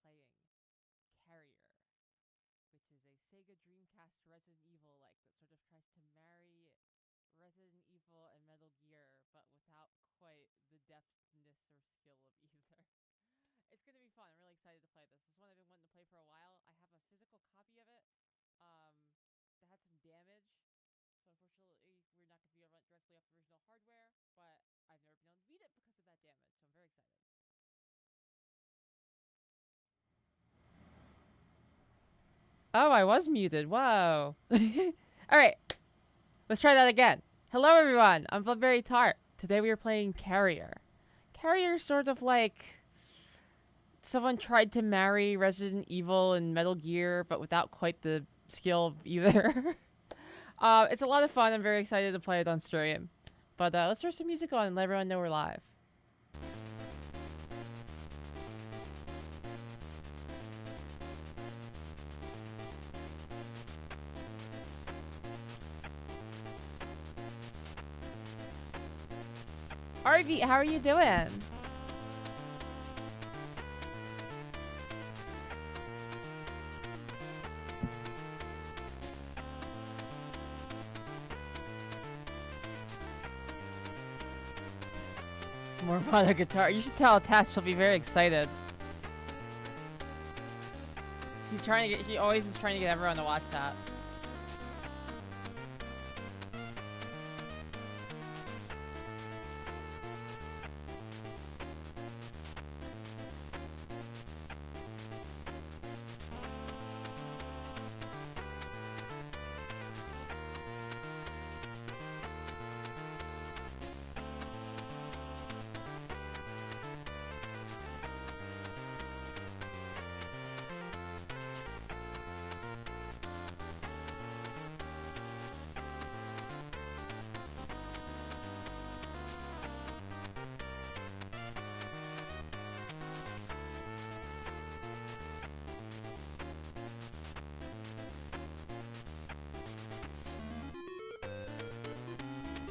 playing Carrier, which is a Sega Dreamcast Resident Evil like that sort of tries to marry Resident Evil and Metal Gear, but without quite the depthness or skill of either. It's gonna be fun. I'm really excited to play this. This is one I've been wanting to play for a while. I have a physical copy of it that had some damage, so unfortunately we're not gonna be able to run it directly off the original hardware. But I've never been able to beat it because of that damage, so I'm very excited. Oh, I was muted. Whoa. All right, let's try that again. Hello, everyone. I'm Very Tart. Today we are playing Carrier. Carrier's sort of like someone tried to marry Resident Evil and Metal Gear, but without quite the skill of either. It's a lot of fun. I'm very excited to play it on stream. But let's throw some music on and let everyone know we're live. RV, how are you doing? More mono guitar. You should tell Tess she'll be very excited. She's trying to get. She always is trying to get everyone to watch that.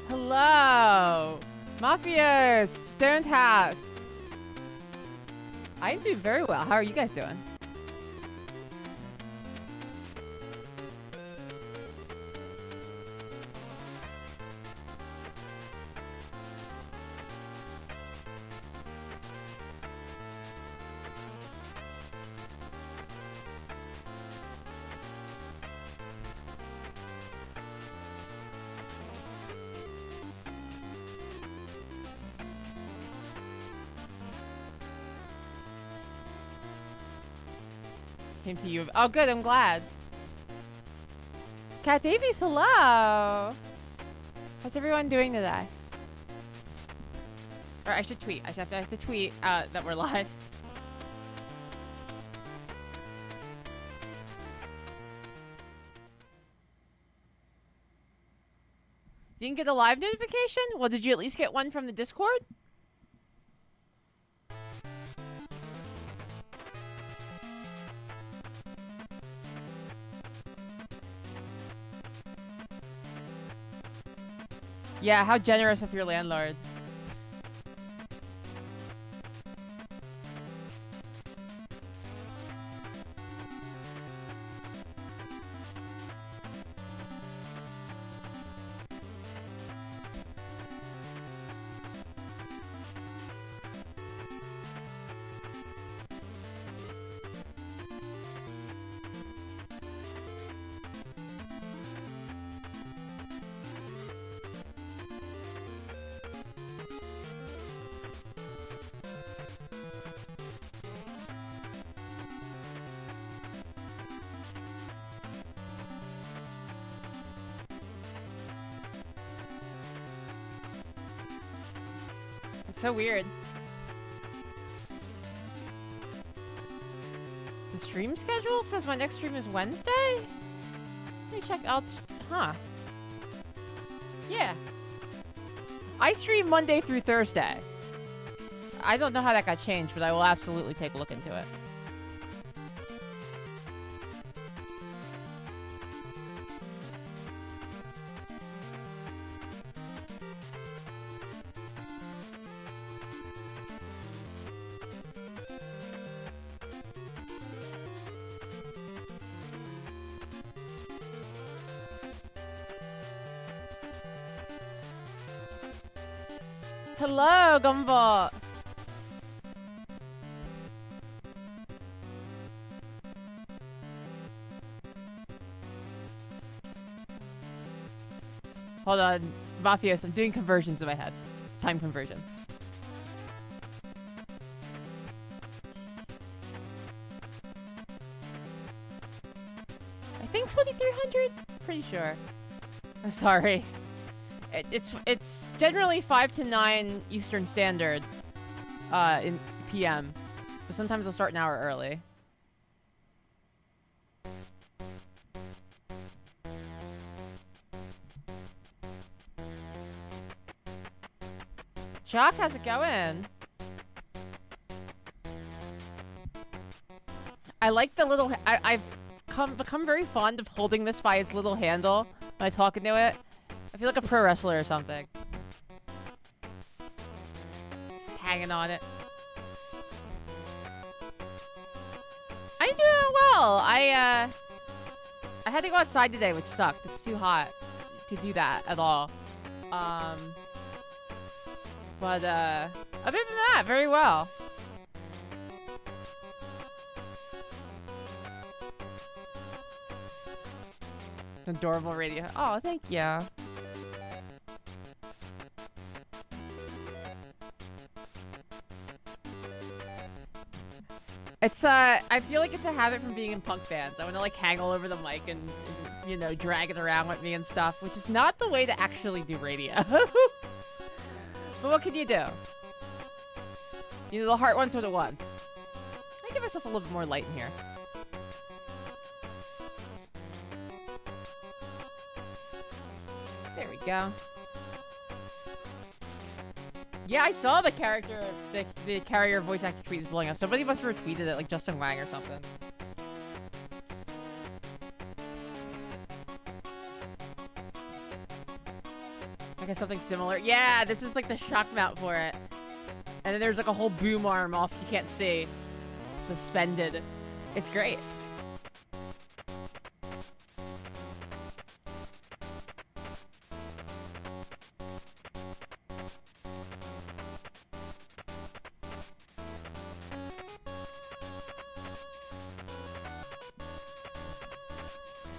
Hello! Mafias! Stoned House! I'm doing very well. How are you guys doing? Came to you. Oh, good. I'm glad. Cat Davies, hello. How's everyone doing today? Or I should tweet. I have to tweet that we're live. You didn't get a live notification? Well, did you at least get one from the Discord? Yeah, how generous of your landlord. So weird. The stream schedule says my next stream is Wednesday? Let me check out. Huh. Yeah. I stream Monday through Thursday. I don't know how that got changed, but I will absolutely take a look into it. Hello, Gumball. Hold on, Mafios, I'm doing conversions in my head. Time conversions. I think 2300? Pretty sure. I'm sorry. It's generally 5 to 9 Eastern Standard in PM. But sometimes I'll start an hour early. Jock, how's it going? I like the little... I've become very fond of holding this by its little handle when I talk into it. I feel like a pro wrestler or something. Just hanging on it. I'm doing well. I had to go outside today, which sucked. It's too hot to do that at all. But, other than that, very well. Adorable radio. Oh, thank you. It's, I feel like it's a habit from being in punk bands. I want to, like, hang all over the mic and, you know, drag it around with me and stuff, which is not the way to actually do radio. But what can you do? You know, the heart ones are the ones. I give myself a little bit more light in here. There we go. Yeah, I saw the character, the carrier voice actor tweet is blowing up. Somebody must have retweeted it, like Justin Wang or something. Okay, something similar. Yeah, this is like the shock mount for it. And then there's like a whole boom arm off you can't see. Suspended. It's great.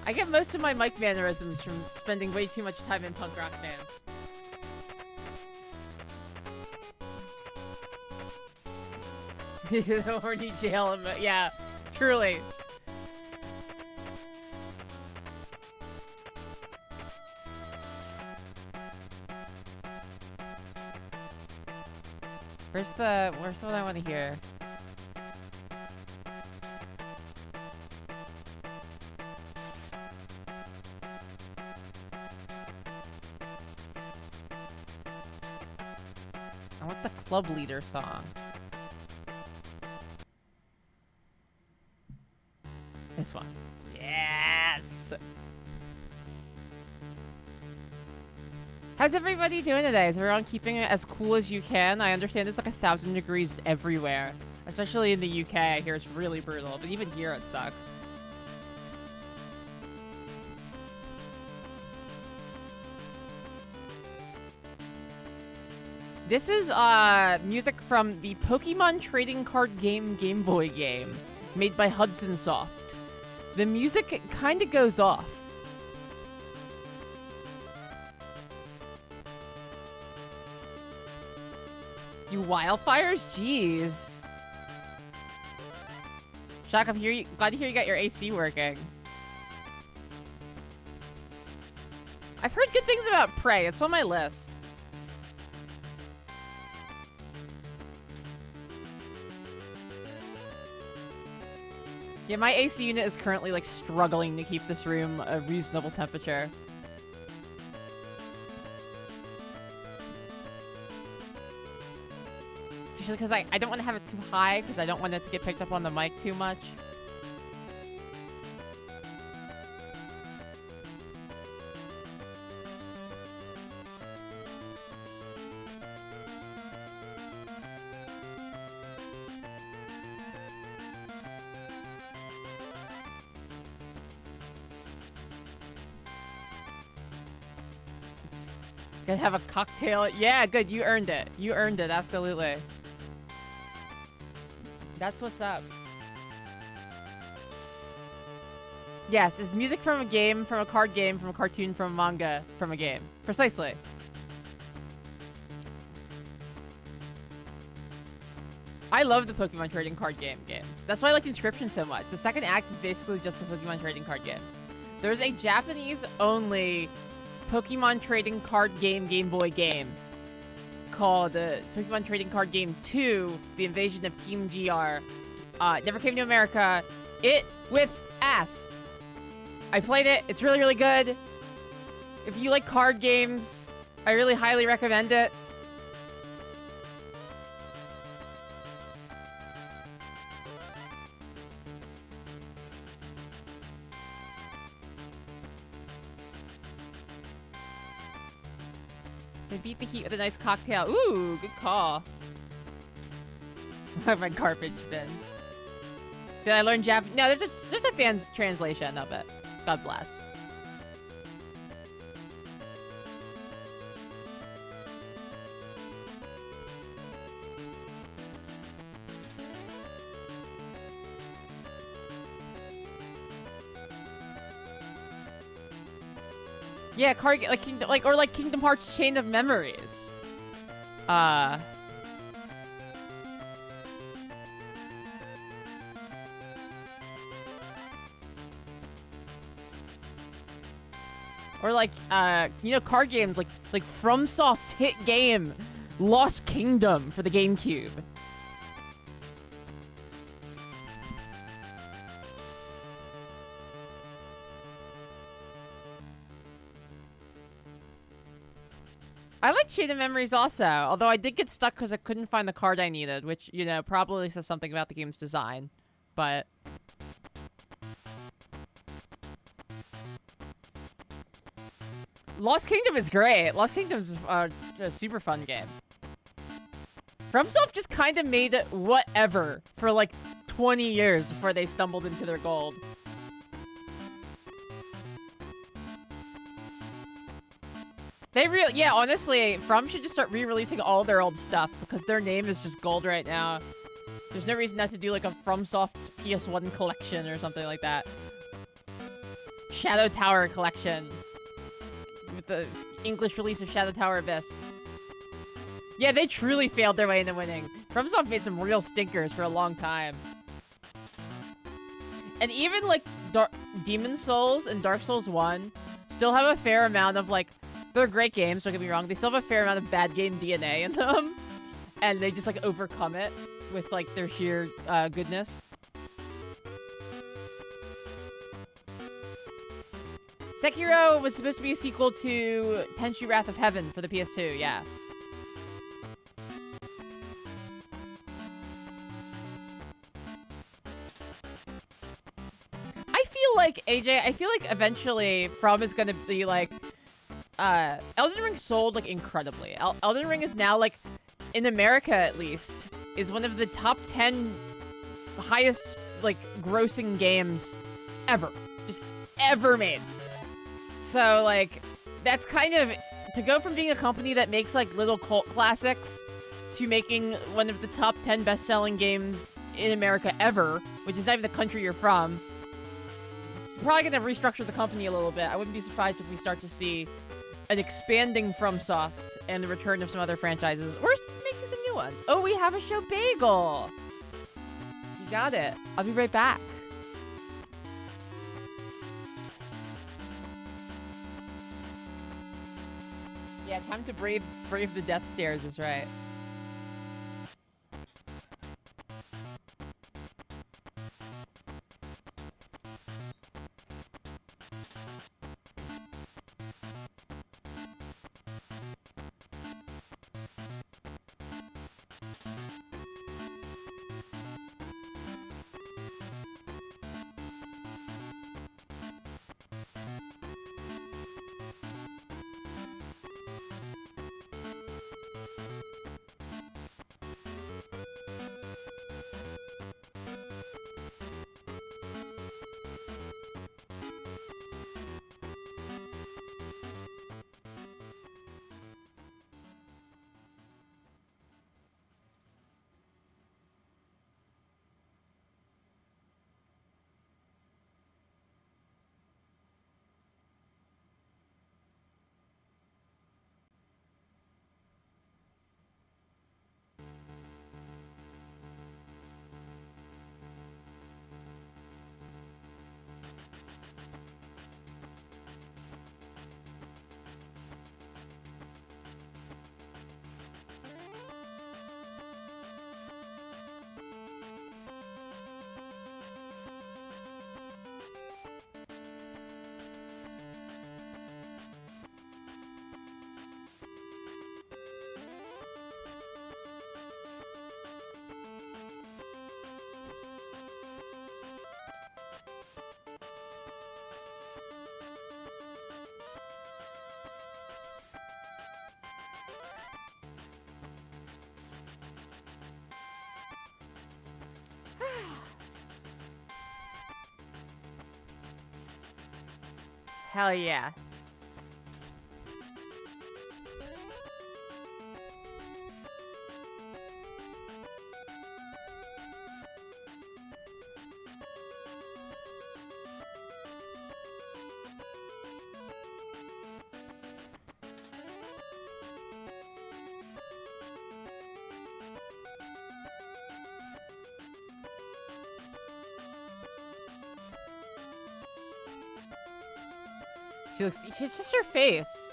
I get most of my mic mannerisms from spending way too much time in punk rock bands. The horny jail, yeah, truly. Where's the one I want to hear? I want the club leader song. This one. Yes! How's everybody doing today? Is everyone keeping it as cool as you can? I understand it's like 1,000 degrees everywhere. Especially in the UK, I hear it's really brutal. But even here, it sucks. This is music from the Pokemon trading card game Game Boy game, made by Hudson Soft. The music kind of goes off. You wildfires? Jeez. Shock, I'm here. Glad to hear you got your AC working. I've heard good things about Prey. It's on my list. Yeah, my AC unit is currently, like, struggling to keep this room a reasonable temperature. Especially because I don't want to have it too high, because I don't want it to get picked up on the mic too much. Gonna have a cocktail. Yeah, good. You earned it. You earned it. Absolutely. That's what's up. Yes, is music from a game, from a card game, from a cartoon, from a manga, from a game. Precisely. I love the Pokemon trading card games. That's why I like Inscription so much. The second act is basically just the Pokemon trading card game. There's a Japanese-only Pokemon trading card Game Boy game called Pokemon Trading Card Game 2, The Invasion of Team GR. Never came to America. It whips ass. I played it. It's really, really good. If you like card games, I really highly recommend it. They beat the heat with a nice cocktail. Ooh, good call. My garbage bin. Did I learn Japanese? No, there's a fan's translation of it. God bless. Yeah, card like Kingdom Hearts Chain of Memories. Or like you know, card games like FromSoft's hit game Lost Kingdom for the GameCube. I like Chain of Memories also, although I did get stuck because I couldn't find the card I needed, which, you know, probably says something about the game's design. But Lost Kingdom is great. Lost Kingdom's a super fun game. FromSoft just kind of made it whatever for like 20 years before they stumbled into their gold. Yeah, honestly, From should just start re-releasing all their old stuff because their name is just gold right now. There's no reason not to do like a FromSoft PS1 collection or something like that. Shadow Tower collection. With the English release of Shadow Tower Abyss. Yeah, they truly failed their way into winning. FromSoft made some real stinkers for a long time. And even like Demon Souls and Dark Souls 1 still have a fair amount of like, they're great games, don't get me wrong. They still have a fair amount of bad game DNA in them. And they just like overcome it with like their sheer goodness. Sekiro was supposed to be a sequel to Tenchu Wrath of Heaven for the PS2, yeah. I feel like, AJ, eventually From is gonna be like, Elden Ring sold like incredibly. Elden Ring is now like, in America at least, is one of the top 10 highest like grossing games ever. Just ever made. So like, that's kind of, to go from being a company that makes like little cult classics to making one of the top 10 best-selling games in America ever, which is not even the country you're from, probably gonna restructure the company a little bit. I wouldn't be surprised if we start to see an expanding FromSoft and the return of some other franchises, or making some new ones. Oh, we have a show bagel. You got it. I'll be right back. Yeah, time to brave the death stairs is right. Hell yeah. She looks. It's just her face.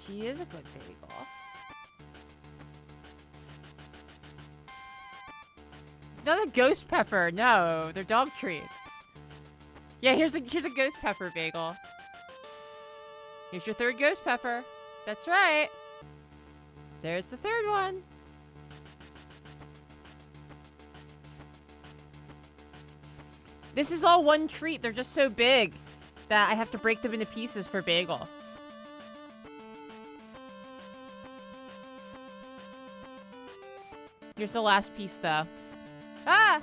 She is a good bagel. Not a ghost pepper. No, they're dog treats. Yeah, here's a ghost pepper bagel. Here's your third ghost pepper. That's right. There's the third one. This is all one treat. They're just so big that I have to break them into pieces for bagel. Here's the last piece, though. Ah!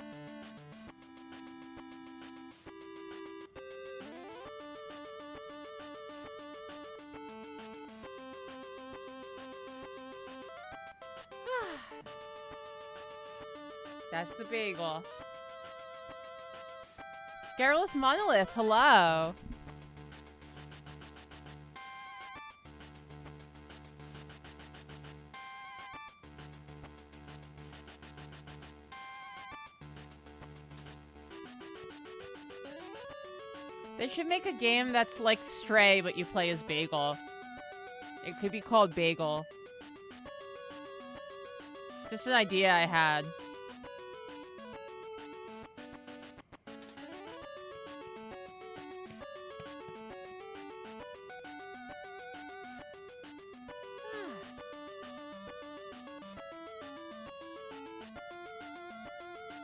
That's the bagel. Garrulous Monolith, hello. They should make a game that's like Stray, but you play as Bagel. It could be called Bagel. Just an idea I had.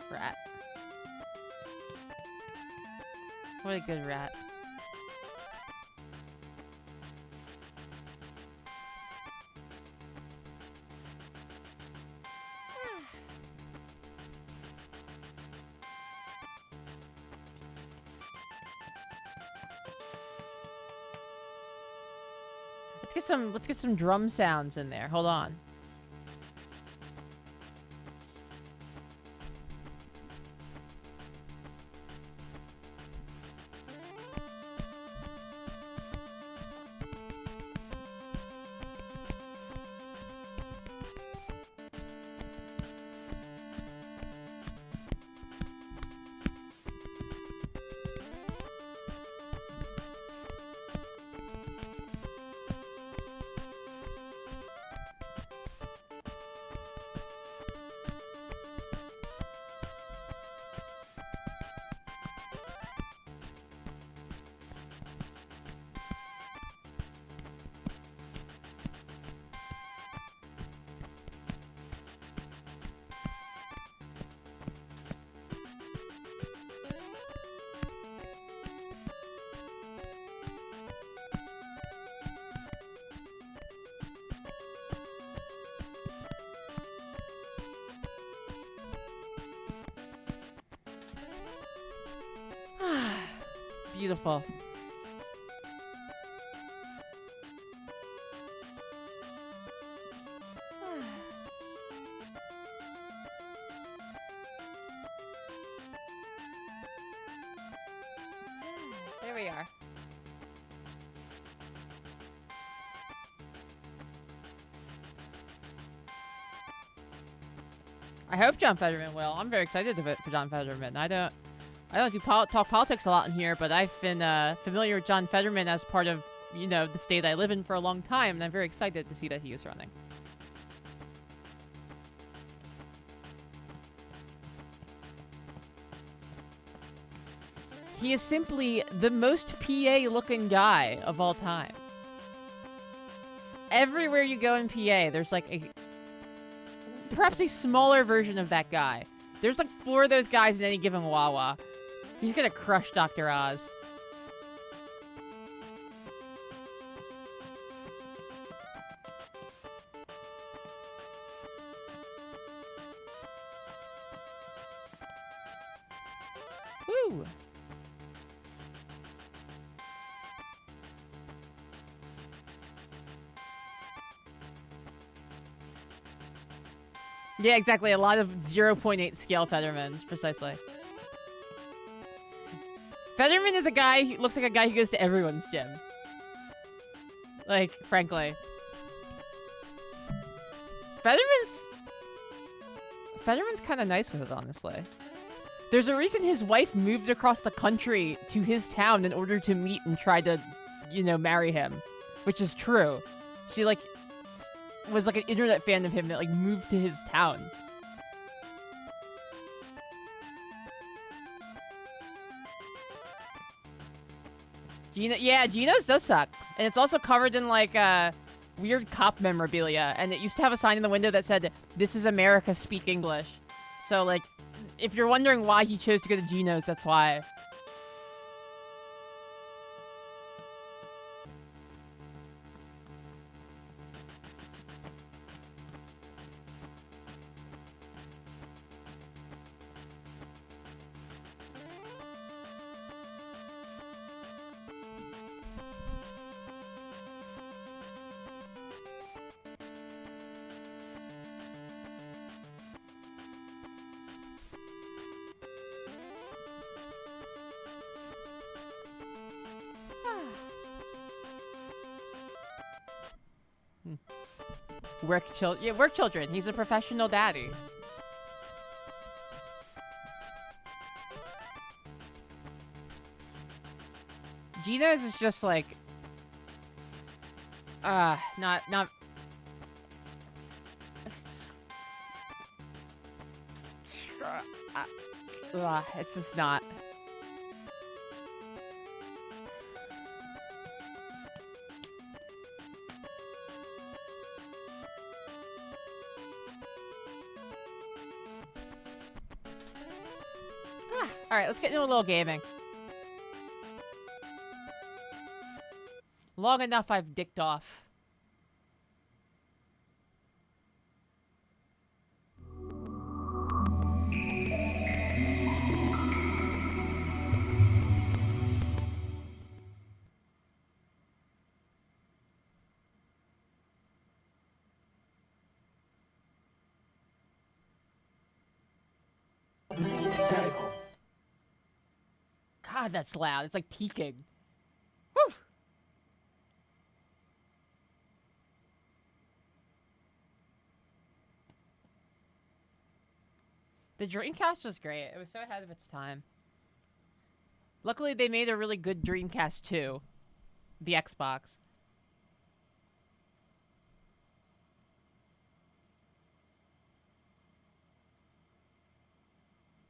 Rat. What a good rat. Let's get some drum sounds in there. Hold on. Beautiful. There we are. I hope John Fetterman will. I'm very excited to vote for John Fetterman. I don't do talk politics a lot in here, but I've been familiar with John Fetterman as part of, you know, the state I live in for a long time, and I'm very excited to see that he is running. He is simply the most PA-looking guy of all time. Everywhere you go in PA, there's like perhaps a smaller version of that guy. There's like 4 of those guys in any given Wawa. He's gonna crush Dr. Oz. Woo! Yeah, exactly. A lot of 0.8 scale Fettermans, precisely. Fetterman is a guy who looks like a guy who goes to everyone's gym. Like, frankly. Fetterman's kind of nice with it, honestly. There's a reason his wife moved across the country to his town in order to meet and try to, you know, marry him. Which is true. She, like, was like an internet fan of him that, like, moved to his town. Geno's does suck. And it's also covered in, like, weird cop memorabilia. And it used to have a sign in the window that said, "This is America, speak English." So, like, if you're wondering why he chose to go to Geno's, that's why. Work children. He's a professional daddy. Geno's is just like, not. It's just not. Alright, let's get into a little gaming. Long enough I've dicked off. God, that's loud. It's like peaking. Whew. The Dreamcast was great. It was so ahead of its time. Luckily, they made a really good Dreamcast too. The Xbox.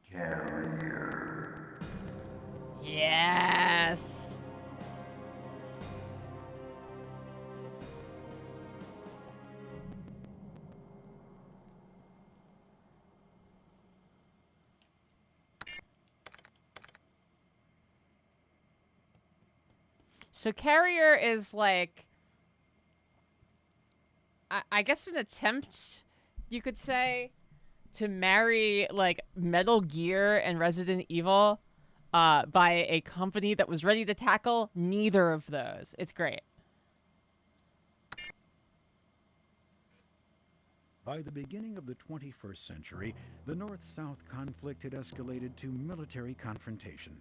Carrier. Yes. So Carrier is like, I guess an attempt, you could say, to marry like Metal Gear and Resident Evil by a company that was ready to tackle neither of those. It's great. By the beginning of the 21st century, the North-South conflict had escalated to military confrontation.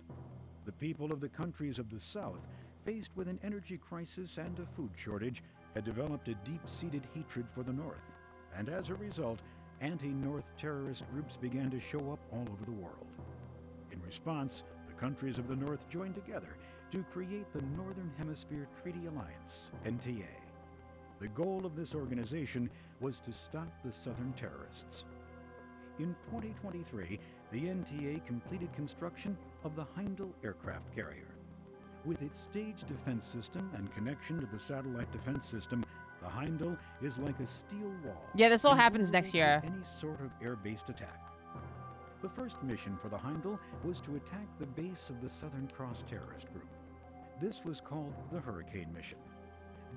The people of the countries of the South, faced with an energy crisis and a food shortage, had developed a deep-seated hatred for the North. And as a result, anti-North terrorist groups began to show up all over the world. In response, the countries of the North joined together to create the Northern Hemisphere Treaty Alliance, NTA. The goal of this organization was to stop the Southern terrorists. In 2023, the NTA completed construction of the Heimdal aircraft carrier. With its staged defense system and connection to the satellite defense system, the Heimdal is like a steel wall. Yeah, this all happens next year. Any sort of air-based attack. The first mission for the Heimdal was to attack the base of the Southern Cross terrorist group. This was called the Hurricane mission.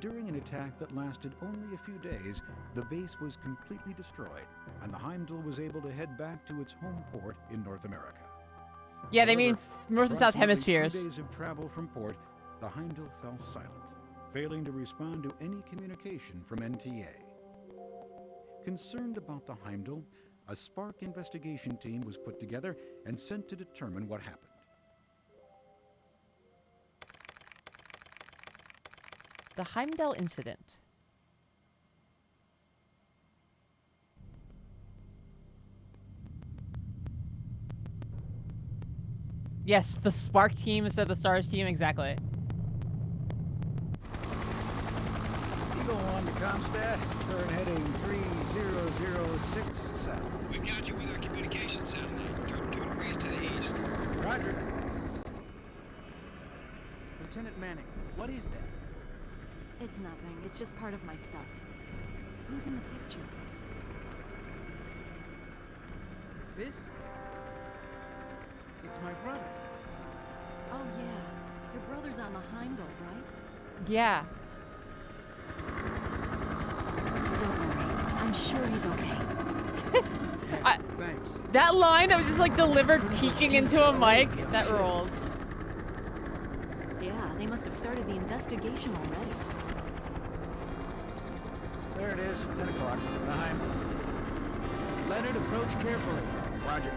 During an attack that lasted only a few days, the base was completely destroyed, and the Heimdal was able to head back to its home port in North America. Yeah, they mean However, North and South approximately Hemispheres. 2 days of travel from port, the Heimdal fell silent, failing to respond to any communication from NTA. Concerned about the Heimdal, a S.P.A.R.C investigation team was put together and sent to determine what happened. The Heimdal incident. Yes, the S.P.A.R.C team instead of the STARS team, exactly. Eagle 1 to Comstat, current heading 3006 south. We've got you with our communication satellite. 2 degrees to the east. Roger. Lieutenant Manning, what is that? It's nothing. It's just part of my stuff. Who's in the picture? This? It's my brother. Oh, yeah. Your brother's on the Heimdal, right? Yeah. Don't worry. I'm sure he's okay. Thanks. That line that was just like delivered peeking into a mic, that rolls. Yeah, they must have started the investigation already. There it is, 10 o'clock. The Heimdal. Leonard, approach carefully. Roger.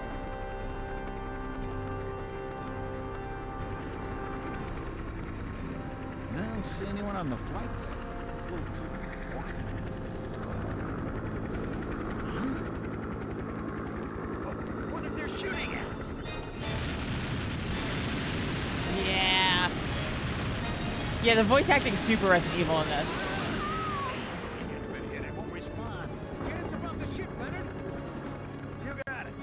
I don't see anyone on the flight deck. It's a little too quiet. What if they're shooting at us? Yeah. Yeah, the voice acting's super Resident Evil in this. It won't respond. Get us above the ship, Leonard. You got it.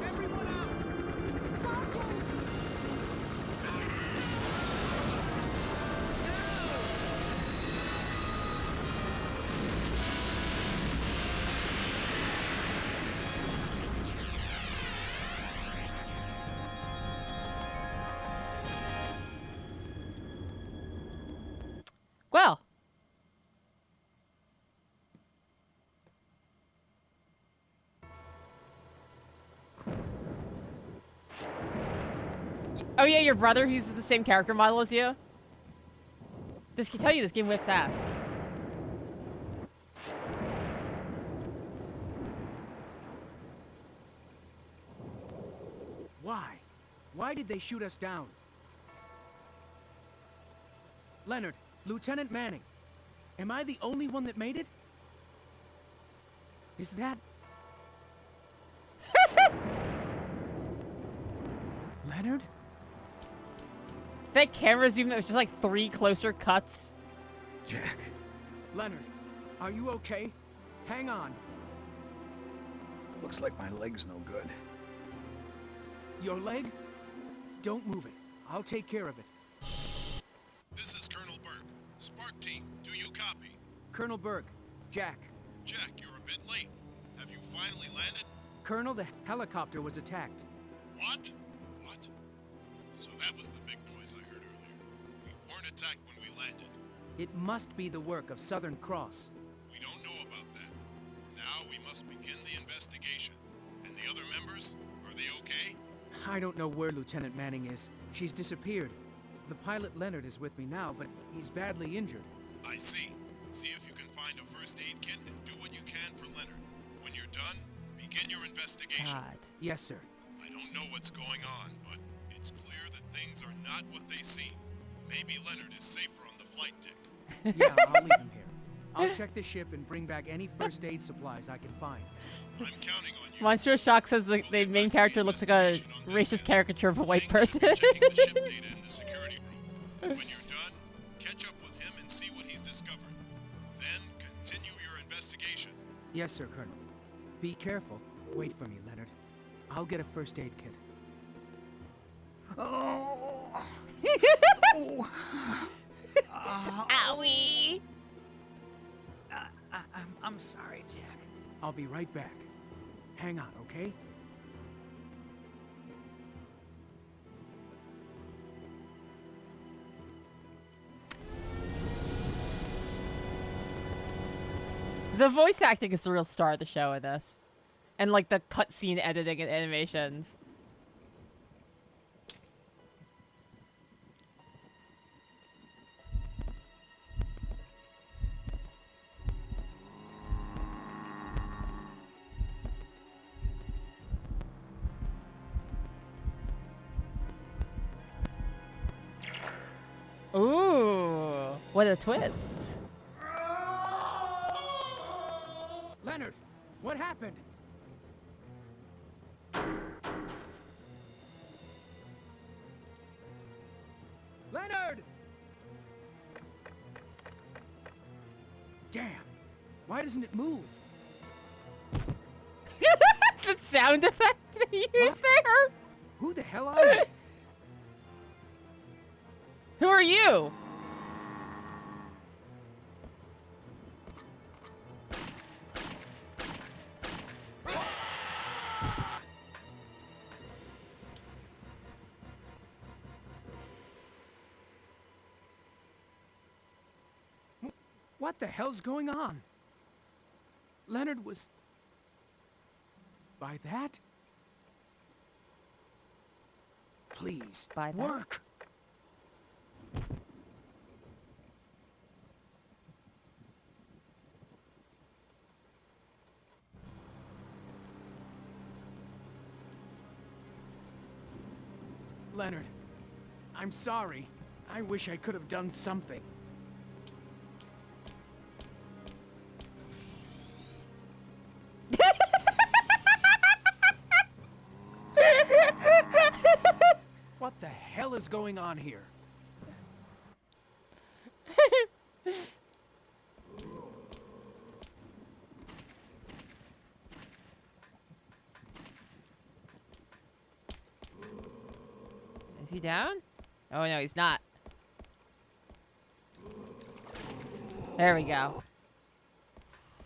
Everyone out. Well. Oh yeah, your brother who uses the same character model as you? This can tell you this game whips ass. Why? Why did they shoot us down? Leonard, Lieutenant Manning, am I the only one that made it? Is that... Leonard? That camera zoom that was just like 3 closer cuts. Jack. Leonard, are you okay? Hang on. Looks like my leg's no good. Your leg? Don't move it. I'll take care of it. This is Colonel Burke. S.P.A.R.C team, do you copy? Colonel Burke, Jack. Jack, you're a bit late. Have you finally landed? Colonel, the helicopter was attacked. What? What? So that was the big noise I heard earlier. We weren't attacked when we landed. It must be the work of Southern Cross. We don't know about that. For now, we must begin the investigation. And the other members, are they okay? I don't know where Lieutenant Manning is. She's disappeared. The pilot Leonard is with me now, but he's badly injured. I see. See if you can find a first aid kit and do what you can for Leonard. When you're done, begin your investigation. God. Yes, sir. I don't know what's going on, but it's clear that things are not what they seem. Maybe Leonard is safer on the flight deck. Yeah, I'll leave him here. I'll check the ship and bring back any first aid supplies I can find. I'm counting on you. Monster Shock says the main character looks like a racist caricature of a white person. Thanks for checking the ship data in the security room. When you're done, catch up with him and see what he's discovered. Then continue your investigation. Yes, sir, Colonel. Be careful. Wait for me, Leonard. I'll get a first aid kit. Oh. Owie! I'm sorry, Jack. I'll be right back. Hang on, okay? The voice acting is the real star of the show in this. And like the cutscene editing and animations. Ooh, what a twist. Leonard, what happened? Leonard! Damn, why doesn't it move? The sound effect they used there? Who the hell are you? Who are you? What the hell's going on? Leonard was... By that? Please, By that? work! Leonard, I'm sorry. I wish I could have done something. What the hell is going on here? Is he down? Oh no, he's not. There we go.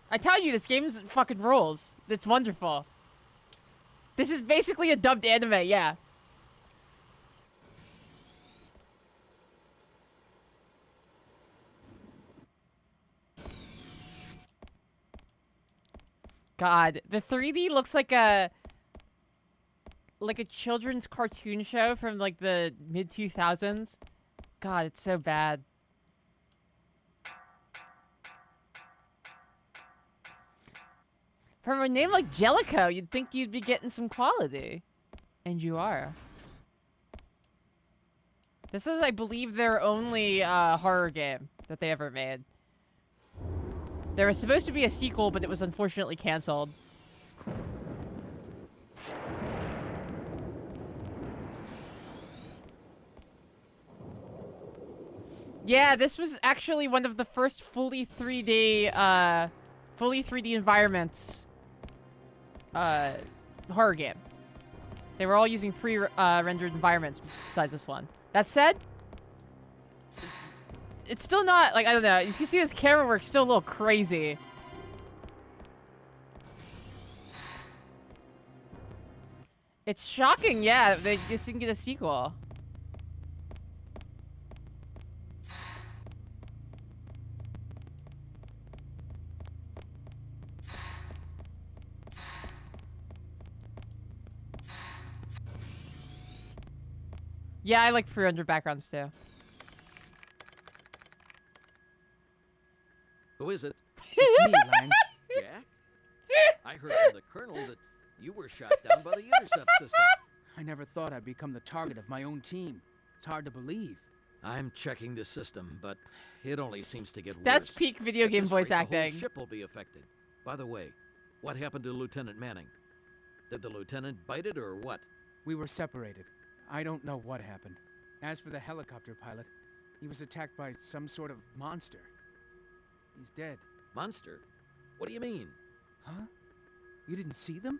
I tell you, this game's fucking rules. It's wonderful. This is basically a dubbed anime, yeah. God, the 3D looks like a children's cartoon show from like the mid 2000s. God, it's so bad. From a name like Jellicoe, you'd think you'd be getting some quality. And you are. This is, I believe, their only horror game that they ever made. There was supposed to be a sequel, but it was unfortunately canceled. Yeah, this was actually one of the first fully 3D environments horror game. They were all using pre-rendered environments besides this one. That said, it's still not, like, I don't know. You can see this camera work still a little crazy. It's shocking, yeah, they just didn't get a sequel. Yeah, I like pre-rendered backgrounds too. Who is it? It's me, Lang. Jack? I heard from the Colonel that you were shot down by the intercept system. I never thought I'd become the target of my own team. It's hard to believe. I'm checking the system, but it only seems to get worse. That's peak video At game this voice rate, the whole acting. ship will be affected. By the way, what happened to Lieutenant Manning? Did the lieutenant bite it or what? We were separated. I don't know what happened. As for the helicopter pilot, he was attacked by some sort of monster. He's dead. Monster? What do you mean? Huh? You didn't see them?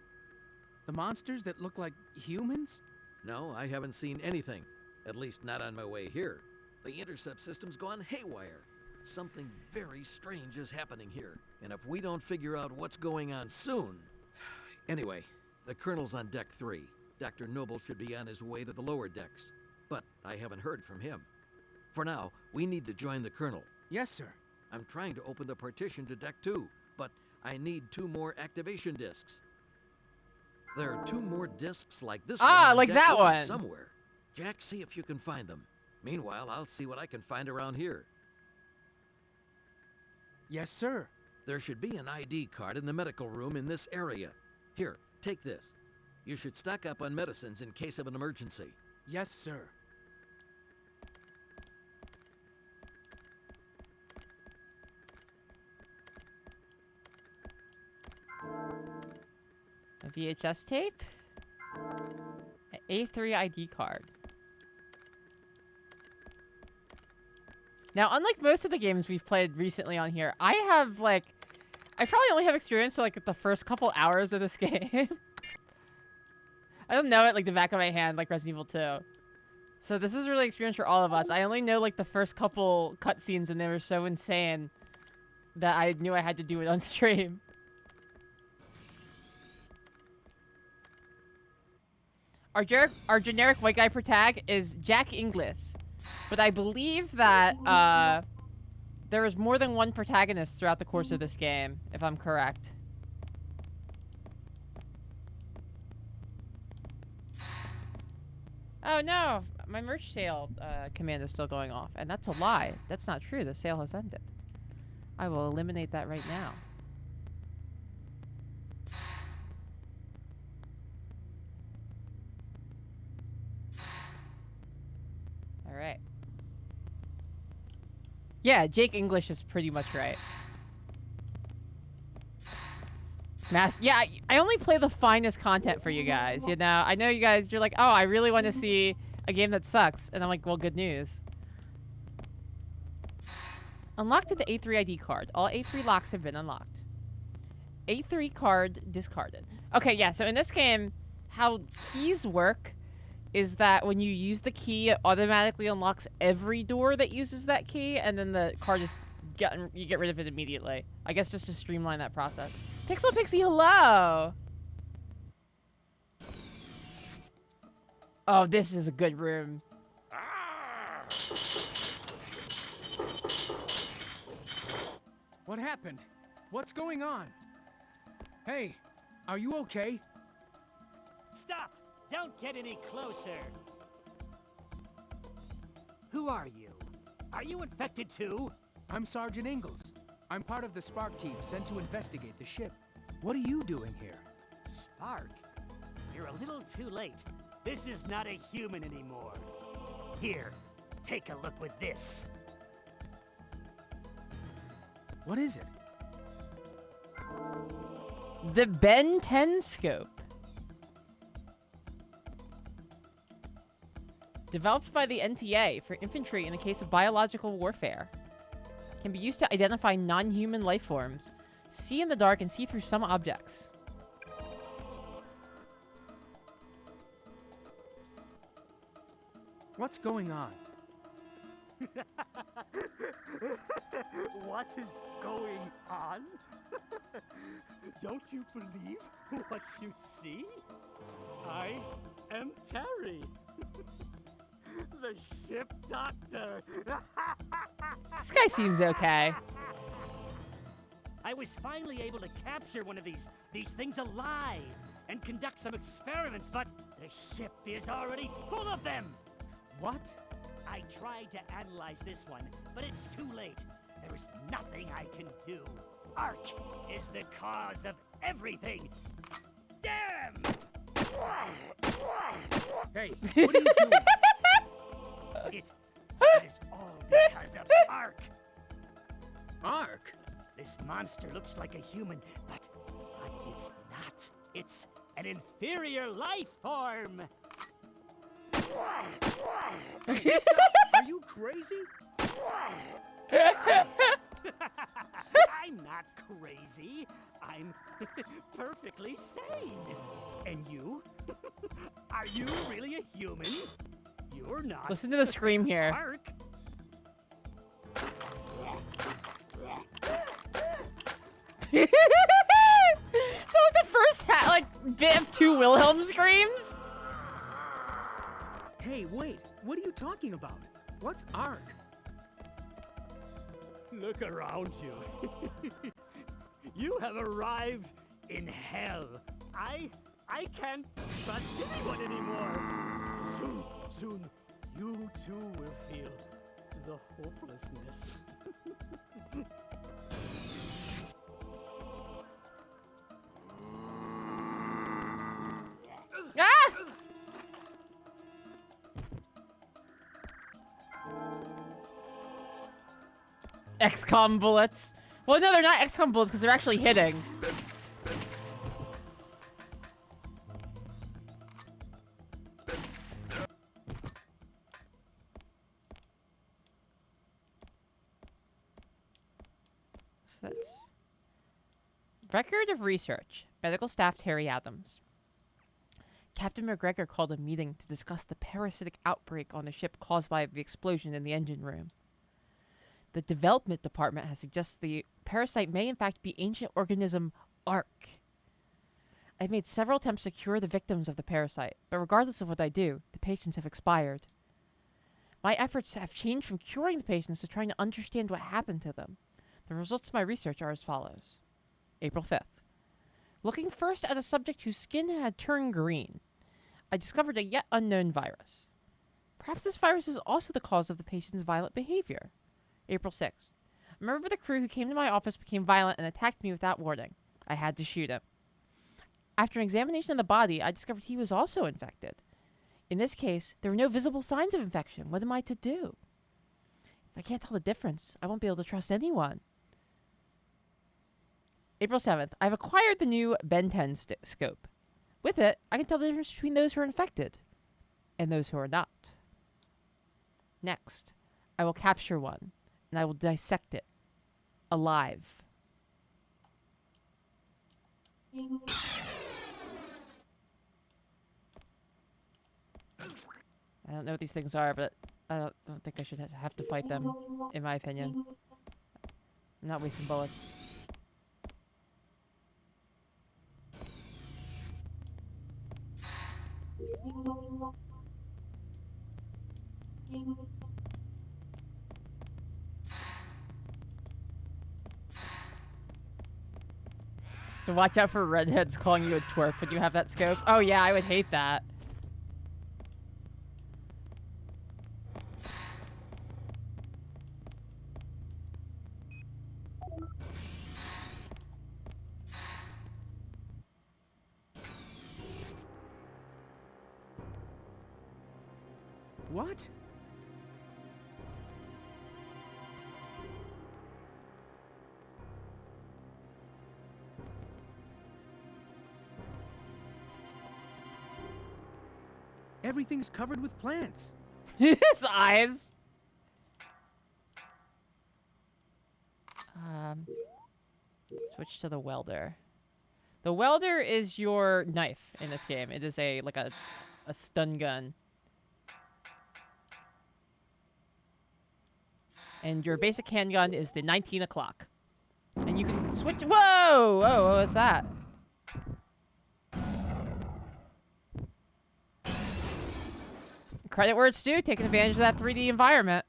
The monsters that look like humans? No, I haven't seen anything. At least not on my way here. The intercept system's gone haywire. Something very strange is happening here. And if we don't figure out what's going on soon... Anyway, the Colonel's on Deck 3. Dr. Noble should be on his way to the lower decks. But I haven't heard from him. For now, we need to join the Colonel. Yes, sir. I'm trying to open the partition to Deck 2, but I need 2 more activation discs. There are 2 more discs like this Ah, one on like deck that loaded one. somewhere. Jack, see if you can find them. Meanwhile, I'll see what I can find around here. Yes, sir. There should be an ID card in the medical room in this area. Here, take this. You should stock up on medicines in case of an emergency. Yes, sir. A VHS tape? An A3 ID card. Now, unlike most of the games we've played recently on here, I probably only have experience to like the first couple hours of this game. I don't know it like the back of my hand like Resident Evil 2. So this is really experience for all of us. I only know like the first couple cutscenes and they were so insane that I knew I had to do it on stream. Our generic white guy protag is Jack Inglis. But I believe that there is more than one protagonist throughout the course of this game, if I'm correct. Oh no, my merch sale command is still going off. And that's a lie. That's not true. The sale has ended. I will eliminate that right now. Alright. Yeah, Jake English is pretty much right. Yeah, I only play the finest content for you guys, you know? I know you guys, you're like, oh, I really want to see a game that sucks. And I'm like, well, good news. Unlocked to the A3 ID card. All A3 locks have been unlocked. A3 card discarded. Okay, yeah, so in this game, how keys work is that when you use the key, it automatically unlocks every door that uses that key, and then the card is you get rid of it immediately. I guess just to streamline that process. Pixel Pixie, hello! Oh, this is a good room. What happened? What's going on? Hey, are you okay? Stop! Don't get any closer! Who are you? Are you infected too? I'm Sergeant Ingalls. I'm part of the S.P.A.R.C team sent to investigate the ship. What are you doing here? S.P.A.R.C? You're a little too late. This is not a human anymore. Here, take a look with this. What is it? The Ben 10 scope. Developed by the NTA for infantry in the case of biological warfare. Can be used to identify non-human life forms. See in the dark and see through some objects. What's going on? What is going on? Don't you believe what you see? I am Terry, the ship doctor. This guy seems okay. I was finally able to capture one of these things alive and conduct some experiments, but the ship is already full of them. What? I tried to analyze this one, but it's too late. There is nothing I can do. ARC is the cause of everything. Damn! Hey, what are you doing? It is all because of ARC. ARC? This monster looks like a human, but it's not. It's an inferior life form. Are you crazy? I'm not crazy. I'm perfectly sane. And you? Are you really a human? You're not. Listen to the scream here. ARC. So like the first bit of 2 Wilhelm screams? Hey, wait. What are you talking about? What's ARC? Look around you. You have arrived in hell. I I can't trust anyone anymore. Soon, you too will feel the hopelessness. Ah! XCOM bullets. Well, no, they're not XCOM bullets because they're actually hitting. So that's record of research. Medical staff Terry Adams. Captain McGregor called a meeting to discuss the parasitic outbreak on the ship caused by the explosion in the engine room. The development department has suggested the parasite may in fact be ancient organism ARC. I've made several attempts to cure the victims of the parasite, but regardless of what I do, the patients have expired. My efforts have changed from curing the patients to trying to understand what happened to them. The results of my research are as follows. April 5th. Looking first at a subject whose skin had turned green, I discovered a yet unknown virus. Perhaps this virus is also the cause of the patient's violent behavior. April 6th. A member of the crew who came to my office became violent and attacked me without warning. I had to shoot him. After an examination of the body, I discovered he was also infected. In this case, there were no visible signs of infection. What am I to do? If I can't tell the difference, I won't be able to trust anyone. April 7th. I've acquired the new Ben 10 scope. With it, I can tell the difference between those who are infected and those who are not. Next, I will capture one, and I will dissect it. Alive. I don't know what these things are, but I don't think I should have to fight them, in my opinion. I'm not wasting bullets. So watch out for redheads calling you a twerp when you have that scope. Oh yeah, I would hate that. What? Everything's covered with plants. His eyes. Switch to the welder. The welder is your knife in this game. It is a stun gun. And your basic handgun is the 19 o'clock. And you can switch. Whoa! Whoa, what was that? Credit where it's due, taking advantage of that 3D environment.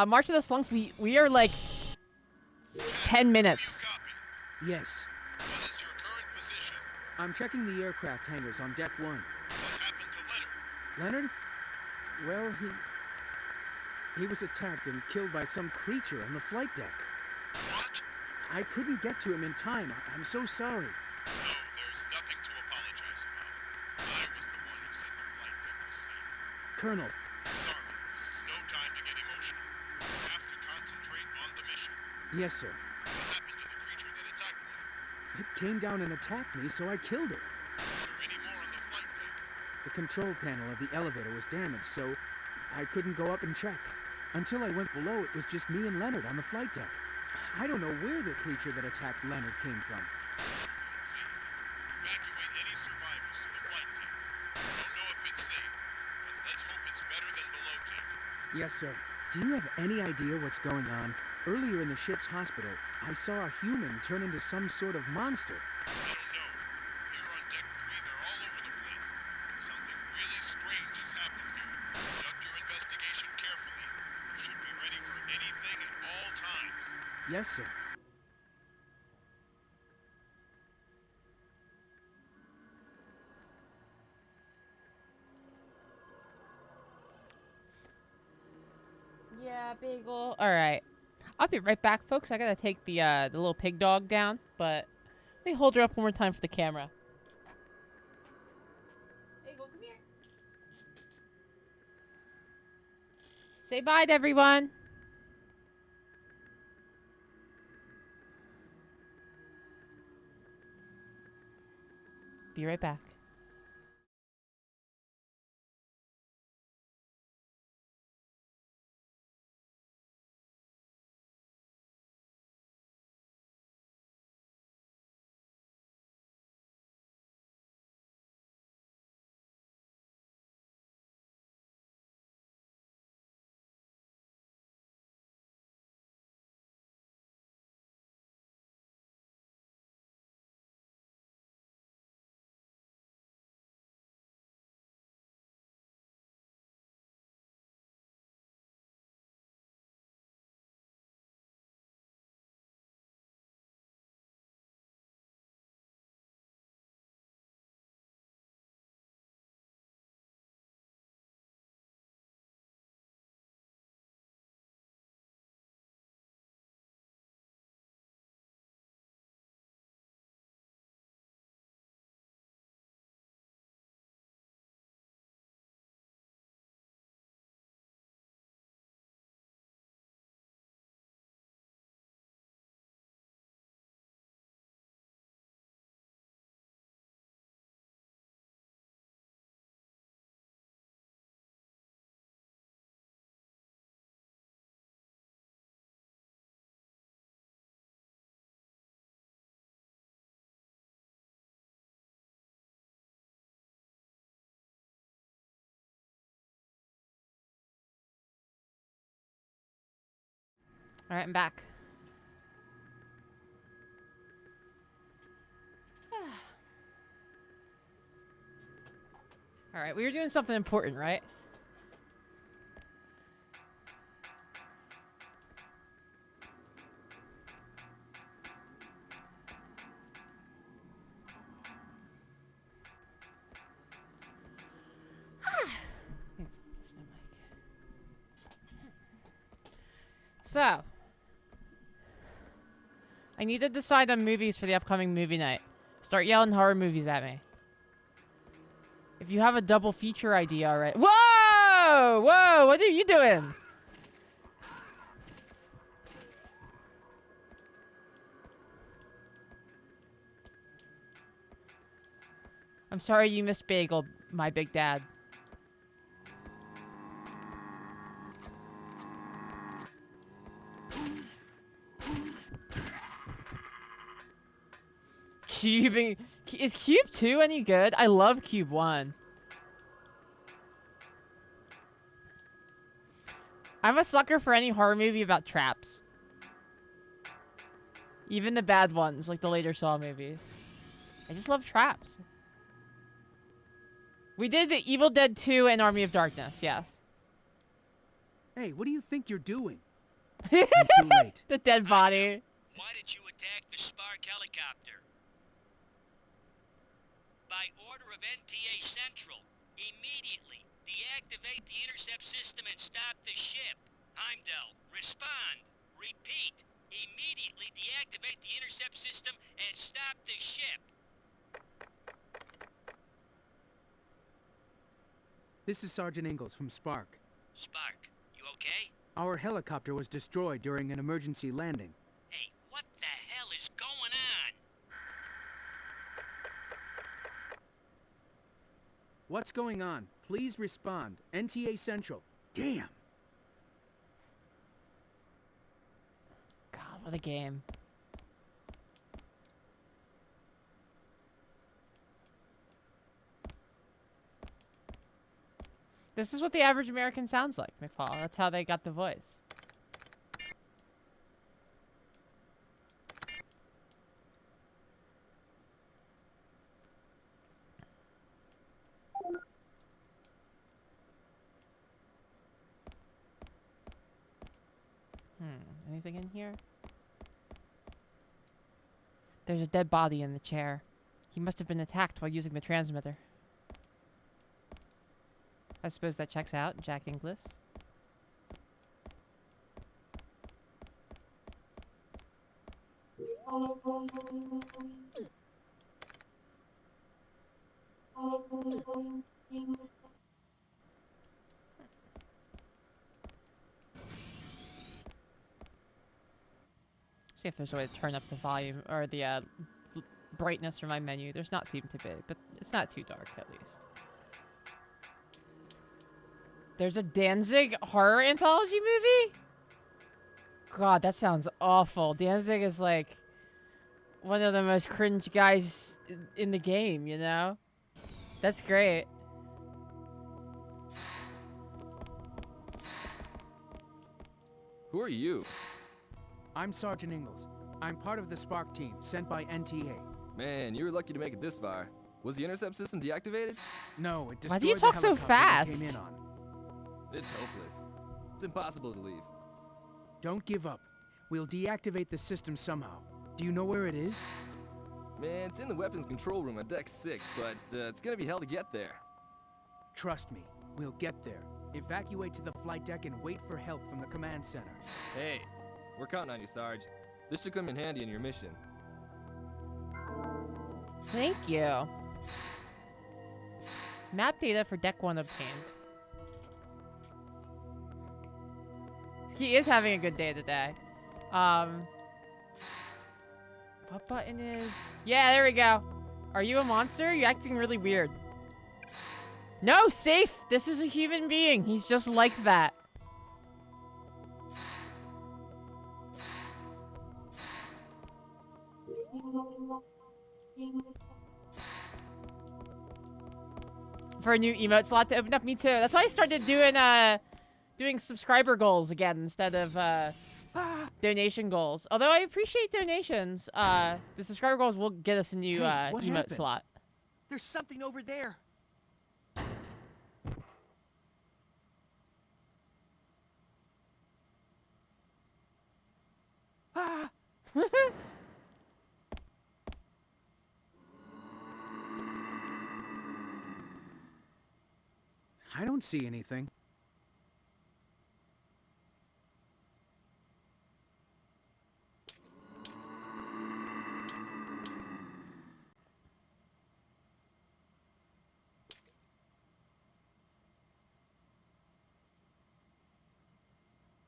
March of the Slunks, we are like 10 minutes. Yes. What is your current position? I'm checking the aircraft hangars on deck 1. What happened to Leonard? Leonard? Well, he was attacked and killed by some creature on the flight deck. What? I couldn't get to him in time. I'm so sorry. No, there's nothing to apologize about. I was the one who said the flight deck was safe. Colonel, Sorry, this is no time to get emotional. You have to concentrate on the mission. yes, sir. What happened to the creature that attacked me? It came down and attacked me, so I killed it. Are there any more on the flight deck? The control panel of the elevator was damaged, so I couldn't go up and check. Until I went below, it was just me and Leonard on the flight deck. I don't know where the creature that attacked Leonard came from. Let's see. Evacuate any survivors to the flight deck. Don't know if it's safe, but let's hope it's better than below deck. Yes, sir. Do you have any idea what's going on? Earlier in the ship's hospital, I saw a human turn into some sort of monster. I don't know. Here on deck 3, they're all over the place. Something really strange has happened here. Conduct your investigation carefully Yes, sir. Yeah, Bagel. All right. I'll be right back, folks. I gotta take the little pig dog down, but let me hold her up one more time for the camera. Bagel, come here. Say bye to everyone. Be right back. All right, I'm back. All right, we were doing something important, right? So, I need to decide on movies for the upcoming movie night. Start yelling horror movies at me. If you have a double feature idea already. Whoa! Whoa! What are you doing? I'm sorry you missed Bagel, my big dad. Cubing. Is Cube 2 any good? I love Cube 1. I'm a sucker for any horror movie about traps. Even the bad ones, like the later Saw movies. I just love traps. We did the Evil Dead 2 and Army of Darkness, yeah. Hey, what do you think you're doing? I'm too late. The dead body. Why did you attack the S.P.A.R.C helicopter? By order of NTA Central, immediately deactivate the intercept system and stop the ship. Heimdal, respond. Repeat, immediately deactivate the intercept system and stop the ship. This is Sergeant Ingalls from S.P.A.R.C. S.P.A.R.C, you okay? Our helicopter was destroyed during an emergency landing. Hey, what the hell is going on? What's going on? Please respond. NTA Central. Damn. God, what a game. This is what the average American sounds like, McFall. That's how they got the voice. Anything in here? There's a dead body in the chair. He must have been attacked while using the transmitter. I suppose that checks out, Jack Inglis. See if there's a way to turn up the volume or the brightness for my menu. There's not seem to be, but it's not too dark at least. There's a Danzig horror anthology movie? God, that sounds awful. Danzig is like one of the most cringe guys in the game, you know? That's great. Who are you? I'm Sergeant Ingalls. I'm part of the S.P.A.R.C team sent by NTA. Man, you were lucky to make it this far. Was the intercept system deactivated? No, it destroyed Why do you talk the so helicopter we fast? came in on. It's hopeless. It's impossible to leave. Don't give up. We'll deactivate the system somehow. Do you know where it is? Man, it's in the weapons control room at Deck 6, but it's gonna be hell to get there. Trust me, we'll get there. Evacuate to the flight deck and wait for help from the command center. Hey, we're counting on you, Sarge. This should come in handy in your mission. Thank you. Map data for Deck 1 obtained. He is having a good day today. What button is... Yeah, there we go. Are you a monster? You're acting really weird. No, safe! This is a human being. He's just like that. For a new emote slot to open up, me too. That's why I started doing subscriber goals again instead of donation goals. Although I appreciate donations, the subscriber goals will get us a new What emote happened? slot. There's something over there. Ah! I don't see anything.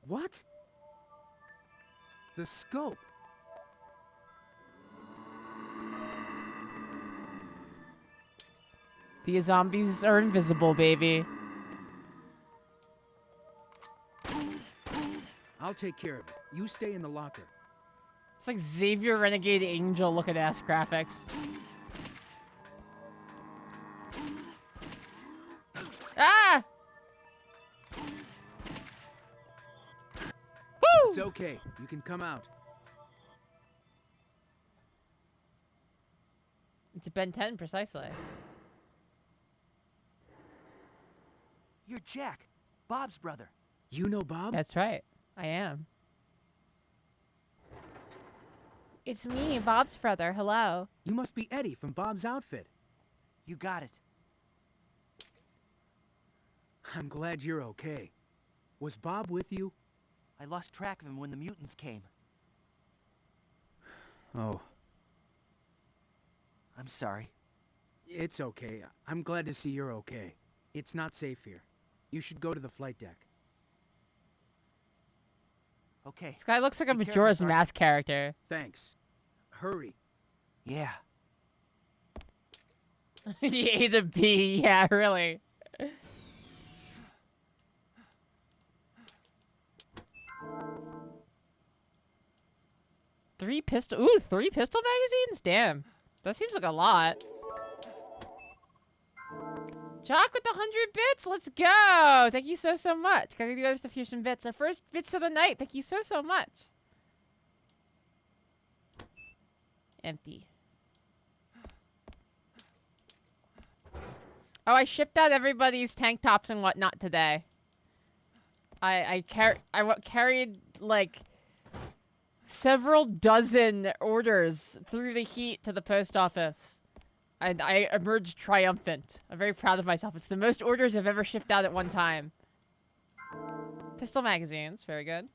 What? The scope. The zombies are invisible, baby. I'll take care of it. You stay in the locker. It's like Xavier Renegade Angel looking ass graphics. Ah! Woo! It's okay. You can come out. It's a Ben 10 precisely. You're Jack, Bob's brother. You know Bob? That's right. I am. It's me, Bob's brother. Hello. You must be Eddie from Bob's outfit. You got it. I'm glad you're okay. Was Bob with you? I lost track of him when the mutants came. Oh, I'm sorry. it's okay. I'm glad to see you're okay. It's not safe here. You should go to the flight deck. Okay. This guy looks like a Be careful, Majora's Sergeant. Mask character. Thanks. Hurry. Yeah. The A to B, yeah, really. Three pistol magazines? Damn. That seems like a lot. Jock with the 100 bits, let's go! Thank you so much. Gotta do other stuff here, some bits. Our first bits of the night, thank you so much. Empty. Oh, I shipped out everybody's tank tops and whatnot today. I carried like several dozen orders through the heat to the post office. And I emerged triumphant. I'm very proud of myself. It's the most orders I've ever shipped out at one time. Pistol magazines. Very good.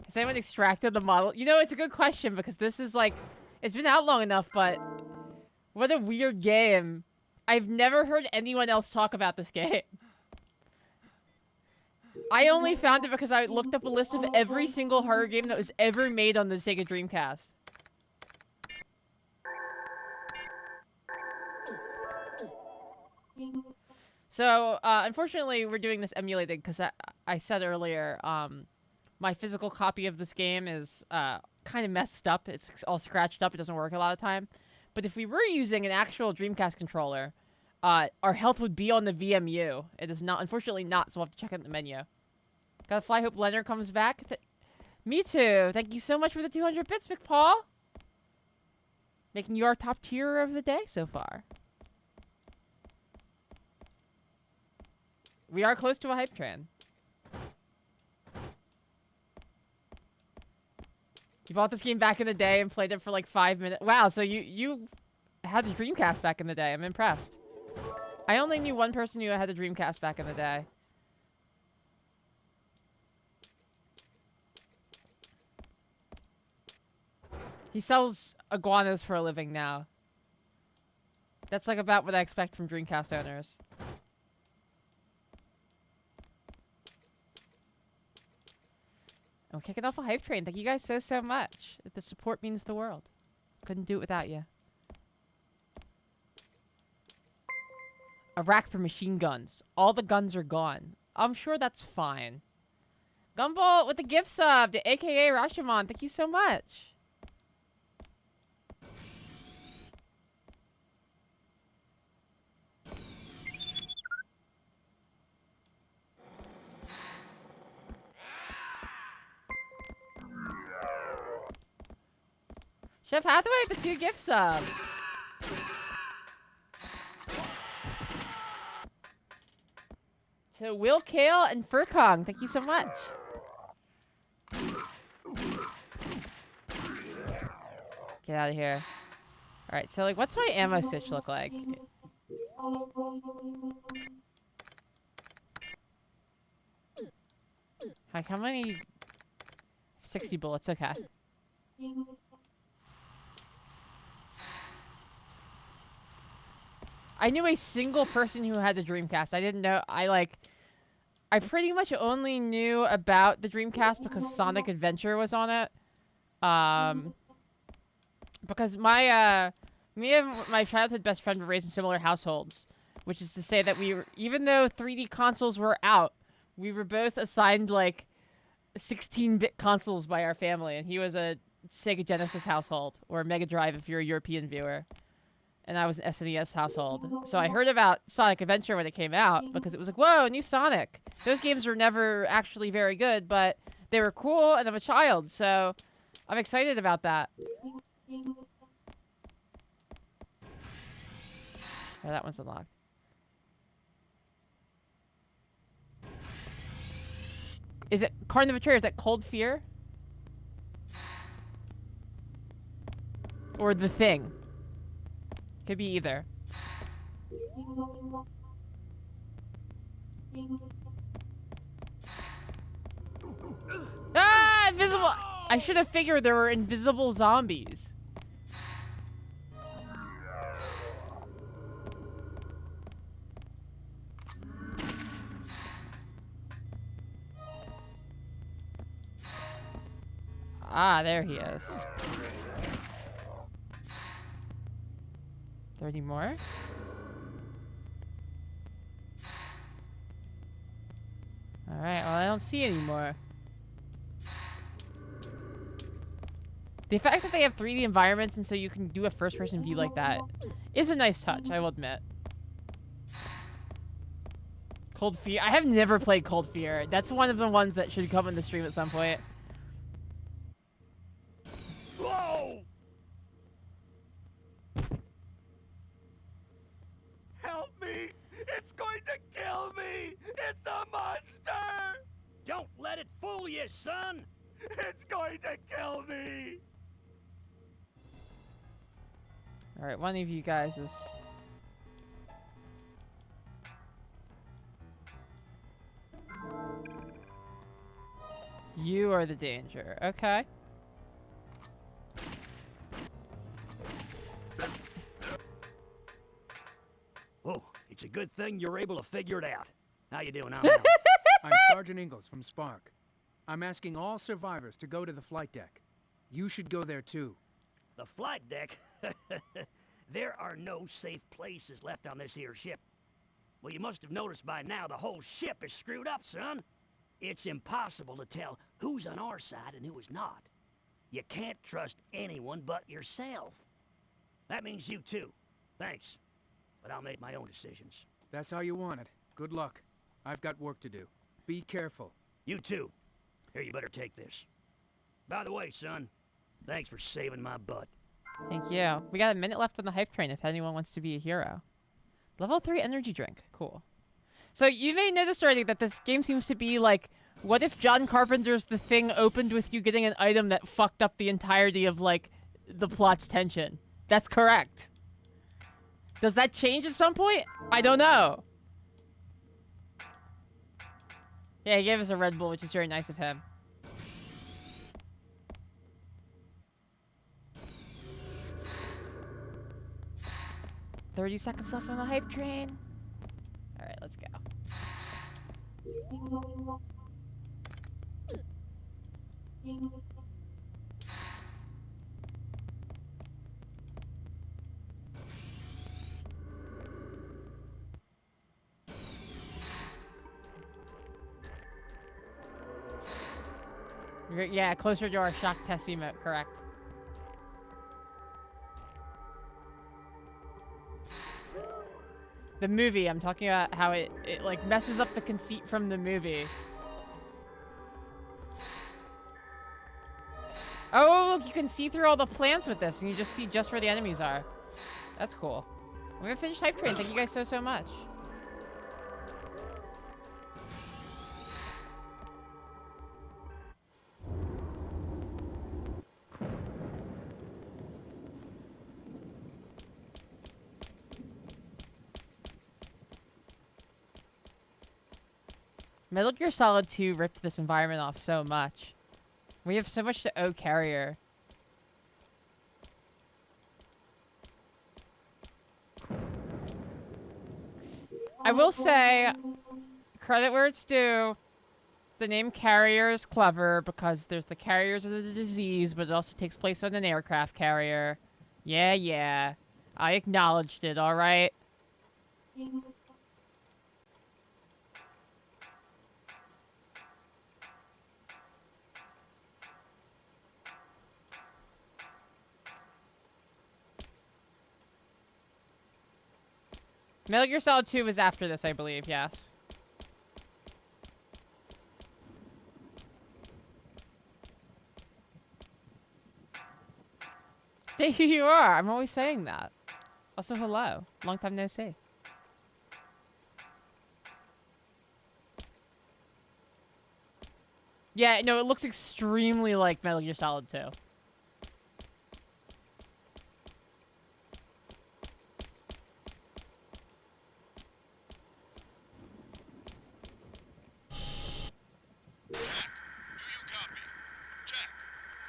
Has anyone extracted the model? You know, it's a good question because this is like... It's been out long enough, but... What a weird game. I've never heard anyone else talk about this game. I only found it because I looked up a list of every single horror game that was ever made on the Sega Dreamcast. So, unfortunately, we're doing this emulated because I said earlier, my physical copy of this game is kind of messed up. It's all scratched up. It doesn't work a lot of the time. But if we were using an actual Dreamcast controller, our health would be on the VMU. It is not, unfortunately not, so we'll have to check it in the menu. Gotta fly, hope Leonard comes back. Me too. Thank you so much for the 200 bits, McPaul. Making you our top tier of the day so far. We are close to a hype train. You bought this game back in the day and played it for like 5 minutes. Wow, so you had the Dreamcast back in the day. I'm impressed. I only knew one person who had a Dreamcast back in the day. He sells iguanas for a living now. That's like about what I expect from Dreamcast owners. I'm kicking off a hype train. Thank you guys so much. The support means the world. Couldn't do it without you. A rack for machine guns. All the guns are gone. I'm sure that's fine. Gumball with the gift sub to AKA Rashomon. Thank you so much. Chef Hathaway with the 2 gift subs. To Will Kale and Furkong, thank you so much. Get out of here. Alright, so like what's my ammo stitch look like? Like how many? 60 bullets, okay. I knew a single person who had the Dreamcast. I didn't know. I pretty much only knew about the Dreamcast because Sonic Adventure was on it. Because me and my childhood best friend were raised in similar households, which is to say that we were, even though 3D consoles were out, we were both assigned like 16-bit consoles by our family, and he was a Sega Genesis household or a Mega Drive if you're a European viewer. And I was an SNES household. So I heard about Sonic Adventure when it came out because it was like, whoa, new Sonic. Those games were never actually very good, but they were cool, and I'm a child, so I'm excited about that. Oh, that one's unlocked. Is it Carn of Betrayers? Is that Cold Fear? Or The Thing? Could be either. Ah! Invisible! I should have figured there were invisible zombies. Ah, there he is. 30 more? Alright, well I don't see any more. The fact that they have 3D environments and so you can do a first-person view like that is a nice touch, I will admit. Cold Fear. I have never played Cold Fear. That's one of the ones that should come in the stream at some point. Whoa! kill me! It's a monster! Don't let it fool you, son! It's going to kill me! Alright, one of you guys is... You are the danger. Okay. Oh, it's a good thing you're able to figure it out. How you doing, Heimdal? I'm Sergeant Ingalls from S.P.A.R.C. I'm asking all survivors to go to the flight deck. You should go there too. The flight deck? There are no safe places left on this here ship. Well, you must have noticed by now the whole ship is screwed up, son. It's impossible to tell who's on our side and who is not. You can't trust anyone but yourself. That means you too. Thanks. But I'll make my own decisions. That's how you want it. Good luck. I've got work to do. Be careful. You too. Here, you better take this. By the way, son, thanks for saving my butt. Thank you. We got a minute left on the hype train if anyone wants to be a hero. Level 3 energy drink. Cool. So you may notice already that this game seems to be like, what if John Carpenter's The Thing opened with you getting an item that fucked up the entirety of, like, the plot's tension? That's correct. Does that change at some point? I don't know. Yeah, he gave us a Red Bull, which is very nice of him. $30 left on the hype train. Alright, let's go. Yeah, closer to our shock test emote, correct. The movie, I'm talking about how it like messes up the conceit from the movie. Oh, look, you can see through all the plants with this, and you just see just where the enemies are. That's cool. We're gonna finish Hype Train. Thank you guys so much. Metal Gear Solid 2 ripped this environment off so much. We have so much to owe Carrier. I will say, credit where it's due, the name Carrier is clever because there's the carriers of the disease, but it also takes place on an aircraft carrier. Yeah. I acknowledged it, alright? Metal Gear Solid 2 was after this, I believe, yes. Stay who you are. I'm always saying that. Also, hello. Long time no see. Yeah, no, it looks extremely like Metal Gear Solid 2.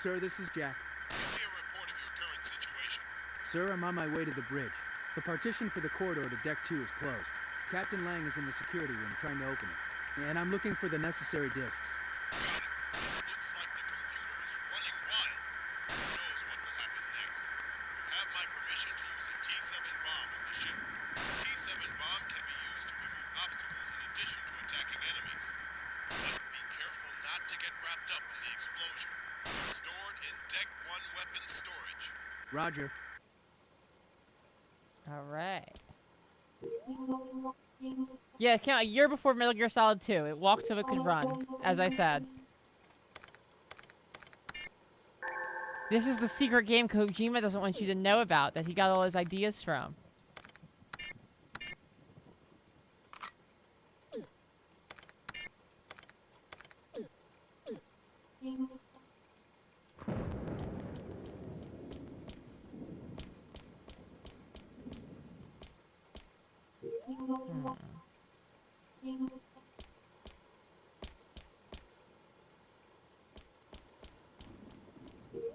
Sir, this is Jack. Give me a report of your current situation. Sir, I'm on my way to the bridge. The partition for the corridor to Deck 2 is closed. Captain Lang is in the security room trying to open it. And I'm looking for the necessary discs. Got it. Looks like the computer is running wild. Who knows what will happen next? You have my permission to use a T-7 bomb on the ship. The T-7 bomb can be used to remove obstacles in addition to attacking enemies. But be careful not to get wrapped up in the explosion. They're stored in Deck 1 weapons storage. Roger. Alright. Yeah, it came out a year before Metal Gear Solid 2. It walked so it could run, as I said. This is the secret game Kojima doesn't want you to know about, that he got all his ideas from.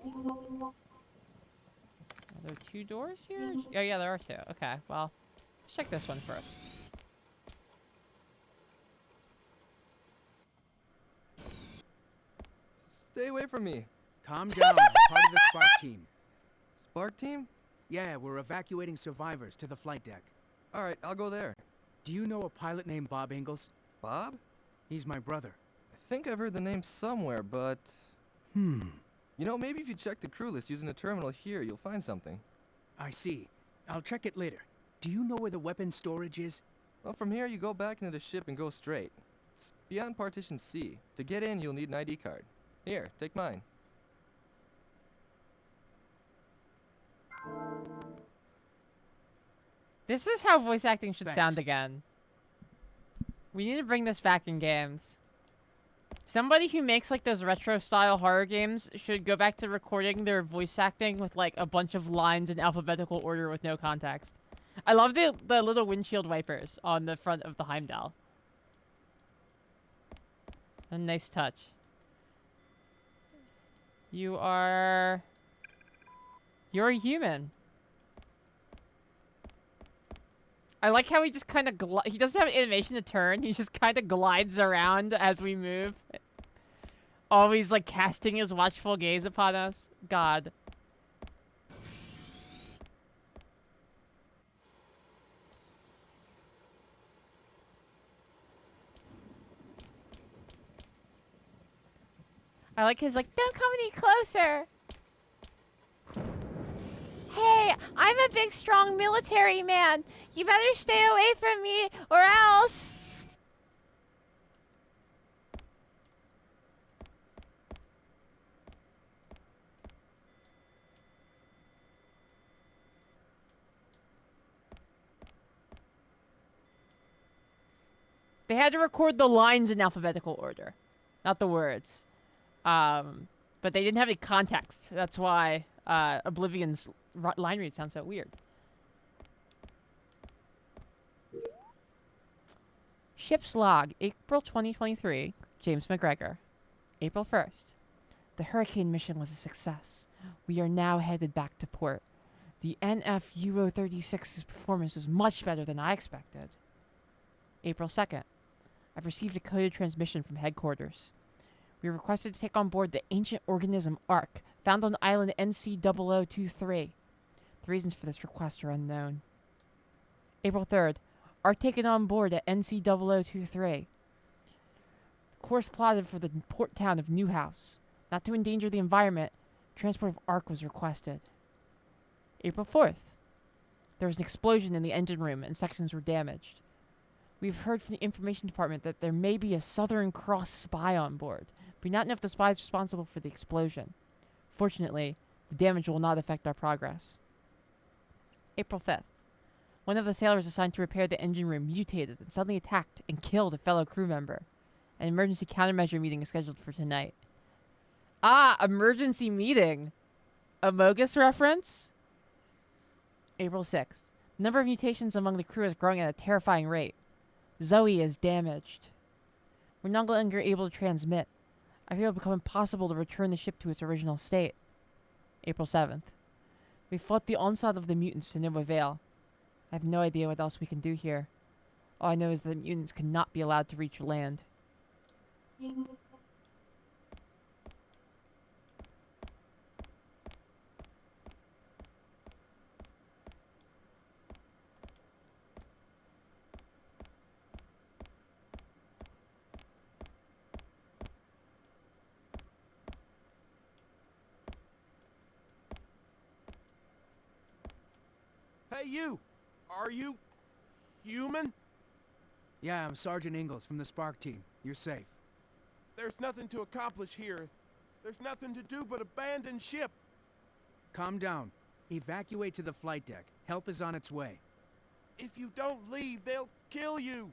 Are there 2 doors here? Oh, yeah, there are 2. Okay, well, let's check this one first. Stay away from me. Calm down. I'm part of the S.P.A.R.C team. S.P.A.R.C team? Yeah, we're evacuating survivors to the flight deck. Alright, I'll go there. Do you know a pilot named Bob Ingalls? Bob? He's my brother. I think I've heard the name somewhere, but... Hmm. You know, maybe if you check the crew list using the terminal here, you'll find something. I see. I'll check it later. Do you know where the weapon storage is? Well, from here, you go back into the ship and go straight. It's beyond Partition C. To get in, you'll need an ID card. Here, take mine. This is how voice acting should Thanks. sound again. We need to bring this back in games. Somebody who makes like those retro-style horror games should go back to recording their voice acting with like a bunch of lines in alphabetical order with no context. I love the little windshield wipers on the front of the Heimdal. A nice touch. You're a human. I like how he just kind of he doesn't have an animation to turn. He just kind of glides around as we move. Always like casting his watchful gaze upon us. God. I like his like, don't come any closer. Hey, I'm a big, strong military man. You better stay away from me, or else. They had to record the lines in alphabetical order, not the words. But they didn't have any context. That's why Oblivion's line read sounds so weird. Ship's log, April 2023, James McGregor. April 1st. The Hurricane mission was a success. We are now headed back to port. The NF Euro 36's performance was much better than I expected. April 2nd. I've received a coded transmission from headquarters. We are requested to take on board the ancient organism ARC, found on island NC0023. The reasons for this request are unknown. April 3rd. ARC taken on board at NC0023. Course plotted for the port town of Newhouse. Not to endanger the environment, transport of ARC was requested. April 4th. There was an explosion in the engine room and sections were damaged. We've heard from the information department that there may be a Southern Cross spy on board. We do not know if the spy is responsible for the explosion. Fortunately, the damage will not affect our progress. April 5th. One of the sailors assigned to repair the engine room mutated and suddenly attacked and killed a fellow crew member. An emergency countermeasure meeting is scheduled for tonight. Ah, emergency meeting. AMOGUS reference? April 6th. The number of mutations among the crew is growing at a terrifying rate. Zoe is damaged. We're no longer able to transmit. I fear it will become impossible to return the ship to its original state. April 7th. We fought the onslaught of the mutants to no avail. I have no idea what else we can do here. All I know is that the mutants cannot be allowed to reach land. Hey, you! Are you human? Yeah, I'm Sergeant Ingalls from the S.P.A.R.C team. You're safe. There's nothing to accomplish here. There's nothing to do but abandon ship. Calm down. Evacuate to the flight deck. Help is on its way. If you don't leave, they'll kill you.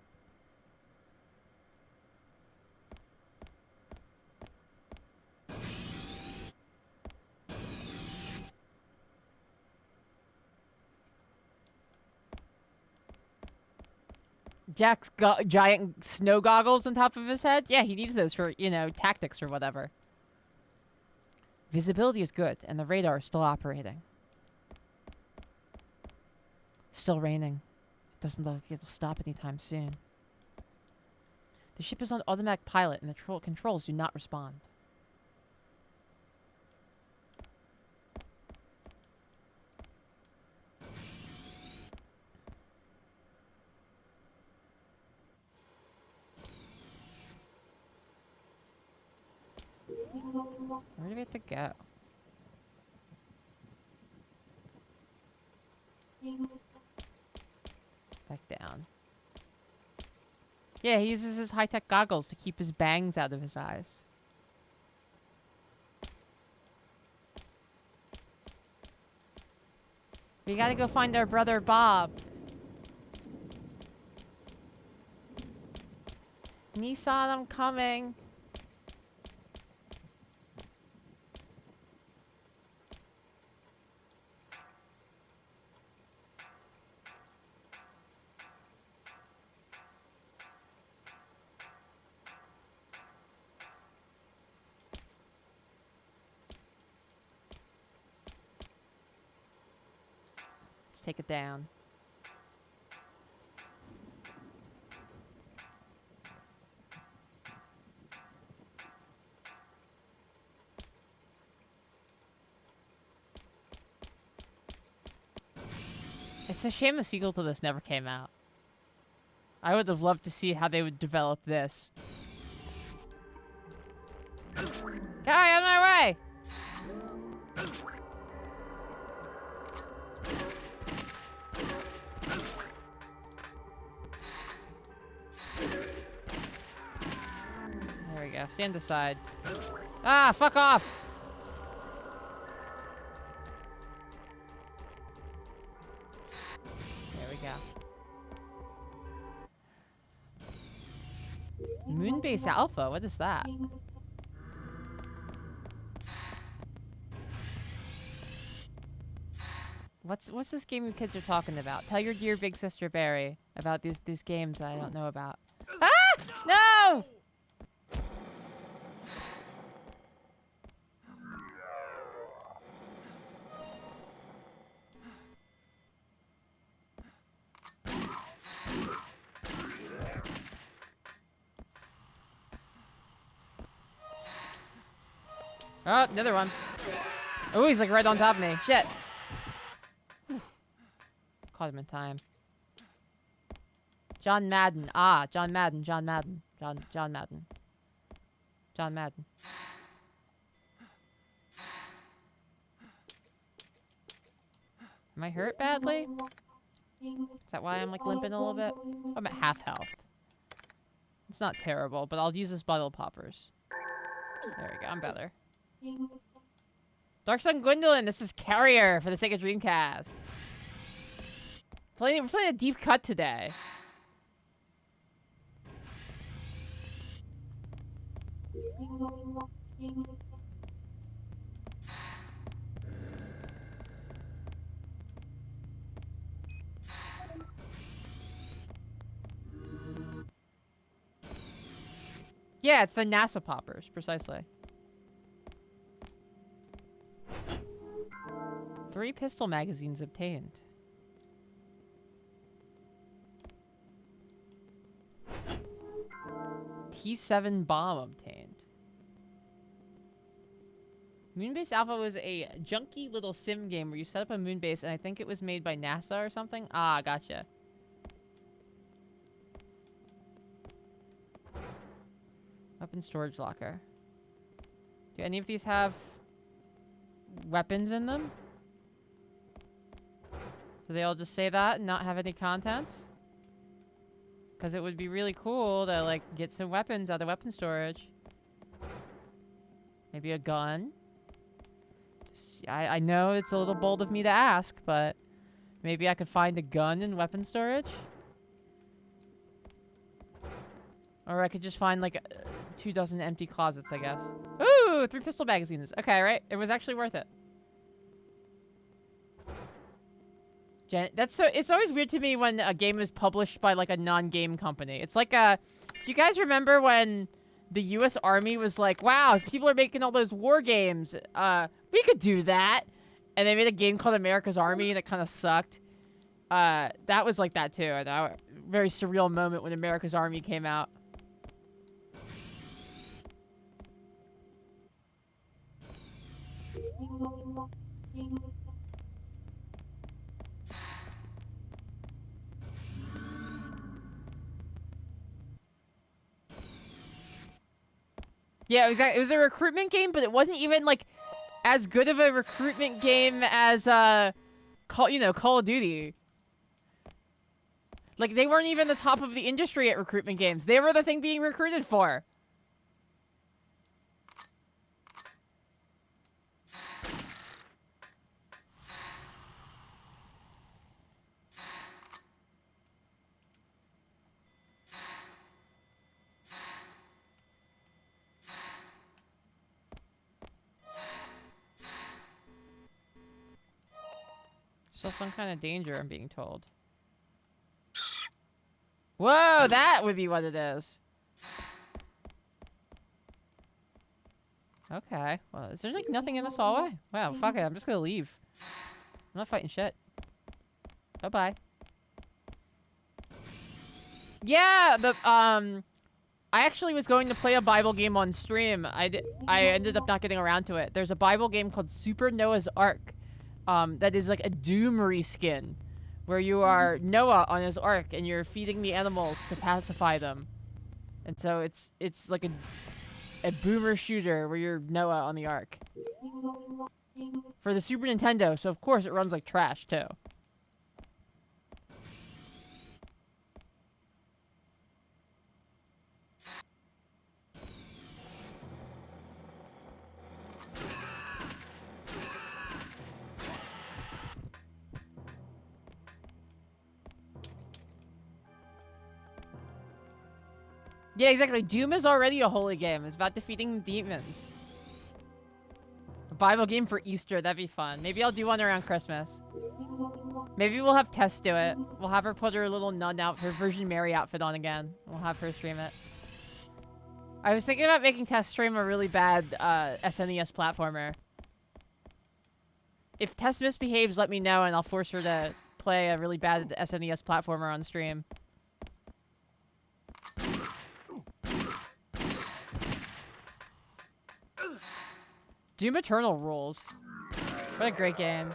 Jack's got giant snow goggles on top of his head? Yeah, he needs those for, you know, tactics or whatever. Visibility is good, and the radar is still operating. Still raining. It doesn't look like it'll stop anytime soon. The ship is on automatic pilot, and the controls do not respond. Where do we have to go? Back down. Yeah, he uses his high-tech goggles to keep his bangs out of his eyes. We gotta go find our brother Bob. Nissan, I'm coming. Let's take it down. It's a shame the sequel to this never came out. I would have loved to see how they would develop this. Guy, on my way! There we go. Stand aside. Ah, fuck off! There we go. Moonbase Alpha? What is that? What's this game you kids are talking about? Tell your dear big sister Barry about these games that I don't know about. Ah! No! Oh, another one. Oh, he's like right on top of me. Shit. Whew. Caught him in time. John Madden. Ah, John Madden. John Madden. John Madden. John Madden. Am I hurt badly? Is that why I'm like limping a little bit? I'm at half health. It's not terrible, but I'll use this bottle poppers. There we go. I'm better. Dark Sun Gwendolyn, this is Carrier for the Sega Dreamcast. We're playing a deep cut today. Yeah, it's the NASA poppers, precisely. 3 pistol magazines obtained. T7 bomb obtained. Moonbase Alpha was a junky little sim game where you set up a moonbase, and I think it was made by NASA or something. Ah, gotcha. Weapon storage locker. Do any of these have weapons in them? Do they all just say that and not have any contents? Because it would be really cool to, like, get some weapons out of weapon storage. Maybe a gun. Just, I know it's a little bold of me to ask, but maybe I could find a gun in weapon storage? Or I could just find, like, 2 dozen empty closets, I guess. Ooh, 3 pistol magazines. Okay, right? It was actually worth it. It's always weird to me when a game is published by like a non-game company. It's like do you guys remember when the U.S. Army was like, wow, people are making all those war games. We could do that. And they made a game called America's Army, and it kind of sucked. That was like that, too. That very surreal moment when America's Army came out. Yeah, it was a recruitment game, but it wasn't even, like, as good of a recruitment game as, Call of Duty. Like, they weren't even the top of the industry at recruitment games. They were the thing being recruited for. Still some kind of danger, I'm being told. Whoa, that would be what it is. Okay. Well, is there like nothing in this hallway? Wow, fuck it. I'm just gonna leave. I'm not fighting shit. Bye-bye. Yeah, I actually was going to play a Bible game on stream. I ended up not getting around to it. There's a Bible game called Super Noah's Ark. That is like a Doom reskin, where you are Noah on his ark and you're feeding the animals to pacify them. And so it's like a boomer shooter where you're Noah on the ark. For the Super Nintendo, so of course it runs like trash too. Yeah, exactly. Doom is already a holy game. It's about defeating demons. A Bible game for Easter. That'd be fun. Maybe I'll do one around Christmas. Maybe we'll have Tess do it. We'll have her put her little nun out, her Virgin Mary outfit on again. We'll have her stream it. I was thinking about making Tess stream a really bad SNES platformer. If Tess misbehaves, let me know and I'll force her to play a really bad SNES platformer on stream. Doom Eternal rules. What a great game.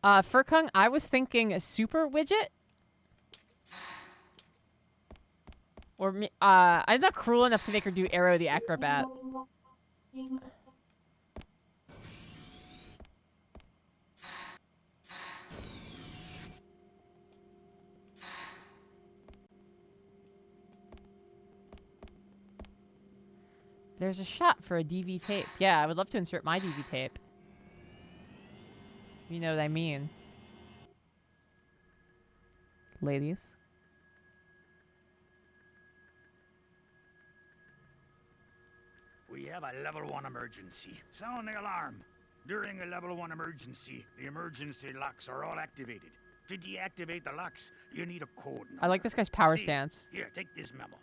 Furkung, I was thinking a super widget. Or, I'm not cruel enough to make her do Arrow the Acrobat. There's a shot for a DV tape. Yeah, I would love to insert my DV tape. You know what I mean. Ladies. We have a level 1 emergency. Sound the alarm. During a level 1 emergency, the emergency locks are all activated. To deactivate the locks, you need a code number. I like this guy's power Steve, stance. Here, take this memo.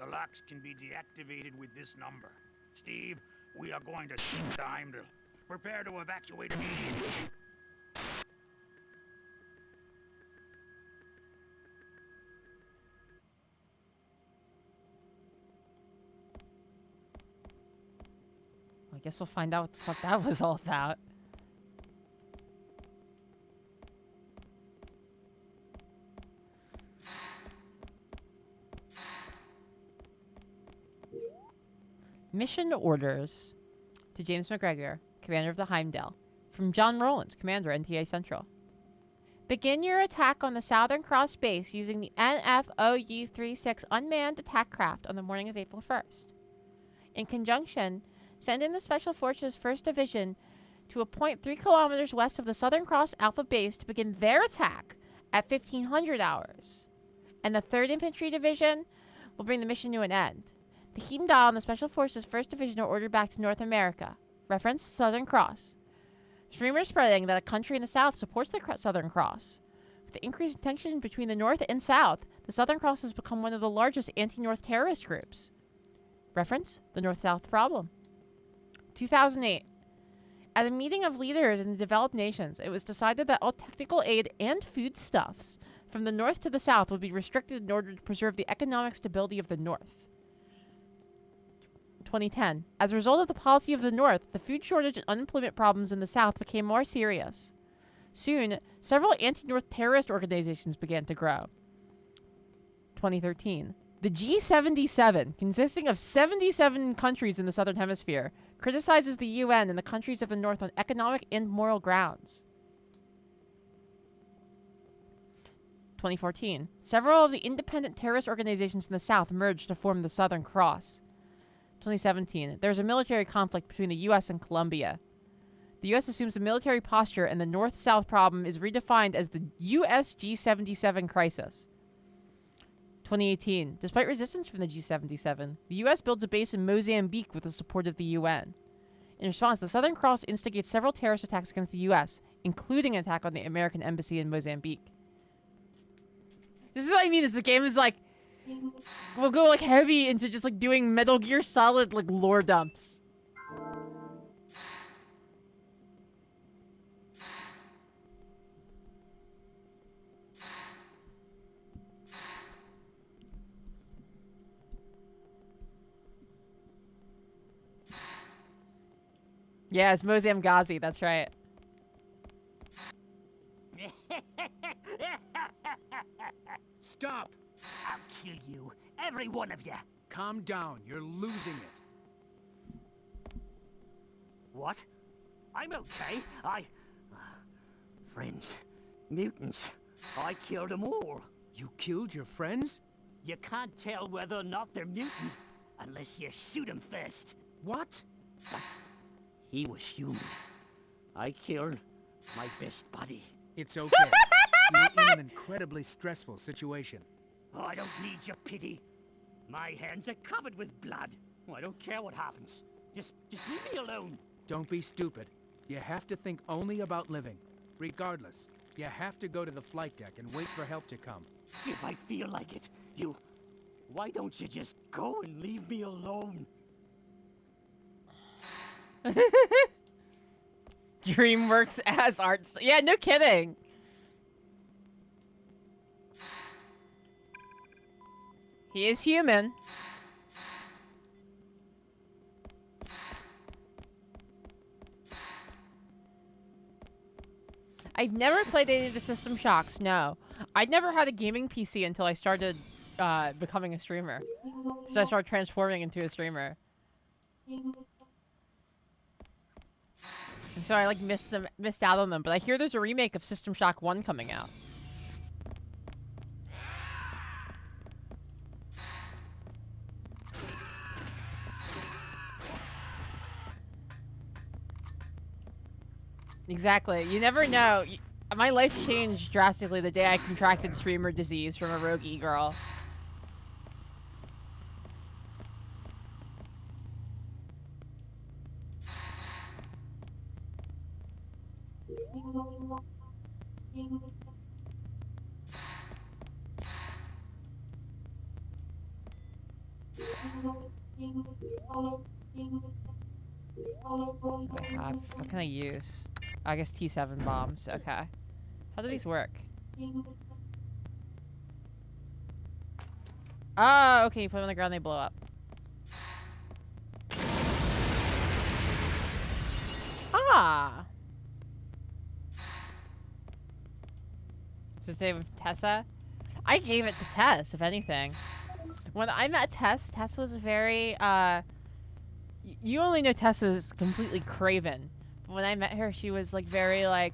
The locks can be deactivated with this number. Steve, we are going to shoot the Heimdal. Prepare to evacuate immediately. I guess we'll find out what the fuck that was all about. Mission orders to James McGregor, commander of the Heimdal, from John Rowlands, commander, NTA Central. Begin your attack on the Southern Cross base using the NFOU-36 unmanned attack craft on the morning of April 1st. In conjunction, send in the Special Forces 1st Division to a point 3 kilometers west of the Southern Cross Alpha base to begin their attack at 1500 hours. And the 3rd Infantry Division will bring the mission to an end. The Heimdal and the Special Forces 1st Division are ordered back to North America. Reference Southern Cross. There's rumors spreading that a country in the South supports the Southern Cross. With the increased tension between the North and South, the Southern Cross has become one of the largest anti-North terrorist groups. Reference the North-South problem. 2008. At a meeting of leaders in the developed nations, it was decided that all technical aid and foodstuffs from the North to the South would be restricted in order to preserve the economic stability of the North. 2010. As a result of the policy of the North, the food shortage and unemployment problems in the South became more serious. Soon, several anti-North terrorist organizations began to grow. 2013. The G77, consisting of 77 countries in the Southern Hemisphere, criticizes the UN and the countries of the North on economic and moral grounds. 2014. Several of the independent terrorist organizations in the South merged to form the Southern Cross. 2017. There's a military conflict between the U.S. and Colombia. The U.S. assumes a military posture, and the North-South problem is redefined as the U.S. G77 crisis. 2018. Despite resistance from the G77, the U.S. builds a base in Mozambique with the support of the UN. In response, the Southern Cross instigates several terrorist attacks against the U.S., including an attack on the American embassy in Mozambique. This is what I mean, is the game is like, we'll go like heavy into just like doing Metal Gear Solid like lore dumps. Yeah, it's Mozam Ghazi, that's right. Stop! I'll kill you, every one of you. Calm down, you're losing it. What? I'm okay. Friends. Mutants. I killed them all. You killed your friends? You can't tell whether or not they're mutant unless you shoot them first. What? But he was human. I killed my best buddy. It's okay. You're in an incredibly stressful situation. Oh, I don't need your pity. My hands are covered with blood. Oh, I don't care what happens. Just leave me alone. Don't be stupid. You have to think only about living. Regardless, you have to go to the flight deck and wait for help to come. If I feel like it, why don't you just go and leave me alone? DreamWorks as art. Yeah, no kidding. He is human. I've never played any of the System Shocks, no. I'd never had a gaming PC until I started becoming a streamer. So I started transforming into a streamer. And so I like missed out on them, but I hear there's a remake of System Shock 1 coming out. Exactly. You never know. My life changed drastically the day I contracted streamer disease from a rogue e-girl. What can I use? I guess T7 bombs. Okay. How do these work? Oh, okay. You put them on the ground, they blow up. Ah. So save Tessa. I gave it to Tess, if anything. When I met Tess, Tess was very, you only know Tess is completely craven. But when I met her, she was like very like,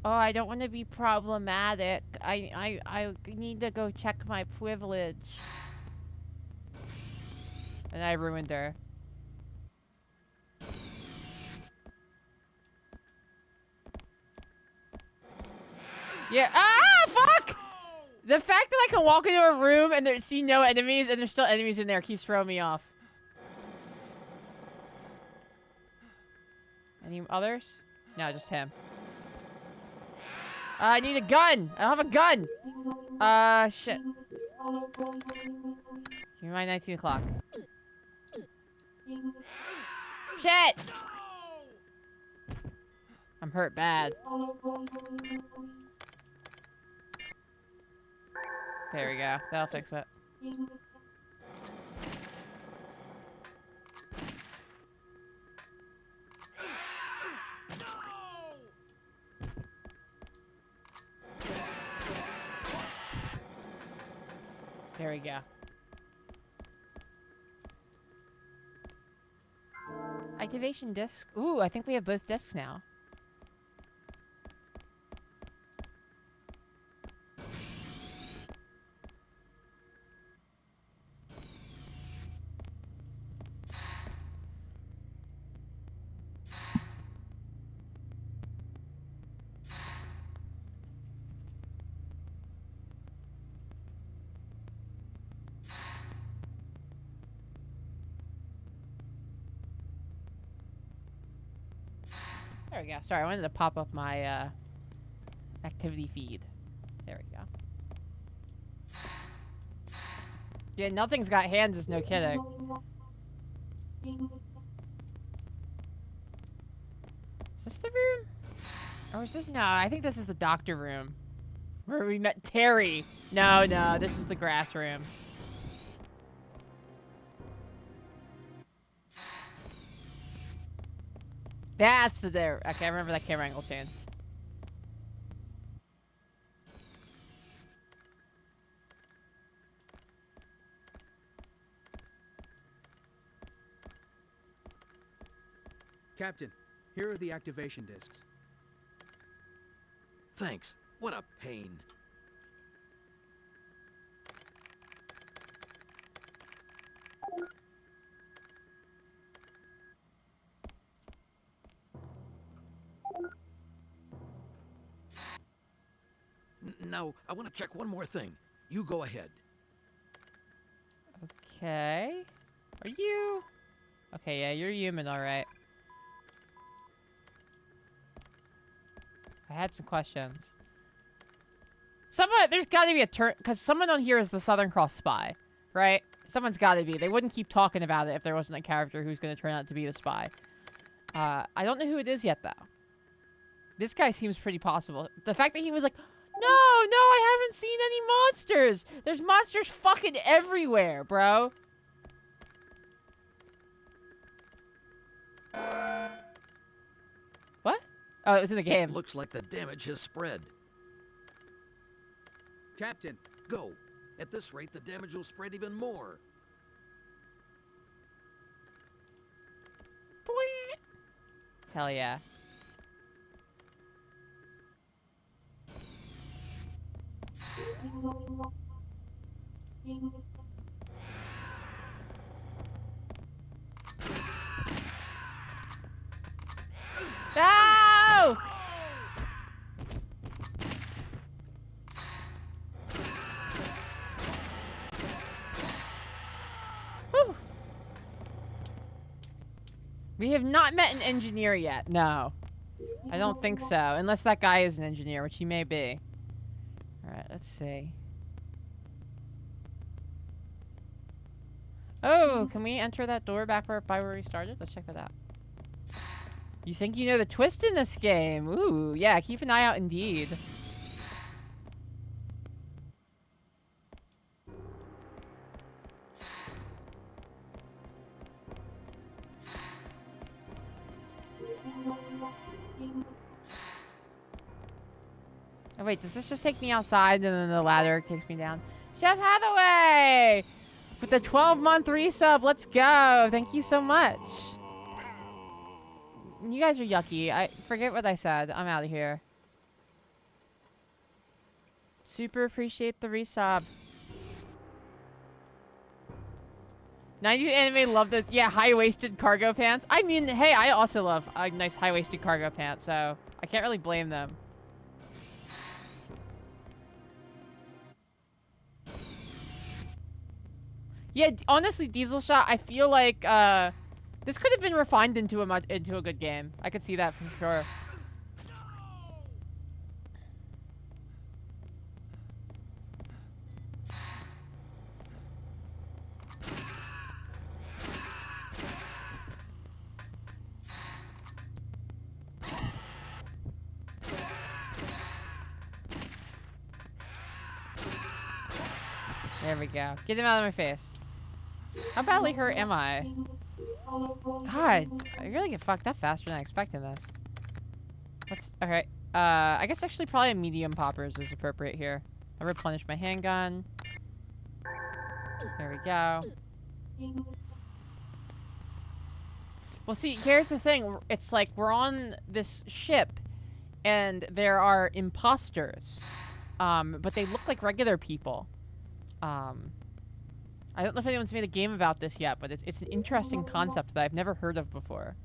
oh, I don't want to be problematic. I need to go check my privilege. And I ruined her. Yeah. Ah, fuck! The fact that I can walk into a room and see no enemies and there's still enemies in there keeps throwing me off. others? No, just him. I need a gun! I don't have a gun! Shit. Give me my 19 o'clock. Shit! I'm hurt bad. There we go. That'll fix it. There we go. Activation disc. Ooh, I think we have both discs now. There we go. Sorry, I wanted to pop up my activity feed. There we go. Yeah, nothing's got hands is no kidding. Is this the room? Or is this... No, I think this is the doctor room. Where we met Terry. No, no, this is the grass room. That's the there. Okay, I remember that camera angle change. Captain, here are the activation discs. Thanks. What a pain. Now, I want to check one more thing. You go ahead. Okay. Are you... Okay, yeah, you're human, alright. I had some questions. Someone... There's gotta be a turn... Because someone on here is the Southern Cross spy, right? Someone's gotta be. They wouldn't keep talking about it if there wasn't a character who's gonna turn out to be the spy. I don't know who it is yet, though. This guy seems pretty possible. The fact that he was like... No, I haven't seen any monsters. There's monsters fucking everywhere, bro. What? Oh, it was in the game. Looks like the damage has spread. Captain. Go. At this rate, the damage will spread even more. Hell yeah. No! Whew. We have not met an engineer yet. No. I don't think so. Unless that guy is an engineer, which he may be. Alright, let's see. Oh, can we enter that door back by where we started? Let's check that out. You think you know the twist in this game? Ooh, yeah, keep an eye out indeed. Oh, wait, does this just take me outside and then the ladder takes me down? Chef Hathaway! With the 12-month resub, let's go! Thank you so much. You guys are yucky. I forget what I said. I'm out of here. Super appreciate the resub. 90s anime love those. Yeah, high-waisted cargo pants. I mean, hey, I also love a nice high-waisted cargo pant, so I can't really blame them. Yeah, honestly, Diesel Shot, I feel like, This could have been refined into a good game. I could see that for sure. There we go. Get him out of my face. How badly hurt am I? God, I really get fucked up faster than I expected this. Okay. I guess actually probably a medium poppers is appropriate here. I replenished my handgun. There we go. Well, see, here's the thing. It's like we're on this ship, and there are imposters. But they look like regular people. I don't know if anyone's made a game about this yet, but it's an interesting concept that I've never heard of before.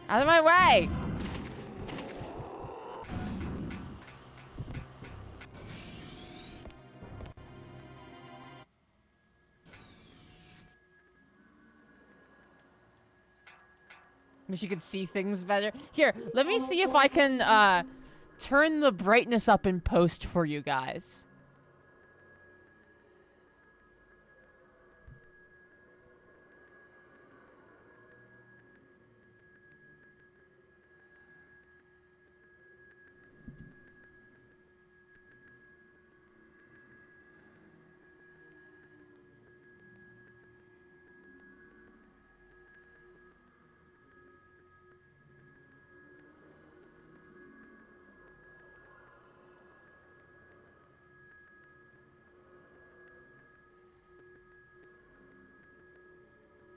Out of my way! Wish you could see things better. Here, let me see if I can, turn the brightness up in post for you guys.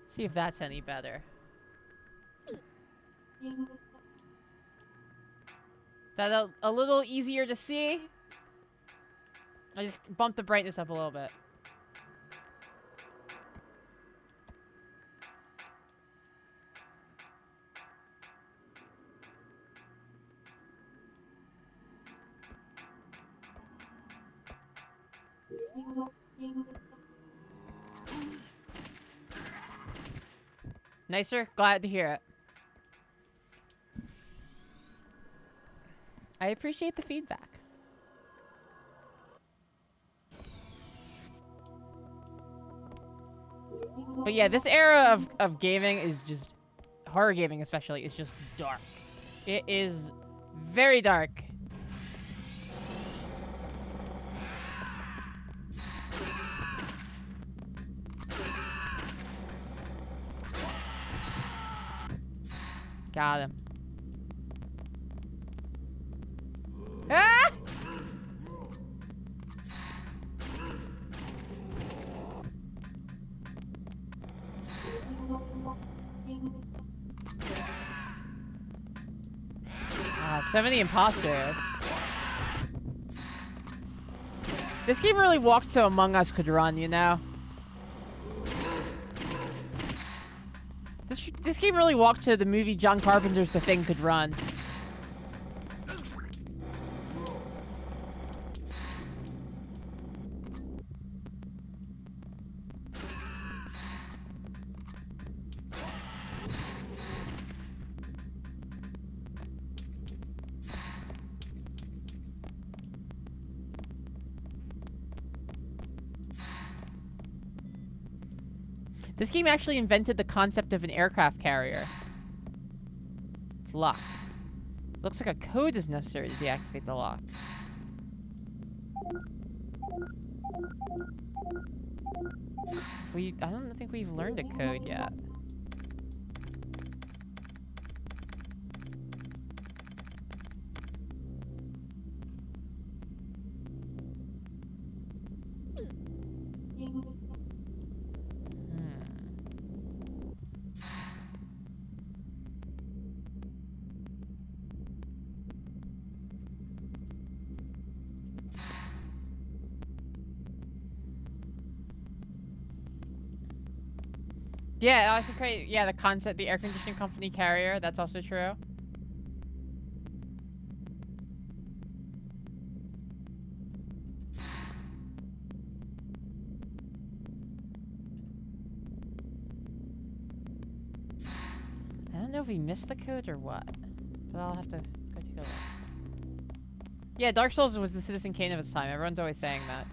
See if that's any better. That a little easier to see? I just bumped the brightness up a little bit. Nicer? Glad to hear it. I appreciate the feedback. But yeah, this era of gaming is just... horror gaming especially is just dark. It is very dark. Got him. Ah! So many imposters. This game really walked so Among Us could run, you know? This game really walked to the movie John Carpenter's The Thing could run. This game actually invented the concept of an aircraft carrier. It's locked. Looks like a code is necessary to deactivate the lock. I don't think we've learned a code yet. Yeah, also great. Yeah, the concept, the air conditioning company carrier. That's also true. I don't know if we missed the code or what, but I'll have to go take a look. Yeah, Dark Souls was the Citizen Kane of its time. Everyone's always saying that.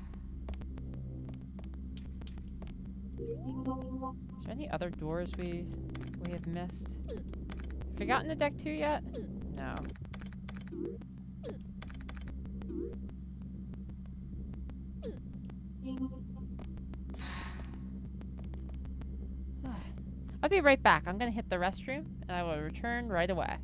Is there any other doors we have missed? Have we gotten to deck 2 yet? No. I'll be right back. I'm gonna hit the restroom, and I will return right away.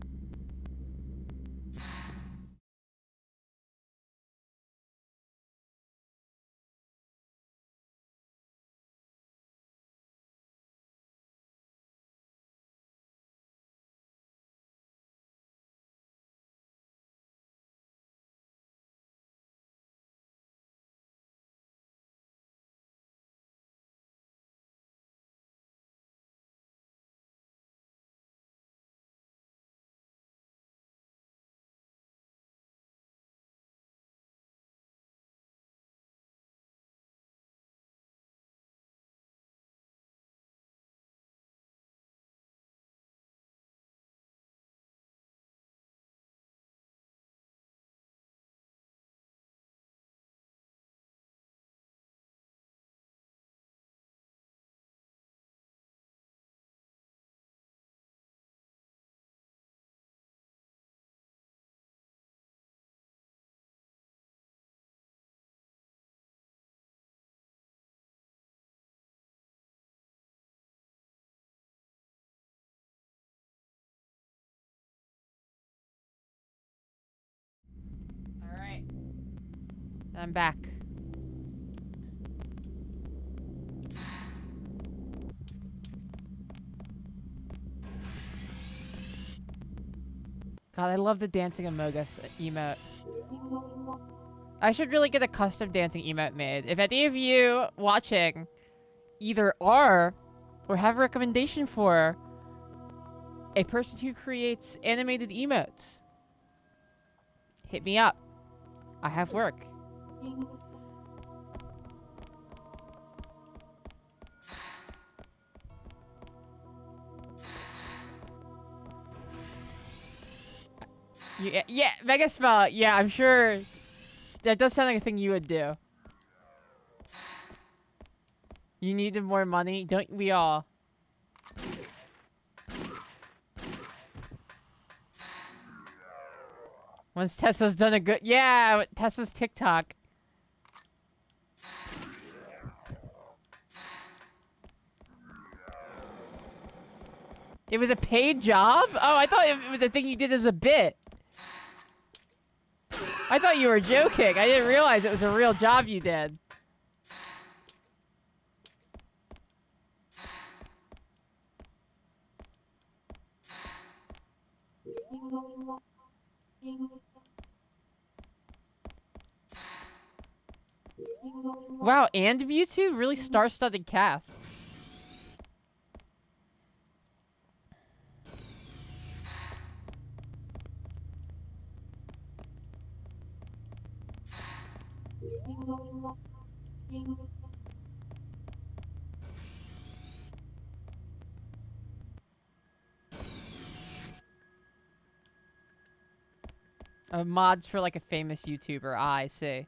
Alright. I'm back. God, I love the dancing AMOGUS emote. I should really get a custom dancing emote made. If any of you watching either are or have a recommendation for a person who creates animated emotes, hit me up. I have work. Yeah, Megaspell. Yeah, I'm sure that does sound like a thing you would do. You needed more money, don't we all? Once Tessa's done a good... Yeah, Tessa's TikTok. It was a paid job? Oh, I thought it was a thing you did as a bit. I thought you were joking. I didn't realize it was a real job you did. Wow, and Mewtwo? Really star-studded cast. Mods for like a famous YouTuber. Ah, I see.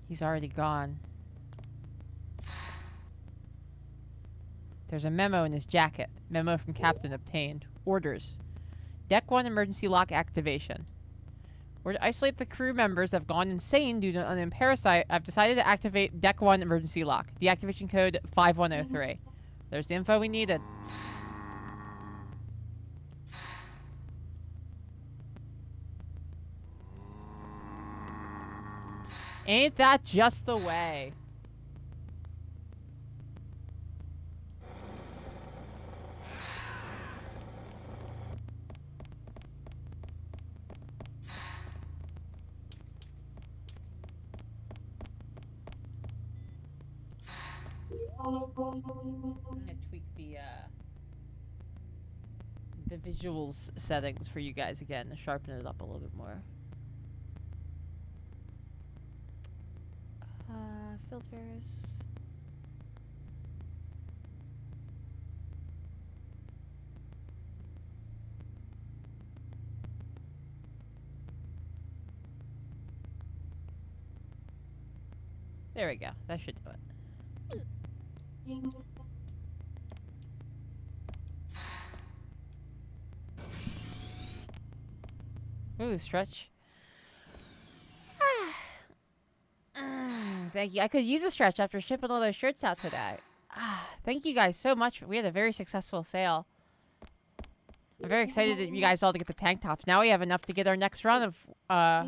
He's already gone. There's a memo in his jacket. Memo from Captain obtained. Orders. Deck 1 emergency lock activation. Or to isolate the crew members that have gone insane due to an unknown parasite, I've decided to activate Deck 1 emergency lock. Deactivation code 5103. There's the info we needed. Ain't that just the way? I'm gonna tweak the visuals settings for you guys again to sharpen it up a little bit more. Filters. There we go. That should do it. Ooh, stretch. Thank you. I could use a stretch after shipping all those shirts out today. Thank you guys so much. We had a very successful sale. I'm very excited that you guys all to get the tank tops. Now we have enough to get our next run of, I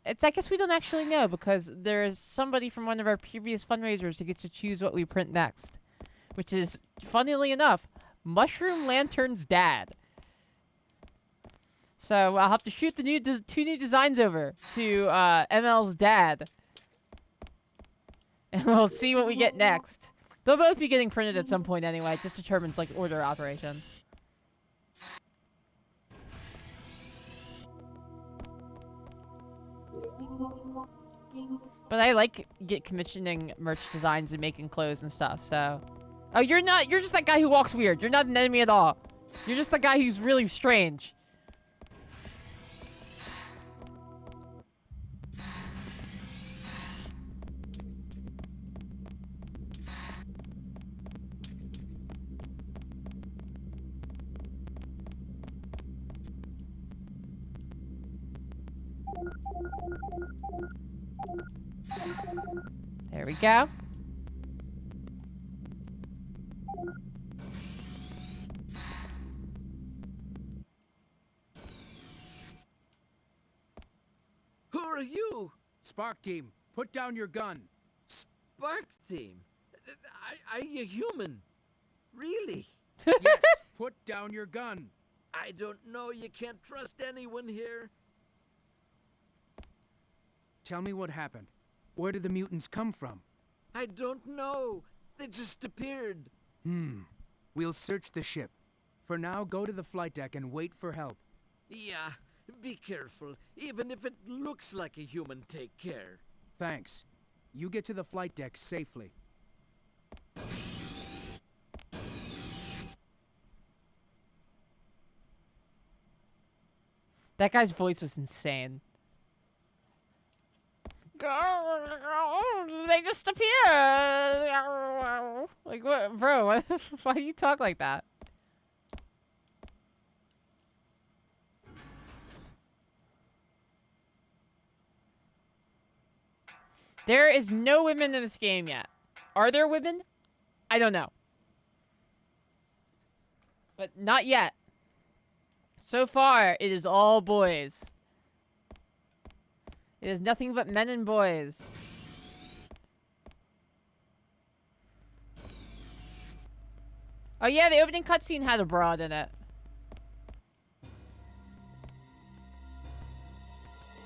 guess we don't actually know because there's somebody from one of our previous fundraisers who gets to choose what we print next. Which is, funnily enough, Mushroom Lantern's dad. So I'll have to shoot the two new designs over to ML's dad. And we'll see what we get next. They'll both be getting printed at some point anyway. It just determines, like, order operations. But I like commissioning merch designs and making clothes and stuff, so... Oh, you're not- you're just that guy who walks weird. You're not an enemy at all. You're just the guy who's really strange. There we go. Who are you? S.P.A.R.C team, put down your gun. S.P.A.R.C team? Are you human? Really? Yes, put down your gun. I don't know. You can't trust anyone here. Tell me what happened. Where did the mutants come from? I don't know. They just appeared. We'll search the ship. For now, go to the flight deck and wait for help. Yeah, be careful. Even if it looks like a human, take care. Thanks. You get to the flight deck safely. That guy's voice was insane. They just appeared. Like, what, bro? Why do you talk like that? There is no women in this game yet. Are there women? I don't know. But not yet. So far, it is all boys. It is nothing but men and boys. Oh yeah, the opening cutscene had a broad in it.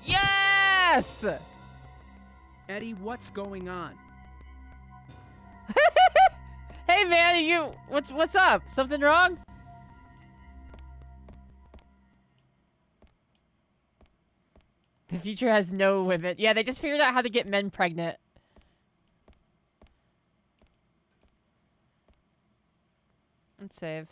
Yes! Eddie, what's going on? Hey man, what's up? Something wrong? The future has no women. Yeah, they just figured out how to get men pregnant. Let's save.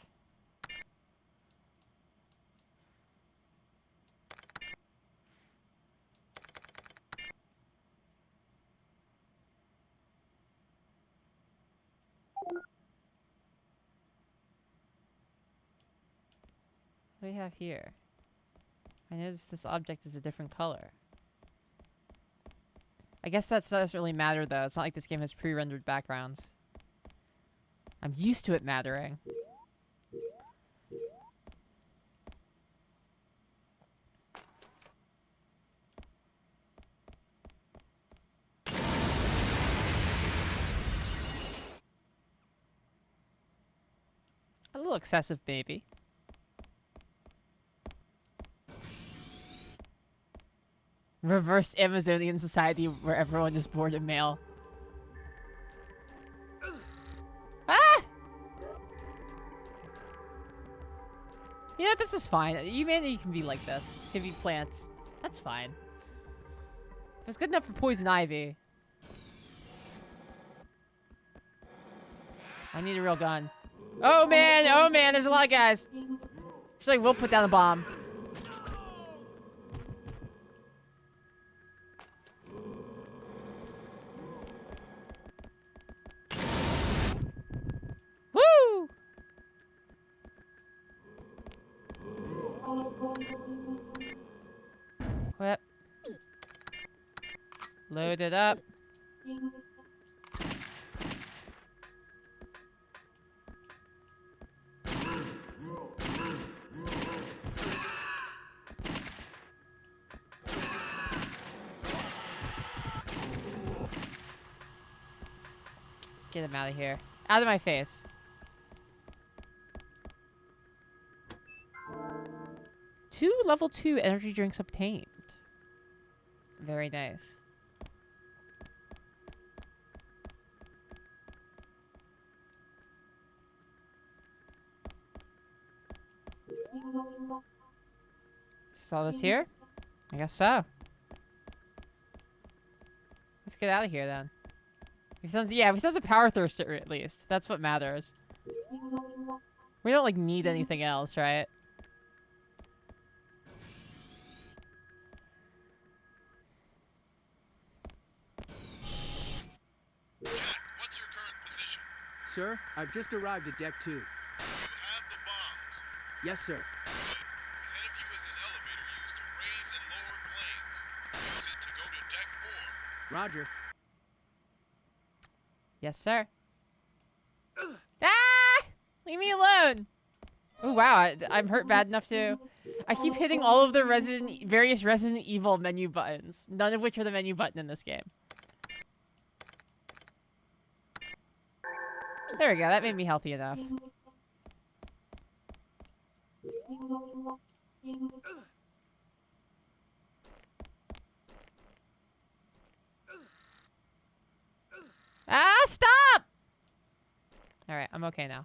What do we have here? I noticed this object is a different color. I guess that doesn't really matter, though. It's not like this game has pre-rendered backgrounds. I'm used to it mattering. A little excessive, maybe. Reverse Amazonian society where everyone is born a male. Ah! You know, this is fine. Humanity can be like this. Can be plants. That's fine. If it's good enough for poison ivy. I need a real gun. Oh man, there's a lot of guys. Looks like we'll put down a bomb. Woo! Equip. Load it up. Get him out of here. Out of my face. Two level 2 energy drinks obtained. Very nice. Saw this here? I guess so. Let's get out of here then. If he sounds a power thirster at least. That's what matters. We don't like need anything else, right? Jack, what's your current position? Sir, I've just arrived at Deck 2. You have the bombs. Yes, sir. Good. Ahead of you is an elevator used to raise and lower planes. Use it to go to Deck 4. Roger. Yes, sir. Ah! Leave me alone. Oh, wow. I'm hurt bad enough to... I keep hitting all of the various Resident Evil menu buttons. None of which are the menu button in this game. There we go. That made me healthy enough. Ah, stop! Alright, I'm okay now.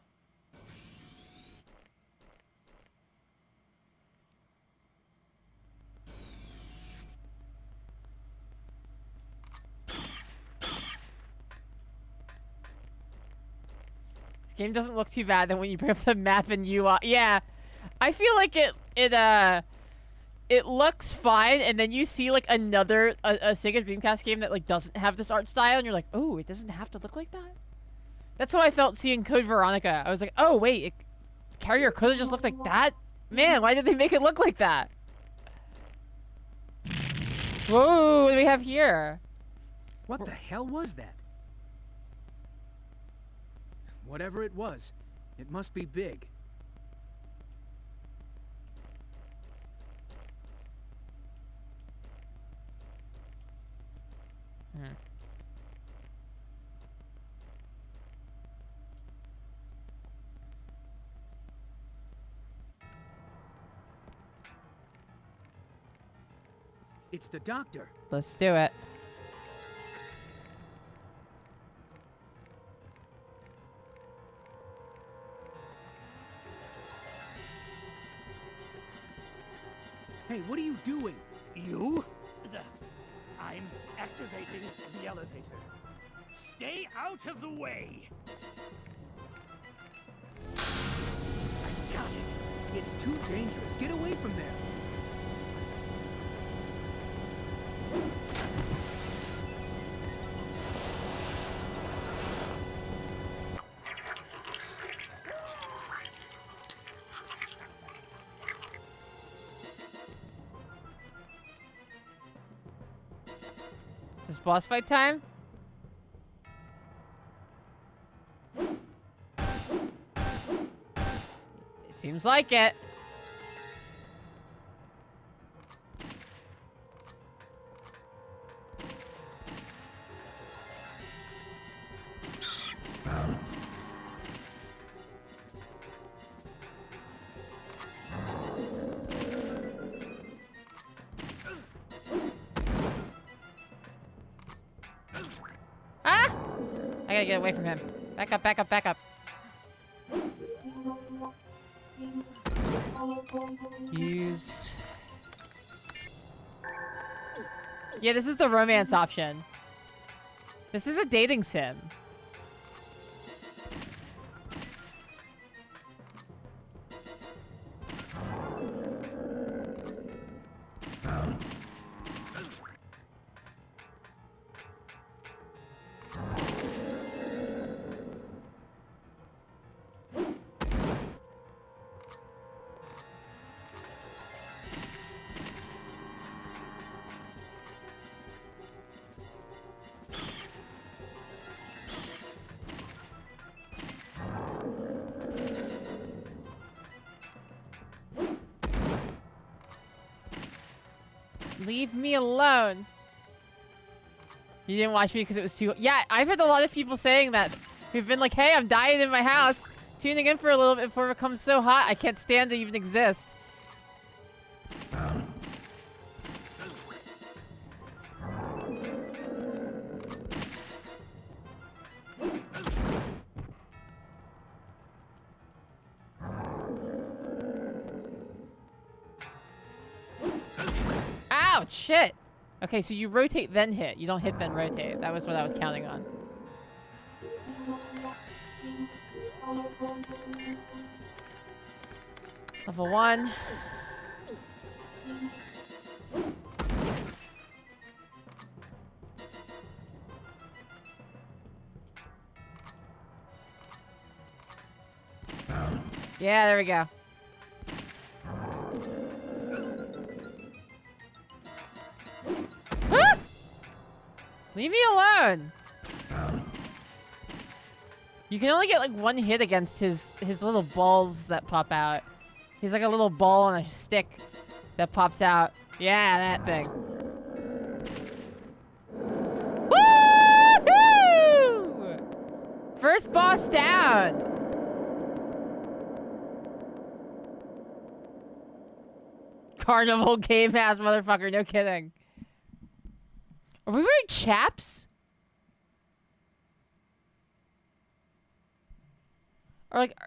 This game doesn't look too bad then when you bring up the map and UI. Yeah, I feel like it looks fine, and then you see like a Sega Dreamcast game that like doesn't have this art style, and you're like, oh, it doesn't have to look like that. That's how I felt seeing Code Veronica. I was like, oh wait, Carrier could have just looked like that. Man, why did they make it look like that? Whoa, what do we have here? What the hell was that? Whatever it was, it must be big. It's the doctor. Let's do it. Hey, what are you doing? You? I'm activating the elevator. Stay out of the way! I got it! It's too dangerous. Get away from there. Is this boss fight time? It seems like it. Ah! I gotta get away from him. Back up, back up, back up. Use... Yeah, this is the romance option. This is a dating sim. Leave me alone. You didn't watch me because it was too... Yeah, I've heard a lot of people saying that. Who've been like, hey, I'm dying in my house. Tuning in for a little bit before it becomes so hot, I can't stand to even exist. Ouch, shit. Okay, so you rotate then hit. You don't hit then rotate. That was what I was counting on. Level 1. Yeah, there we go. Ah! Leave me alone. You can only get like one hit against his little balls that pop out. He's like a little ball on a stick that pops out. Yeah, that thing. Woohoo! First boss down. Carnival game ass motherfucker, no kidding. Are we wearing chaps? Or like,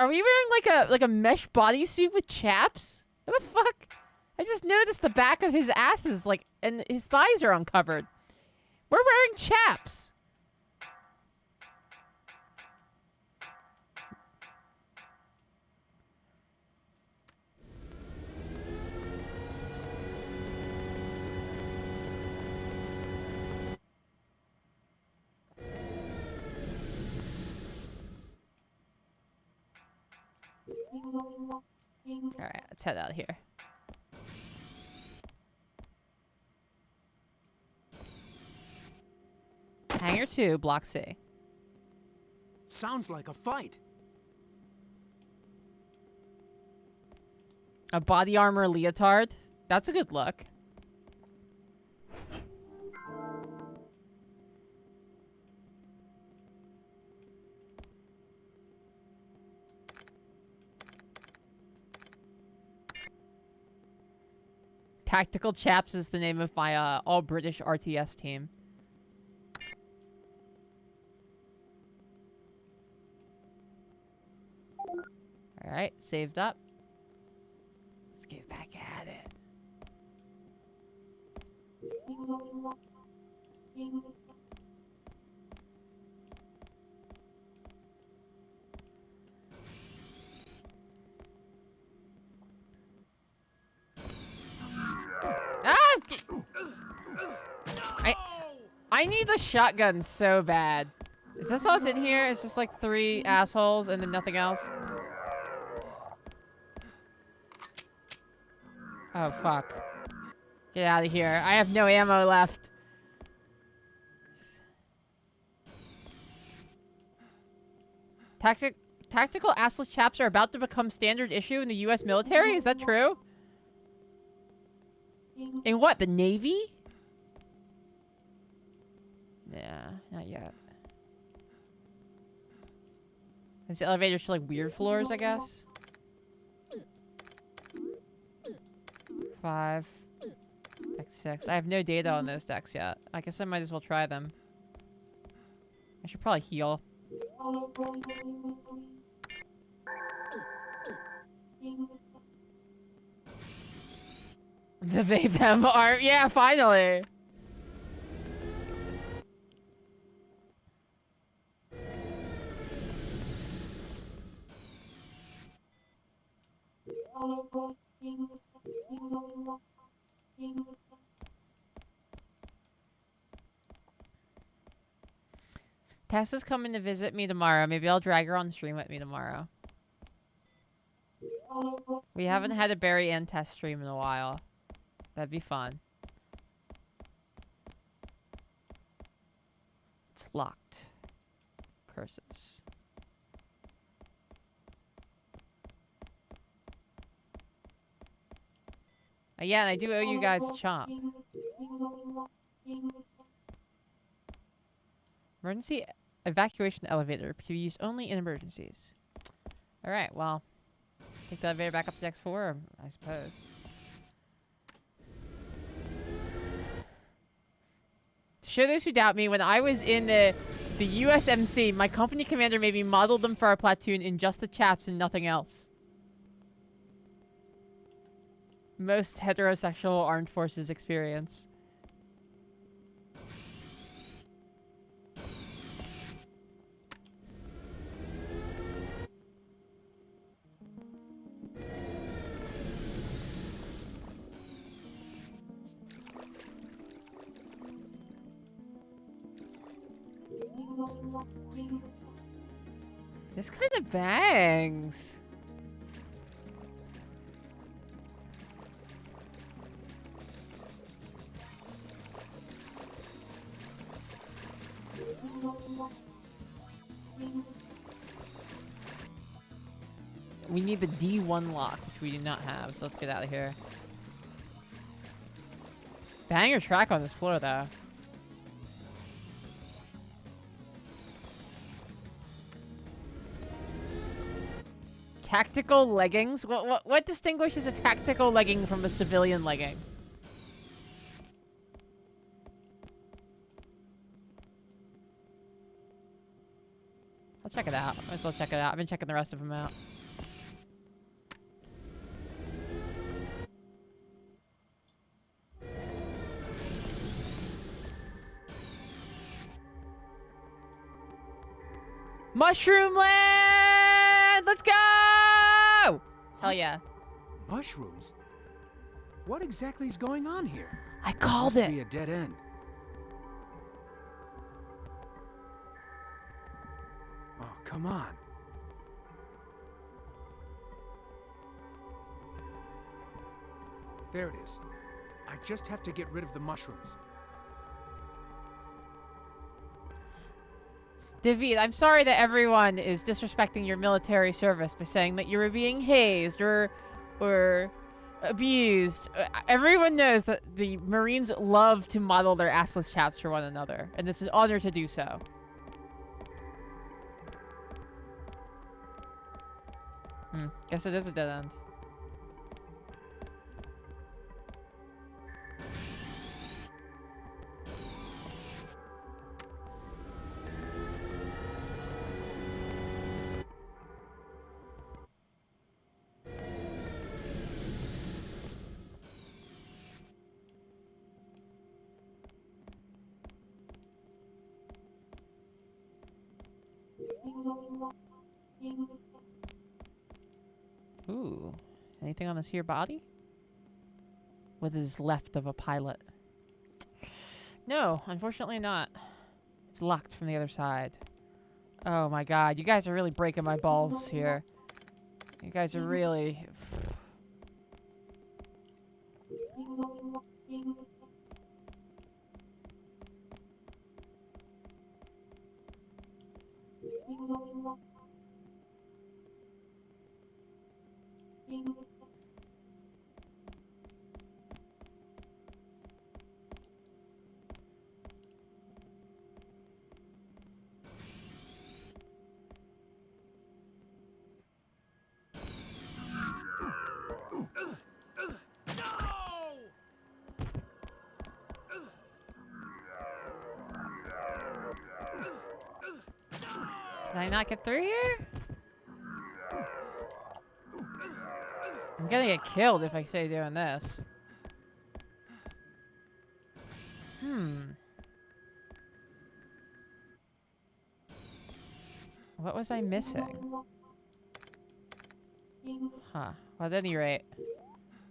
are we wearing like a mesh bodysuit with chaps? What the fuck? I just noticed the back of his ass is like, and his thighs are uncovered. We're wearing chaps. Alright, let's head out here. Hangar 2, Block C. Sounds like a fight. A body armor leotard? That's a good look. Tactical Chaps is the name of my all-British RTS team. Alright, saved up. Let's get back at it. I need the shotgun so bad. Is this what's in here? It's just like 3 assholes and then nothing else? Oh, fuck. Get out of here. I have no ammo left. Tactical assless chaps are about to become standard issue in the U.S. military? Is that true? In what? The Navy? Nah, not yet. This elevator's to like weird floors, I guess. 5. Deck 6. I have no data on those decks yet. I guess I might as well try them. I should probably heal. The they them are. Yeah, finally. Tessa's coming to visit me tomorrow. Maybe I'll drag her on stream with me tomorrow. We haven't had a Barry and Tess stream in a while. That'd be fun. It's locked. Curses. Yeah, and I do owe you guys a chomp. Emergency evacuation elevator to be used only in emergencies. Alright, well. Take the elevator back up to deck 4, I suppose. To show those who doubt me, when I was in the USMC, my company commander made me model them for our platoon in just the chaps and nothing else. Most heterosexual armed forces experience. This kind of bangs. We need the D1 lock, which we do not have, so let's get out of here. Banger track on this floor, though. Tactical leggings? What distinguishes a tactical legging from a civilian legging? I'll check it out. Might as well check it out. I've been checking the rest of them out. Mushroom Land! Let's go! Hell yeah. Mushrooms? What exactly is going on here? I called it. Be a dead end. Oh, come on. There it is. I just have to get rid of the mushrooms. David, I'm sorry that everyone is disrespecting your military service by saying that you were being hazed or abused. Everyone knows that the Marines love to model their assless chaps for one another, and it's an honor to do so. Guess it is a dead end. Ooh. Anything on this here body? What is left of a pilot? No, unfortunately not. It's locked from the other side. Oh my god, you guys are really breaking my balls here. You guys are really... Can I not get through here? I'm gonna get killed if I stay doing this. What was I missing? Huh. Well, at any rate,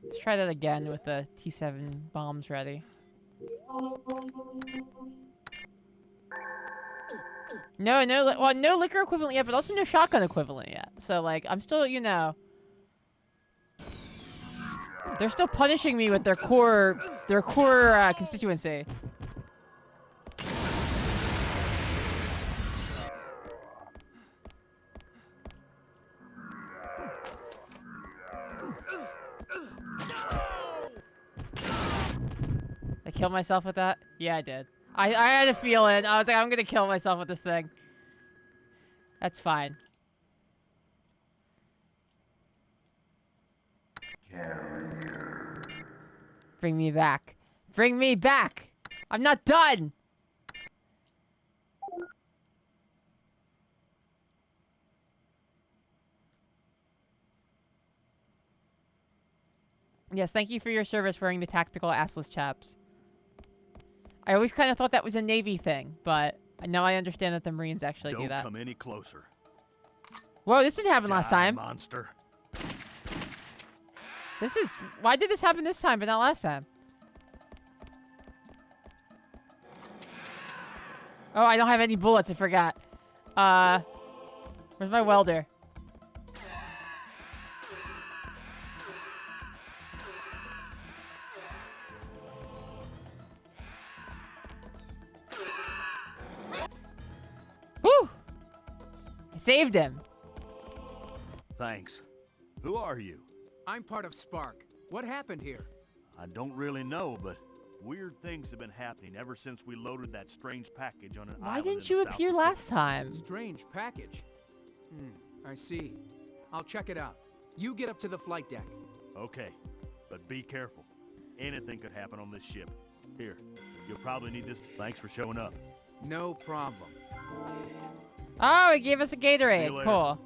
let's try that again with the T7 bombs ready. Well, no liquor equivalent yet, but also no shotgun equivalent yet. So, like, I'm still, you know, they're still punishing me with their core constituency. I killed myself with that? Yeah, I did. I had a feeling. I was like, I'm gonna kill myself with this thing. That's fine. Carrier. Bring me back. Bring me back! I'm not done! Yes, thank you for your service wearing the tactical assless chaps. I always kind of thought that was a Navy thing, but now I understand that the Marines actually do that. Don't come any closer. Whoa, this didn't happen last time. Monster. Why did this happen this time, but not last time? Oh, I don't have any bullets, I forgot. Where's my welder? Woo! I saved him. Thanks. Who are you? I'm part of S.P.A.R.C. What happened here? I don't really know, but weird things have been happening ever since we loaded that strange package on an Why island didn't in you the appear South last time? Strange package. I see. I'll check it out. You get up to the flight deck. Okay, but be careful. Anything could happen on this ship. Here, you'll probably need this. Thanks for showing up. No problem. Oh, he gave us a See you Gatorade. later. Cool.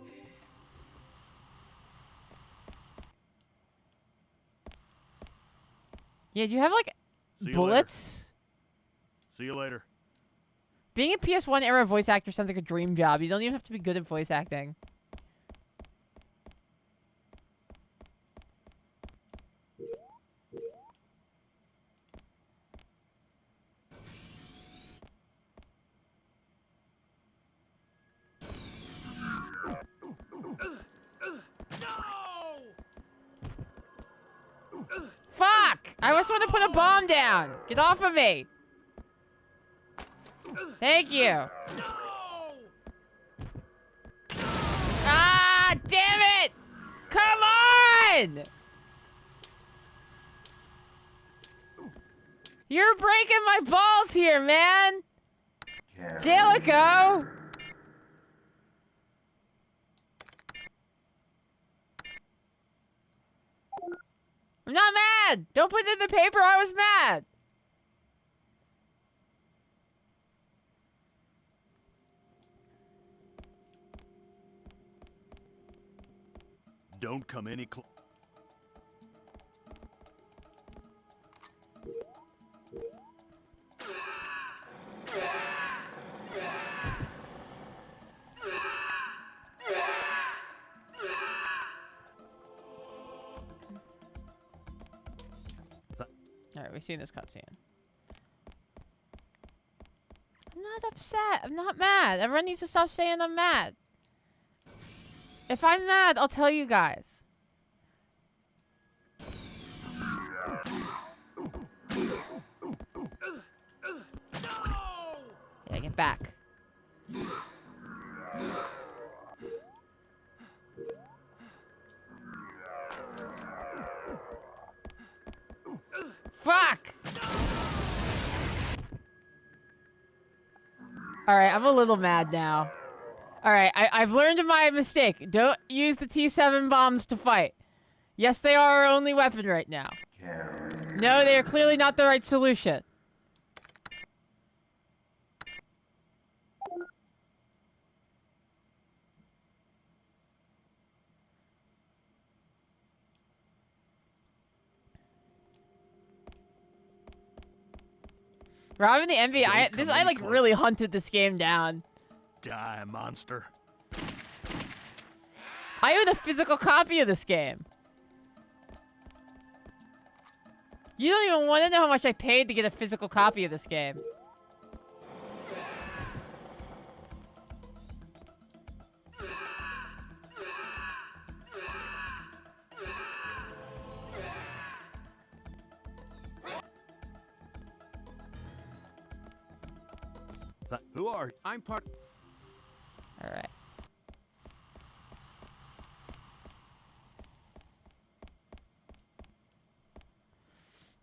Yeah, do you have, like, See you bullets? See you later. Being a PS1 era voice actor sounds like a dream job. You don't even have to be good at voice acting. Fuck! I just want to put a bomb down. Get off of me. Thank you. Ah, damn it! Come on! You're breaking my balls here, man. Jellico! I'm not mad! Don't put it in the paper, I was mad! Don't come any closer. Alright, we've seen this cutscene. I'm not upset. I'm not mad. Everyone needs to stop saying I'm mad. If I'm mad, I'll tell you guys. Yeah, get back. Fuck! Alright, I'm a little mad now. Alright, I've learned of my mistake. Don't use the T7 bombs to fight. Yes, they are our only weapon right now. No, they are clearly not the right solution. Robin the Envy, I like really hunted this game down. Die, monster. I own a physical copy of this game. You don't even want to know how much I paid to get a physical copy of this game. Who are you? I'm part. All right.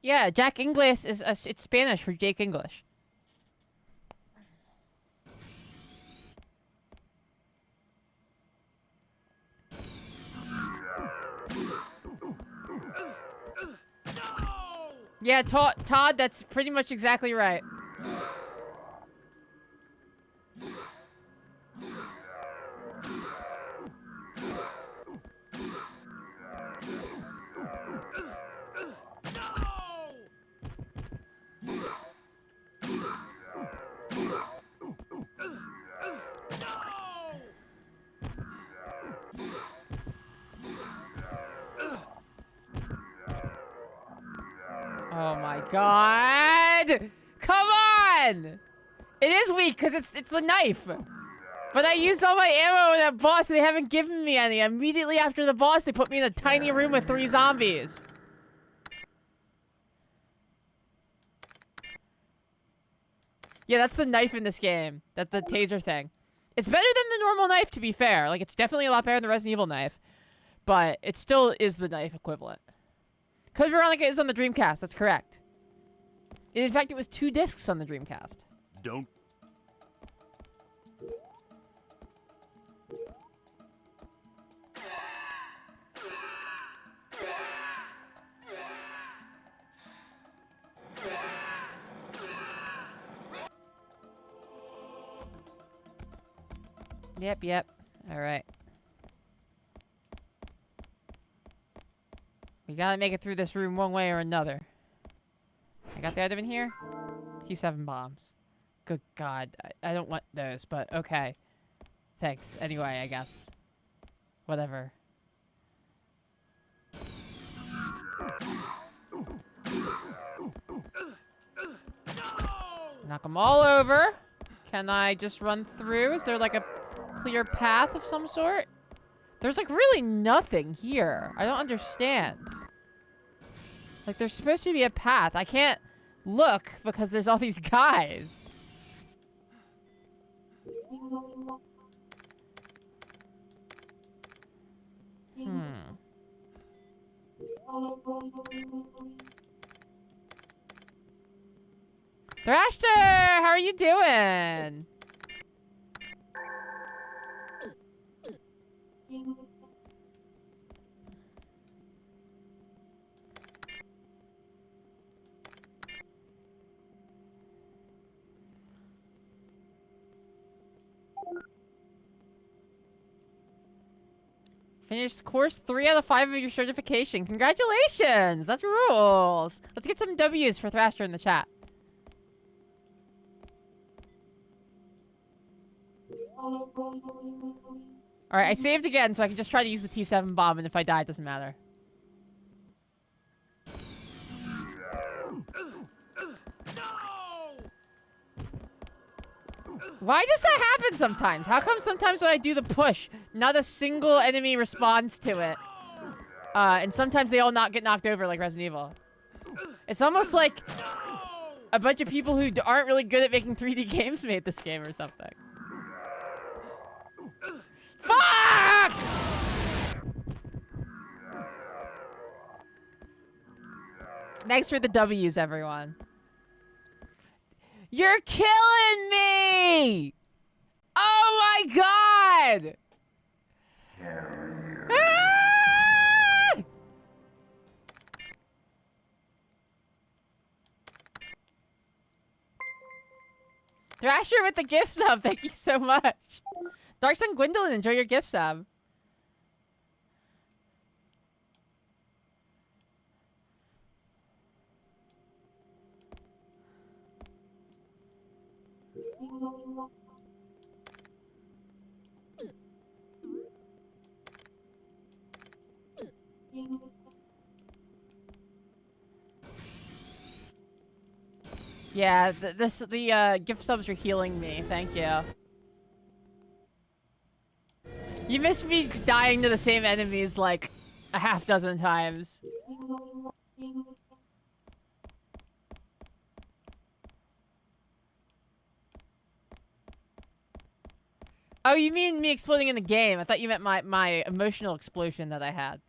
Yeah, Jack English is it's Spanish for Jake English. Yeah, Todd, that's pretty much exactly right. Oh my god! Come on! It is weak because it's the knife. But I used all my ammo in that boss and they haven't given me any. Immediately after the boss, they put me in a tiny room with 3 zombies. Yeah, that's the knife in this game. That's the taser thing. It's better than the normal knife, to be fair. Like, it's definitely a lot better than the Resident Evil knife. But it still is the knife equivalent. Code Veronica is on the Dreamcast, that's correct. In fact, it was 2 discs on the Dreamcast. Don't. Yep. Alright. We gotta make it through this room one way or another. I got the item in here? T7 bombs. Good god. I don't want those, but okay. Thanks. Anyway, I guess. Whatever. Knock them all over. Can I just run through? Is there like a clear path of some sort? There's like really nothing here. I don't understand. Like there's supposed to be a path. I can't look because there's all these guys. Thrasher, how are you doing? Finished course 3 out of 5 of your certification. Congratulations! That's rules. Let's get some W's for Thrasher in the chat. Alright, I saved again so I can just try to use the T7 bomb, and if I die, it doesn't matter. Why does that happen sometimes? How come sometimes when I do the push, not a single enemy responds to it? And sometimes they all get knocked over like Resident Evil. It's almost like a bunch of people who aren't really good at making 3D games made this game or something. Fuck! Thanks for the W's, everyone. You're killing me! Oh my god! Ah! Thrasher with the gift sub, thank you so much. Dark Sun Gwendolyn, enjoy your gift sub. Yeah, the gift subs are healing me. Thank you. You missed me dying to the same enemies like a half dozen times. Oh, you mean me exploding in the game? I thought you meant my emotional explosion that I had.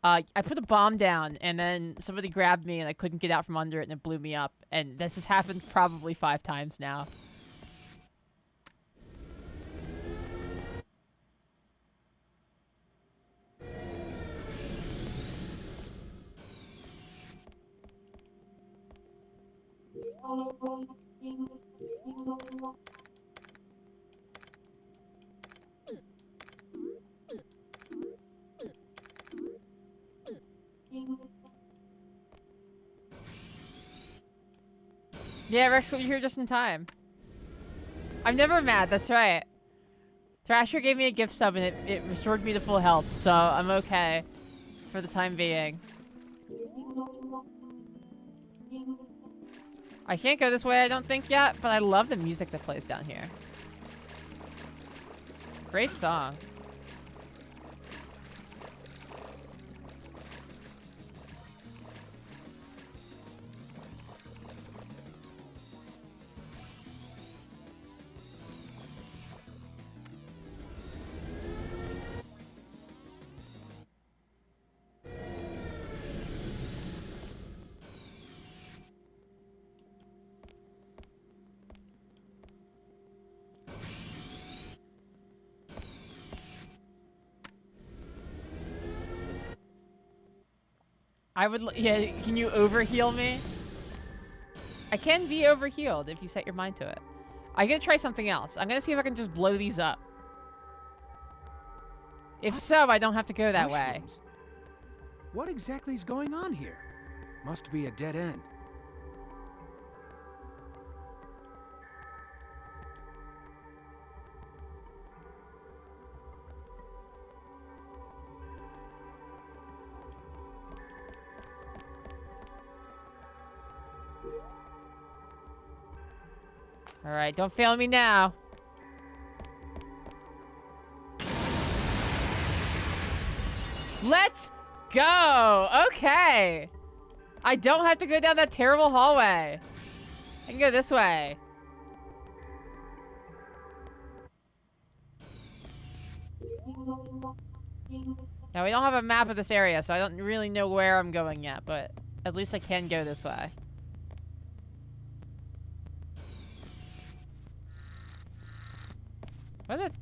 I put a bomb down, and then somebody grabbed me, and I couldn't get out from under it, and it blew me up. And this has happened probably 5 times now. Yeah, Rex will be here just in time. I'm never mad, that's right. Thrasher gave me a gift sub and it restored me to full health, so I'm okay for the time being. I can't go this way, I don't think yet, but I love the music that plays down here. Great song. I would, yeah, can you overheal me? I can be overhealed if you set your mind to it. I'm gonna try something else. I'm gonna see if I can just blow these up. If so, I don't have to go that way. What exactly is going on here? Must be a dead end. Alright, don't fail me now. Let's go! Okay. I don't have to go down that terrible hallway. I can go this way. Now, we don't have a map of this area, so I don't really know where I'm going yet, but at least I can go this way.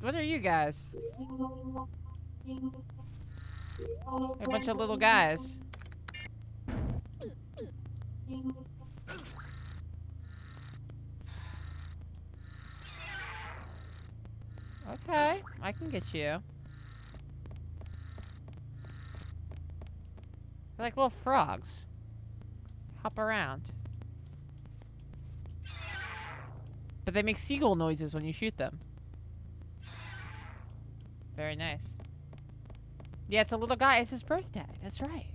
What are you guys? A bunch of little guys. Okay, I can get you. They're like little frogs. Hop around. But they make seagull noises when you shoot them. Very nice. Yeah, it's a little guy. It's his birthday. That's right.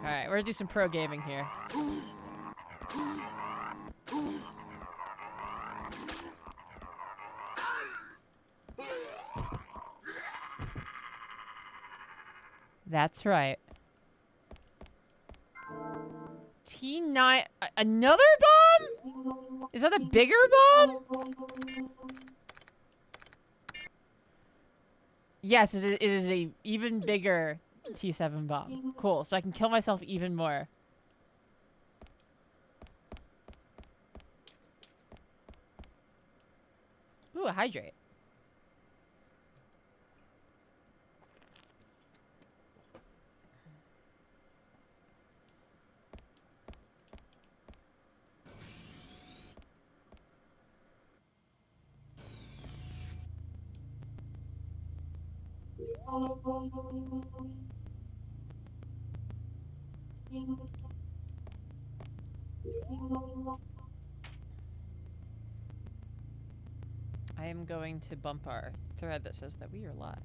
Alright, we're gonna do some pro gaming here. That's right. T9... Another bomb? Is that a bigger bomb? Yes, it is a even bigger T7 bomb. Cool, so I can kill myself even more. Ooh, a hydrate. I am going to bump our thread that says that we are live.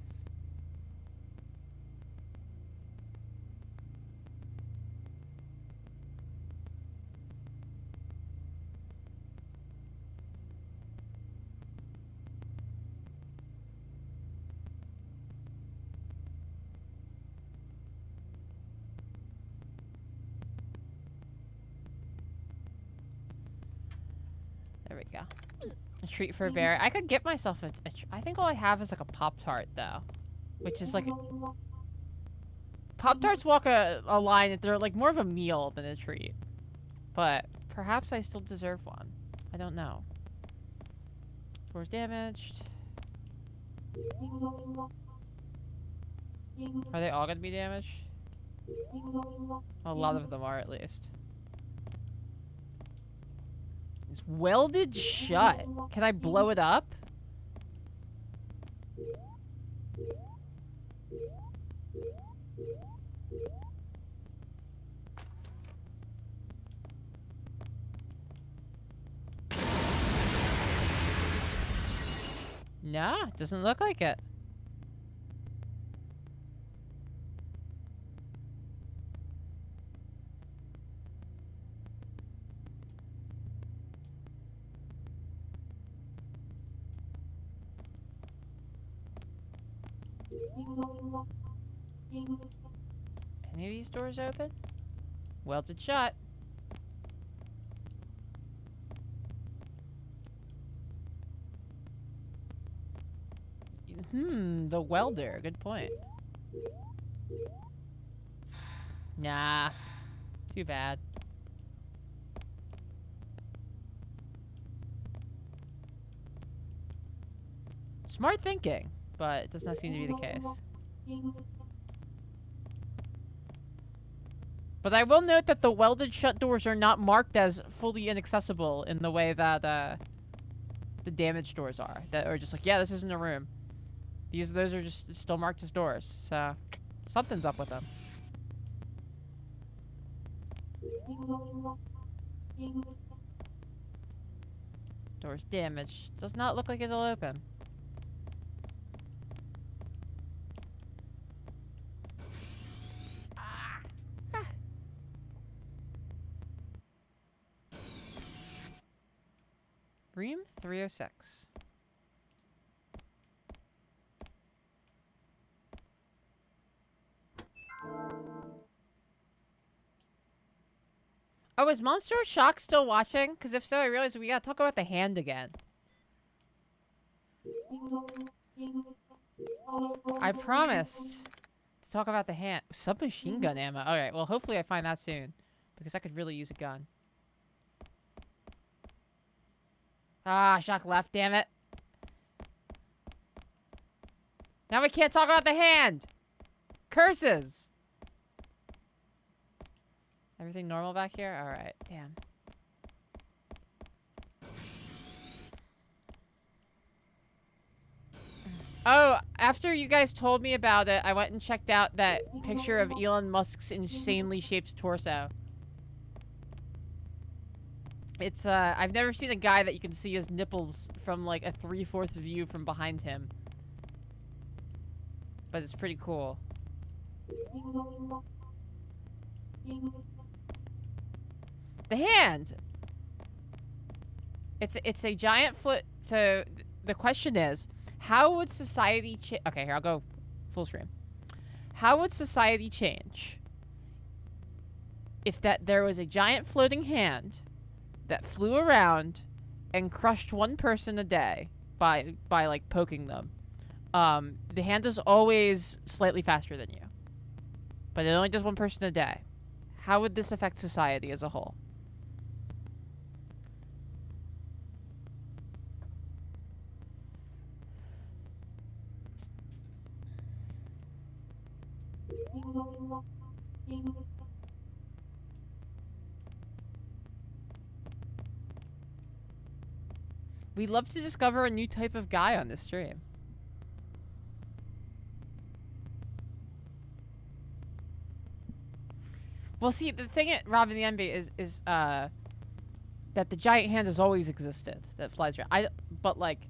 There we go. A treat for a bear. I could get myself I think all I have is like a Pop-Tart though. Which is like Pop-Tarts walk a line that they're like more of a meal than a treat. But perhaps I still deserve one. I don't know. Door's damaged. Are they all gonna be damaged? A lot of them are at least. It's welded shut. Can I blow it up? Nah, doesn't look like it. Any of these doors open? Welded shut. The welder. Good point. Nah. Too bad. Smart thinking, but it does not seem to be the case. But I will note that the welded shut doors are not marked as fully inaccessible in the way that the damaged doors are. That are just like, yeah, this isn't a room. Those are just still marked as doors. So something's up with them. Door's damaged. Does not look like it'll open. Room 306. Oh, is Monster Shock still watching? Because if so, I realize we gotta talk about the hand again. I promised to talk about the hand. Submachine gun ammo. Alright, well, hopefully I find that soon. Because I could really use a gun. Ah, Shock left, damn it. Now we can't talk about the hand! Curses! Everything normal back here? Alright, damn. Oh, after you guys told me about it, I went and checked out that picture of Elon Musk's insanely shaped torso. It's, I've never seen a guy that you can see his nipples from, like, a 3/4 view from behind him. But it's pretty cool. The hand! It's a giant foot, so the question is, how would society okay, here, I'll go full screen. How would society change if there was a giant floating hand that flew around and crushed one person a day by like poking them? The hand is always slightly faster than you, but it only does one person a day. How would this affect society as a whole? We love to discover a new type of guy on this stream. Well, see, the thing at Robin the Envy is that the giant hand has always existed that flies around. But like,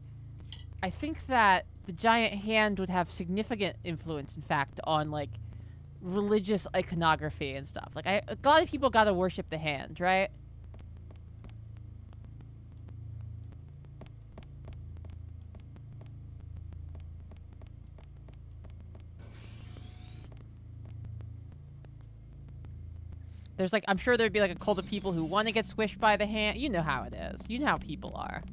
I think that the giant hand would have significant influence, in fact, on like religious iconography and stuff. Like, a lot of people gotta worship the hand, right? There's like, I'm sure there'd be like a cult of people who want to get squished by the hand. You know how it is. You know how people are.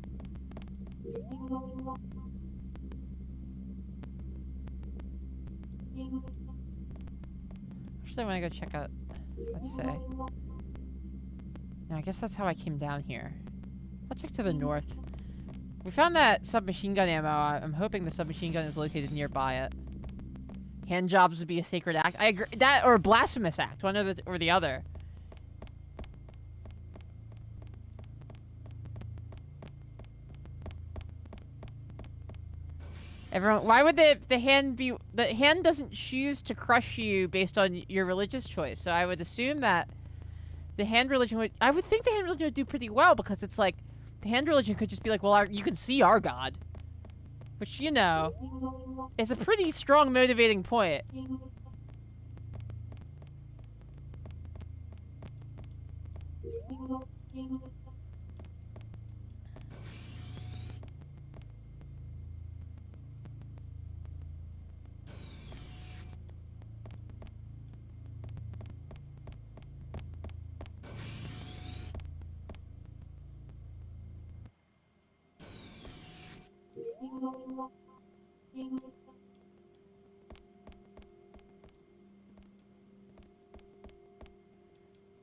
Actually, I want to go check out, let's say. No, I guess that's how I came down here. I'll check to the north. We found that submachine gun ammo. I'm hoping the submachine gun is located nearby it. Hand jobs would be a sacred act. I agree. That or a blasphemous act, one or the other. Everyone, why would the hand be... The hand doesn't choose to crush you based on your religious choice. So I would assume that the hand religion would... I would think the hand religion would do pretty well because it's like... The hand religion could just be like, well, you can see our God. Which, you know, is a pretty strong motivating point.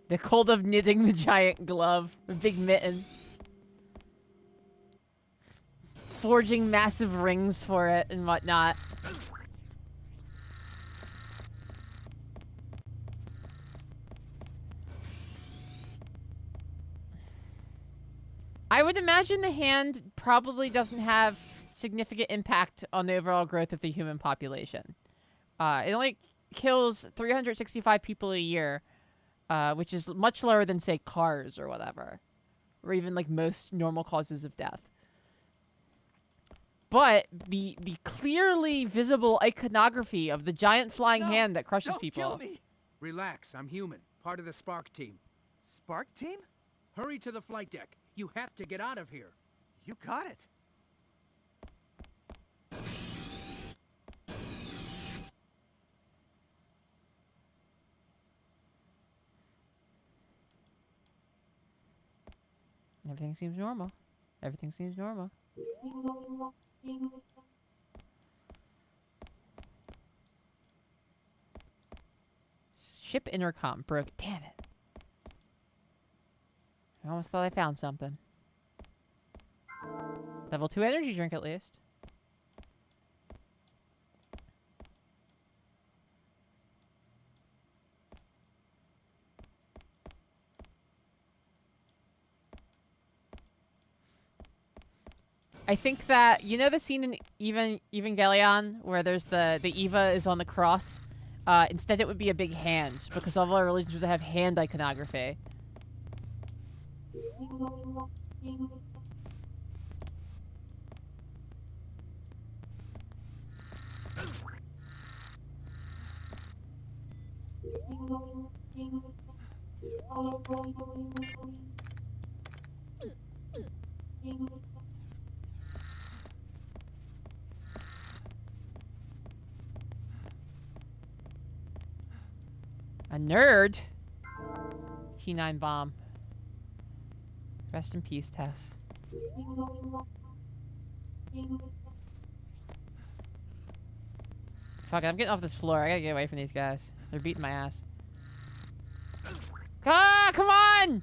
The cult of knitting the giant glove. The big mitten. Forging massive rings for it and whatnot. I would imagine the hand probably doesn't have significant impact on the overall growth of the human population. It only kills 365 people a year. Which is much lower than, say, cars or whatever. Or even, like, most normal causes of death. But the clearly visible iconography of the giant flying hand that crushes people... Kill me. Relax, I'm human. Part of the S.P.A.R.C team. S.P.A.R.C team? Hurry to the flight deck. You have to get out of here. You got it. Everything seems normal. Everything seems normal. Ship intercom broke. Damn it. I almost thought I found something. Level 2 energy drink at least. I think that, you know the scene in Evangelion where there's the Eva is on the cross? Instead it would be a big hand, because all of our religions would have hand iconography. A nerd? T9 bomb. Rest in peace, Tess. Fuck it, I'm getting off this floor. I gotta get away from these guys. They're beating my ass. Ah, come on!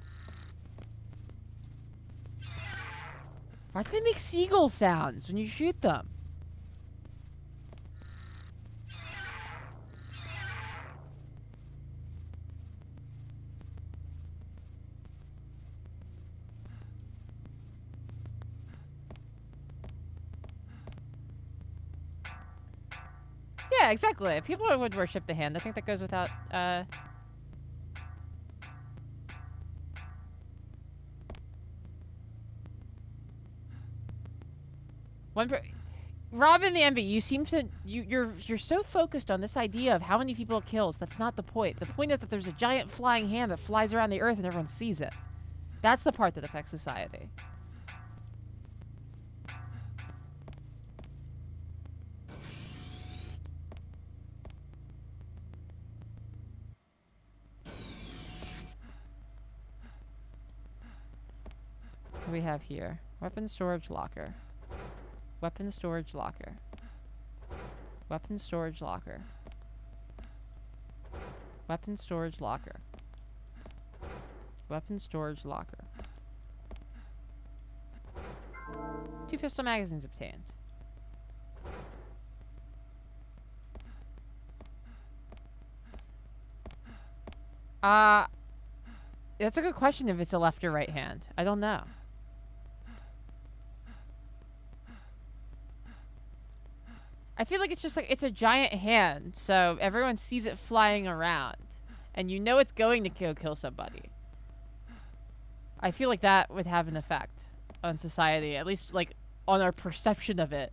Why do they make seagull sounds when you shoot them? Yeah, exactly. If people would worship the hand, I think that goes without, Robin the Envy, you seem to you're so focused on this idea of how many people it kills. That's not the point. The point is that there's a giant flying hand that flies around the earth and everyone sees it. That's the part that affects society. What do we have here? Weapon storage locker. Weapon storage locker. Weapon storage locker. Weapon storage locker. Weapon storage locker. 2 pistol magazines obtained. That's a good question if it's a left or right hand. I don't know. I feel like it's just like, it's a giant hand, so everyone sees it flying around. And you know it's going to go kill somebody. I feel like that would have an effect on society, at least like on our perception of it.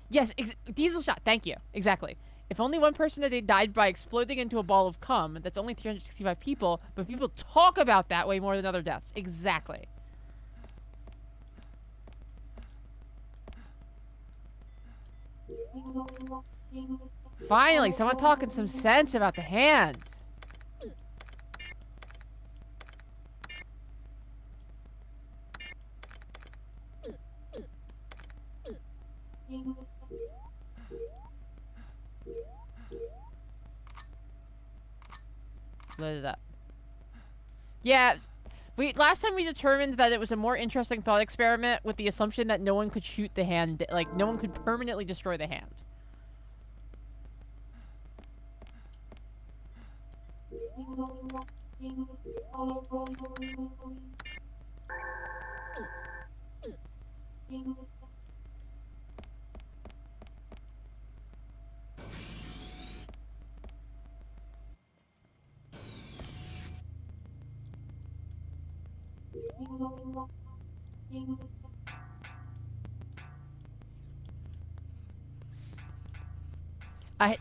Yes, diesel shot, thank you. Exactly. If only one person a day died by exploding into a ball of cum, that's only 365 people, but people talk about that way more than other deaths. Exactly. Finally, someone talking some sense about the hand. Load it up. Yeah, last time we determined that it was a more interesting thought experiment with the assumption that no one could shoot the hand, like no one could permanently destroy the hand.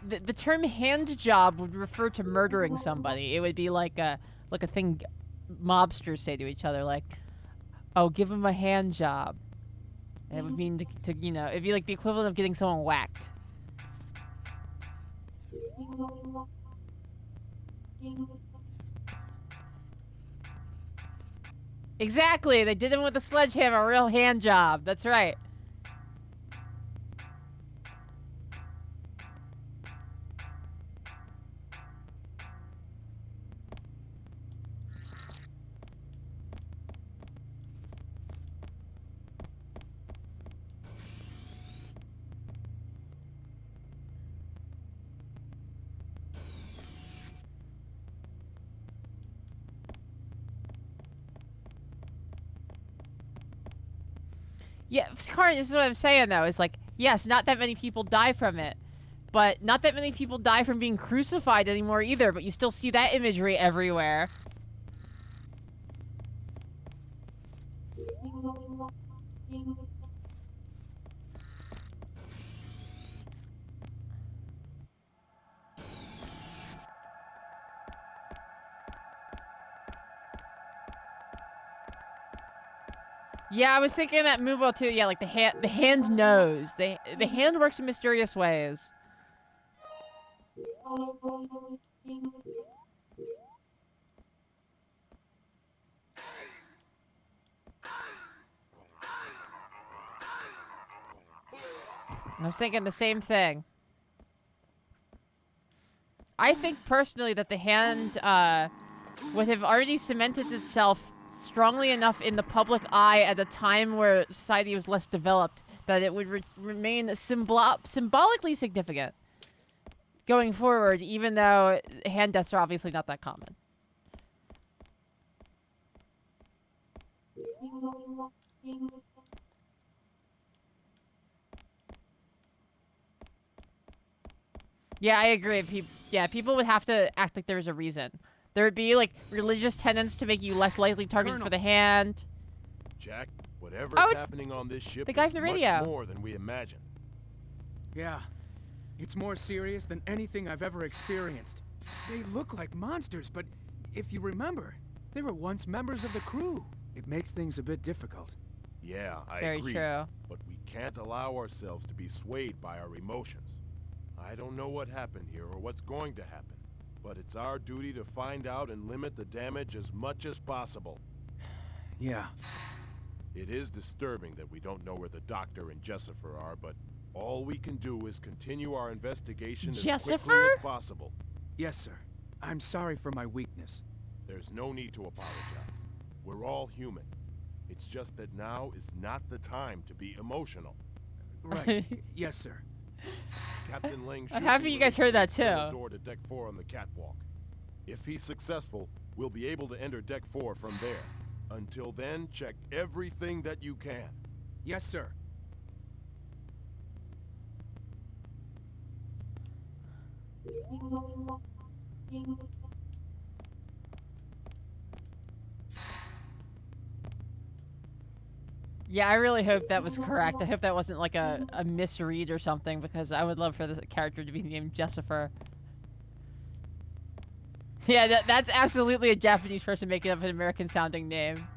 The term hand job would refer to murdering somebody. It would be like a thing mobsters say to each other, like, "Oh, give him a hand job." And it would mean to you know, it'd be like the equivalent of getting someone whacked. Exactly, they did him with a sledgehammer, a real hand job. That's right. Yeah, Karin, this is what I'm saying, though. Is like, yes, not that many people die from it. But not that many people die from being crucified anymore either. But you still see that imagery everywhere. Yeah, I was thinking that move too. Yeah, like the hand knows. The hand works in mysterious ways. I was thinking the same thing. I think personally that the hand would have already cemented itself strongly enough in the public eye at a time where society was less developed that it would remain symbolically significant going forward, even though hand deaths are obviously not that common. Yeah, I agree. People would have to act like there was a reason. There would be, like, religious tenets to make you less likely targeted Colonel. for the hand. Jack, whatever's Oh, it's happening on this ship the guy is from the much radio. more than we imagined. Yeah. It's more serious than anything I've ever experienced. They look like monsters, but if you remember, they were once members of the crew. It makes things a bit difficult. Yeah, I Very agree. true. But we can't allow ourselves to be swayed by our emotions. I don't know what happened here or what's going to happen, but it's our duty to find out and limit the damage as much as possible. Yeah. It is disturbing that we don't know where the doctor and Jessifer are, but all we can do is continue our investigation as quickly Jessifer? as possible. Yes, sir. I'm sorry for my weakness. There's no need to apologize. We're all human. It's just that now is not the time to be emotional. Right. Yes, sir. Captain Lang I'm should happy be you guys releasing heard that the external too. door to Deck 4 on the catwalk. If he's successful, we'll be able to enter Deck 4 from there. Until then, check everything that you can. Yes, sir. Yeah, I really hope that was correct. I hope that wasn't like a misread or something, because I would love for this character to be named Jessifer. Yeah, that's absolutely a Japanese person making up an American-sounding name.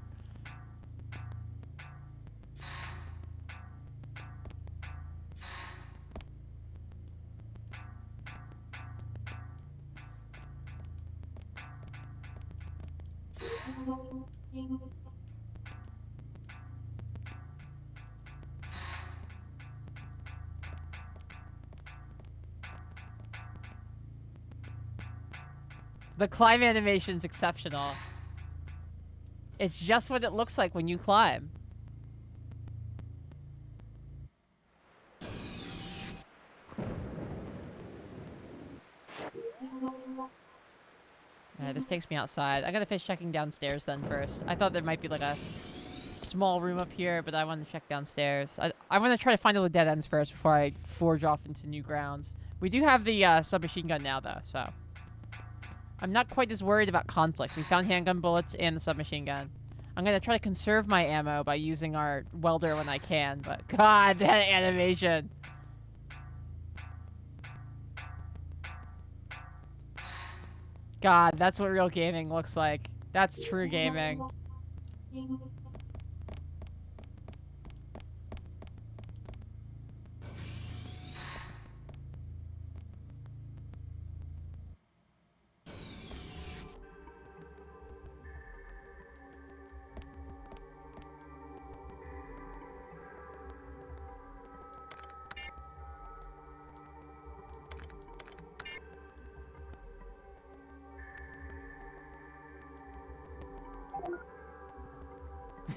The climb animation's exceptional. It's just what it looks like when you climb. Alright, this takes me outside. I gotta finish checking downstairs then first. I thought there might be like a small room up here, but I want to check downstairs. I want to try to find all the dead ends first before I forge off into new grounds. We do have the submachine gun now though, so I'm not quite as worried about conflict. We found handgun bullets and the submachine gun. I'm gonna try to conserve my ammo by using our welder when I can, but god, that animation. God, that's what real gaming looks like. That's true gaming.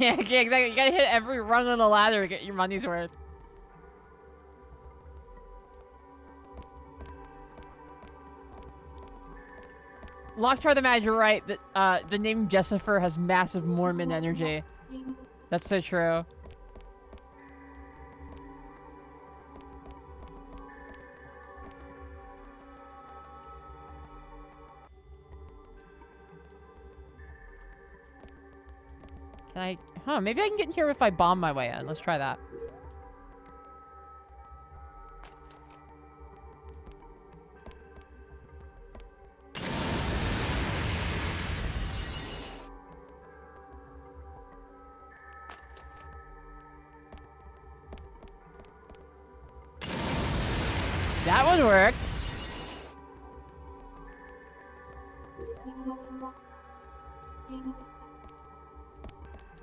Yeah, exactly. You gotta hit every rung on the ladder to get your money's worth. Locktar the Mad, you're right. That the name Jessifer has massive Mormon energy. That's so true. Can I? Huh, maybe I can get in here if I bomb my way in. Let's try that. That one worked.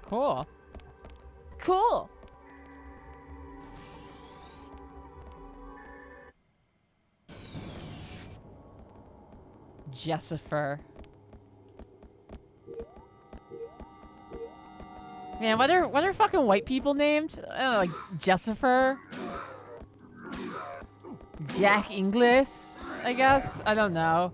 Cool. Cool. Jessifer. Man, what are fucking white people named? I don't know, like Jessifer? Jack Inglis, I guess? I don't know.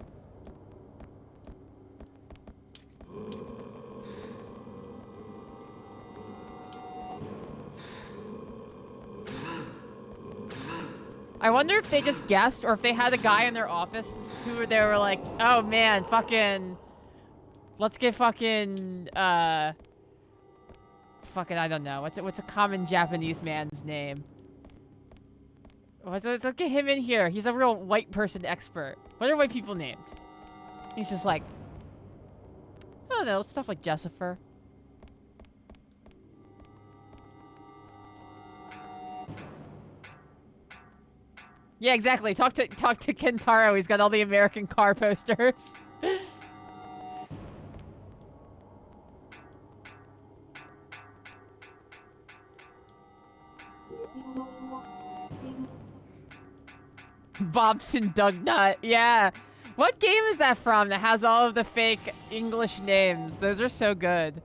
I wonder if they just guessed or if they had a guy in their office who they were like, oh man, fucking, let's get fucking, I don't know. What's a common Japanese man's name? Let's get him in here. He's a real white person expert. What are white people named? He's just like, I don't know, stuff like Jessifer. Yeah, exactly. Talk to Kentaro. He's got all the American car posters. Bobson Dugnut. Yeah. What game is that from that has all of the fake English names? Those are so good.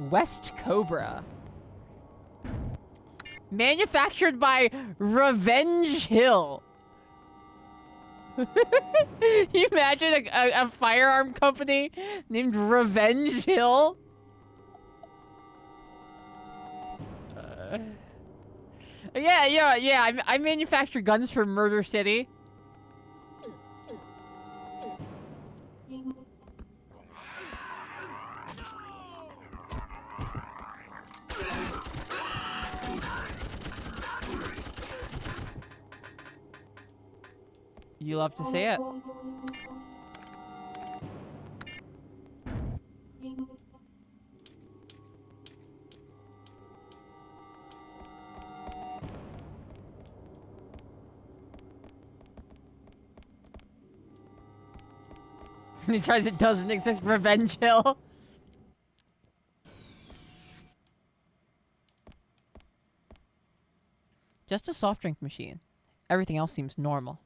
West Cobra. Manufactured by Revenge Hill. Can you imagine a firearm company named Revenge Hill? Yeah. I manufacture guns for Murder City. You love to see it. He tries it doesn't exist. Revenge Hill. Just a soft drink machine. Everything else seems normal.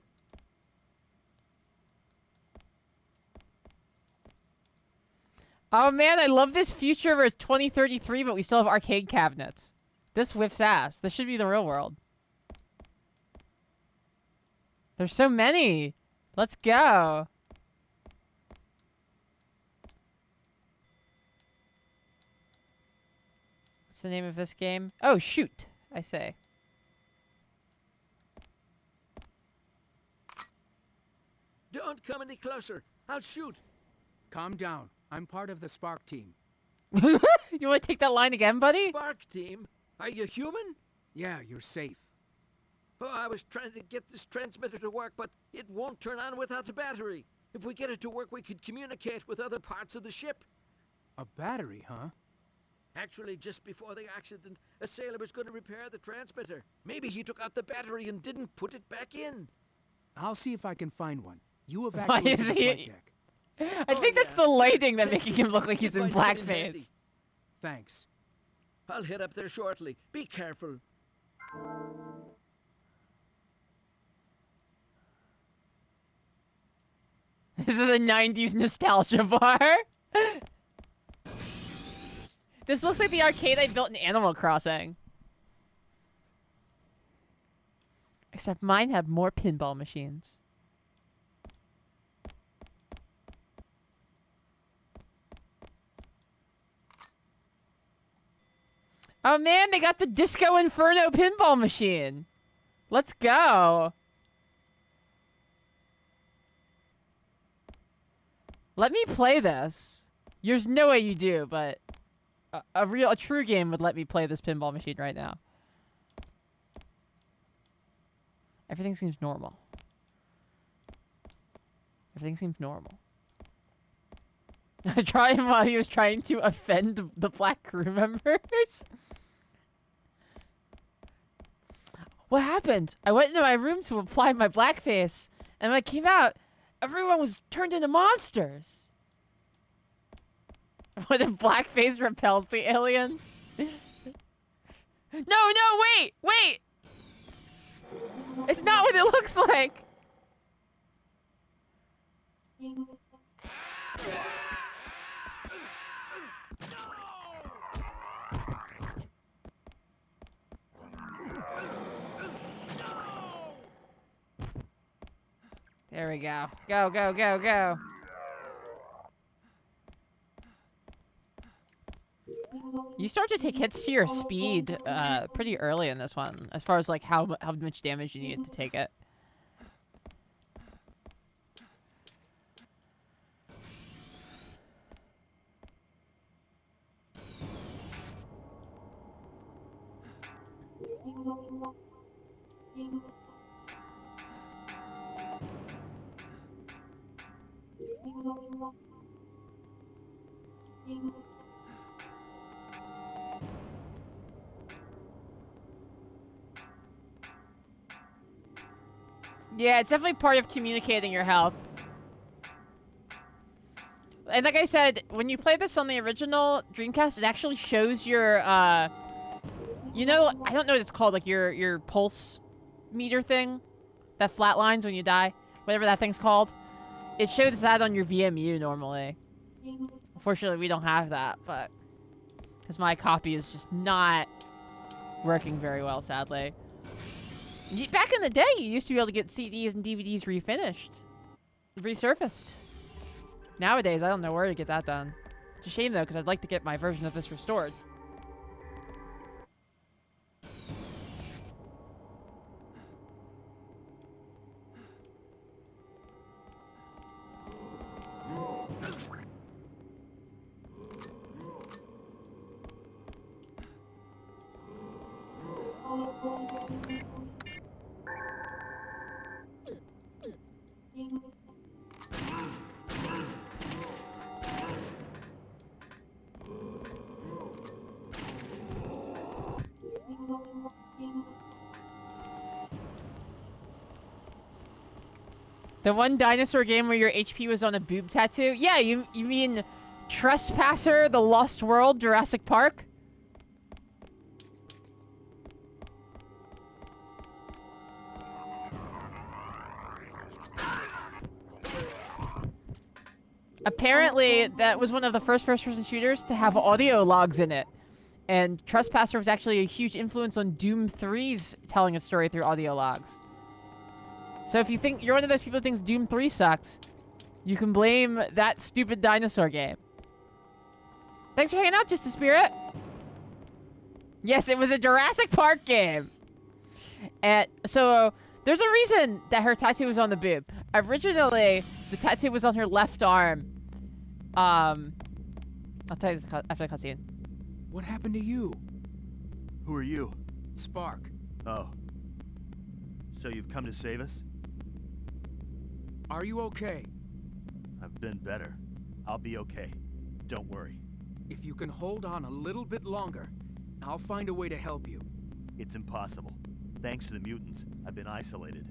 Oh man, I love this future where it's 2033, but we still have arcade cabinets. This whips ass. This should be the real world. There's so many. Let's go. What's the name of this game? Oh, shoot, I say. Don't come any closer. I'll shoot. Calm down. I'm part of the S.P.A.R.C team. You want to take that line again, buddy? S.P.A.R.C team? Are you human? Yeah, you're safe. Oh, I was trying to get this transmitter to work, but it won't turn on without the battery. If we get it to work, we could communicate with other parts of the ship. A battery, huh? Actually, just before the accident, a sailor was going to repair the transmitter. Maybe he took out the battery and didn't put it back in. I'll see if I can find one. You Why evacuate is the he... flight deck. I think that's the lighting that making him look like he's in blackface. Thanks. I'll head up there shortly. Be careful. This is a 90s nostalgia bar. This looks like the arcade I built in Animal Crossing. Except mine have more pinball machines. Oh man, they got the Disco Inferno pinball machine. Let's go. Let me play this. There's no way you do, but a true game would let me play this pinball machine right now. Everything seems normal. Everything seems normal. I tried him while he was trying to offend the black crew members. What happened? I went into my room to apply my blackface, and when I came out, everyone was turned into monsters. What if blackface repels the alien? No, wait! It's not what it looks like! There we go. Go. You start to take hits to your speed pretty early in this one, as far as like how much damage you need to take it. Yeah, it's definitely part of communicating your health. And like I said, when you play this on the original Dreamcast, it actually shows your, you know, I don't know what it's called, like your pulse meter thing that flatlines when you die, whatever that thing's called. It shows that on your VMU normally. Unfortunately, we don't have that, but because my copy is just not working very well, sadly. Back in the day, you used to be able to get CDs and DVDs resurfaced. Nowadays, I don't know where to get that done. It's a shame, though, because I'd like to get my version of this restored. The one dinosaur game where your HP was on a boob tattoo? Yeah, you mean Trespasser, The Lost World, Jurassic Park? Apparently, that was one of the first-person shooters to have audio logs in it. And Trespasser was actually a huge influence on Doom 3's telling its story through audio logs. So if you think you're one of those people who thinks Doom 3 sucks, you can blame that stupid dinosaur game. Thanks for hanging out, Just a Spirit. Yes, it was a Jurassic Park game. And so there's a reason that her tattoo was on the boob. Originally, the tattoo was on her left arm. I'll tell you after the cutscene. What happened to you? Who are you? S.P.A.R.C. Oh. So you've come to save us? Are you okay? I've been better. I'll be okay. Don't worry. If you can hold on a little bit longer, I'll find a way to help you. It's impossible. Thanks to the mutants, I've been isolated.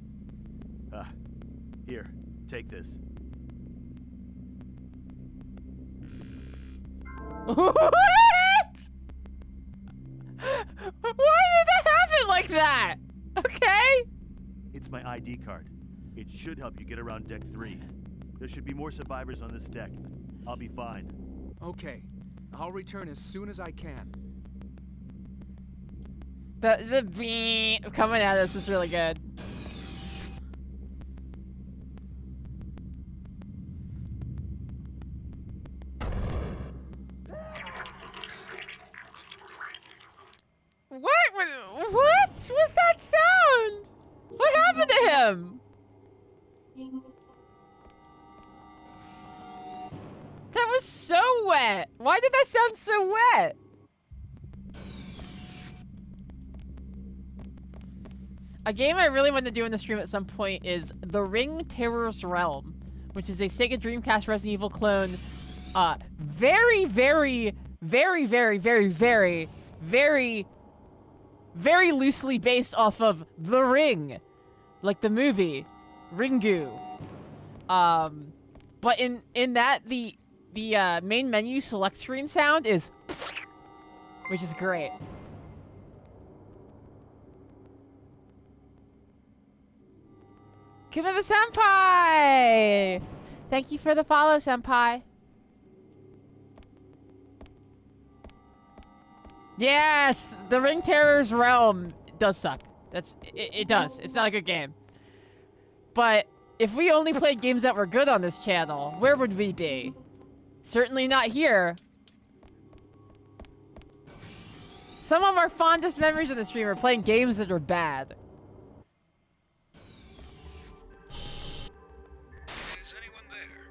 Here, take this. What? Why did that happen like that? Okay. It's my ID card. It should help you get around Deck 3. There should be more survivors on this deck. I'll be fine. Okay. I'll return as soon as I can. The beep coming at us is really good. What was that sound? What happened to him? That was so wet. Why did that sound so wet? A game I really want to do in the stream at some point is The Ring Terror's Realm, which is a Sega Dreamcast Resident Evil clone. Very, very, very, very, very, very, very, very loosely based off of The Ring, like the movie Ringu. But in that the main menu select screen sound is, which is great. Give me the senpai! Thank you for the follow, senpai. Yes, the Ring Terror's Realm does suck. It does. It's not a good game. But if we only played games that were good on this channel, where would we be? Certainly not here. Some of our fondest memories of the stream are playing games that are bad. Is anyone there?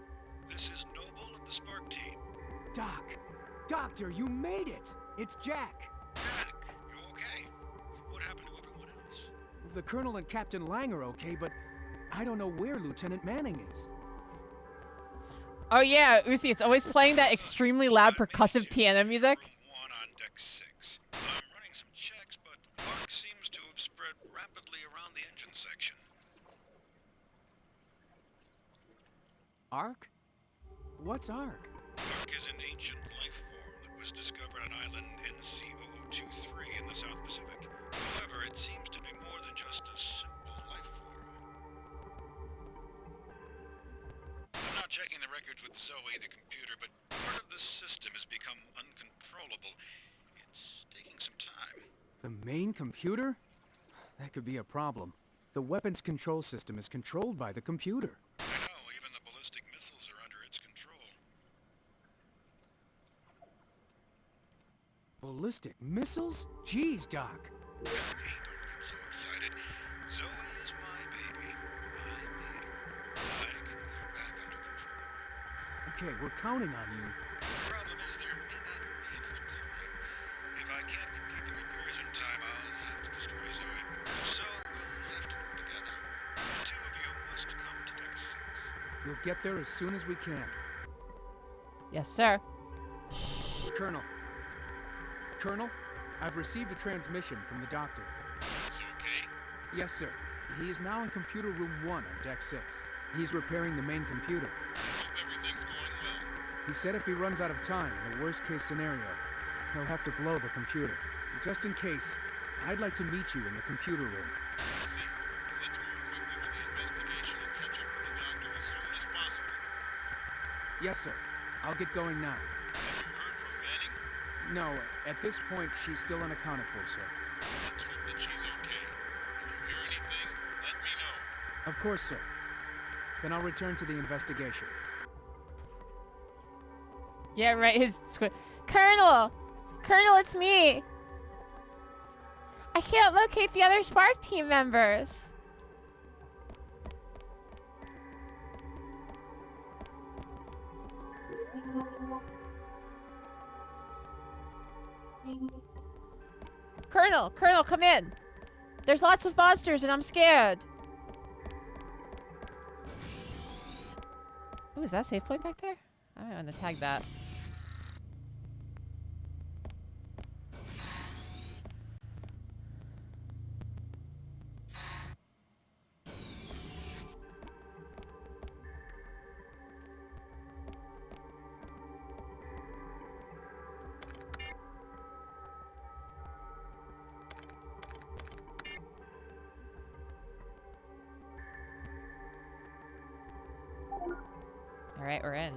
This is Noble of the S.P.A.R.C team. Doc! Doctor, you made it! It's Jack! Jack, you okay? What happened to everyone else? The Colonel and Captain Lang are okay, but I don't know where Lieutenant Manning is. Oh yeah, Uzi, it's always playing that extremely loud percussive piano music. Room 1 on deck 6. I'm running some checks, but ARC seems to have spread rapidly around the engine section. Ark? What's Ark? ARC is an ancient life form that was discovered on island NC0023 in the South Pacific. However, it seems to be more than just a simple life form. I'm not checking the records with Zoe, the computer, but part of the system has become uncontrollable. It's taking some time. The main computer? That could be a problem. The weapons control system is controlled by the computer. I know, even the ballistic missiles are under its control. Ballistic missiles? Jeez, Doc. Hey, don't get so excited. Zoe is my baby. I made her. I can get her back under control. Okay, we're counting on you. The problem is there may not be enough time. If I can't complete the repairs in time, I'll have to destroy Zoe. So we'll have to work together. The two of you must come to deck 6. We'll get there as soon as we can. Yes, sir. Colonel. Colonel, I've received a transmission from the doctor. It's okay? Yes, sir. He is now in computer room 1 on deck 6. He's repairing the main computer. Hope everything's going well. He said if he runs out of time in the worst-case scenario, he'll have to blow the computer. Just in case, I'd like to meet you in the computer room. I see. Let's move quickly with the investigation and catch up with the doctor as soon as possible. Yes, sir. I'll get going now. Have you heard from Manning? No, at this point, she's still unaccounted for, sir. Let's hope that she's okay. If you hear anything, let me know. Of course, sir. Then I'll return to the investigation. Yeah, right. Colonel! Colonel, it's me! I can't locate the other S.P.A.R.C team members. Colonel, come in. There's lots of monsters and I'm scared. Ooh, is that a safe point back there? I might want to tag that. Alright, we're in.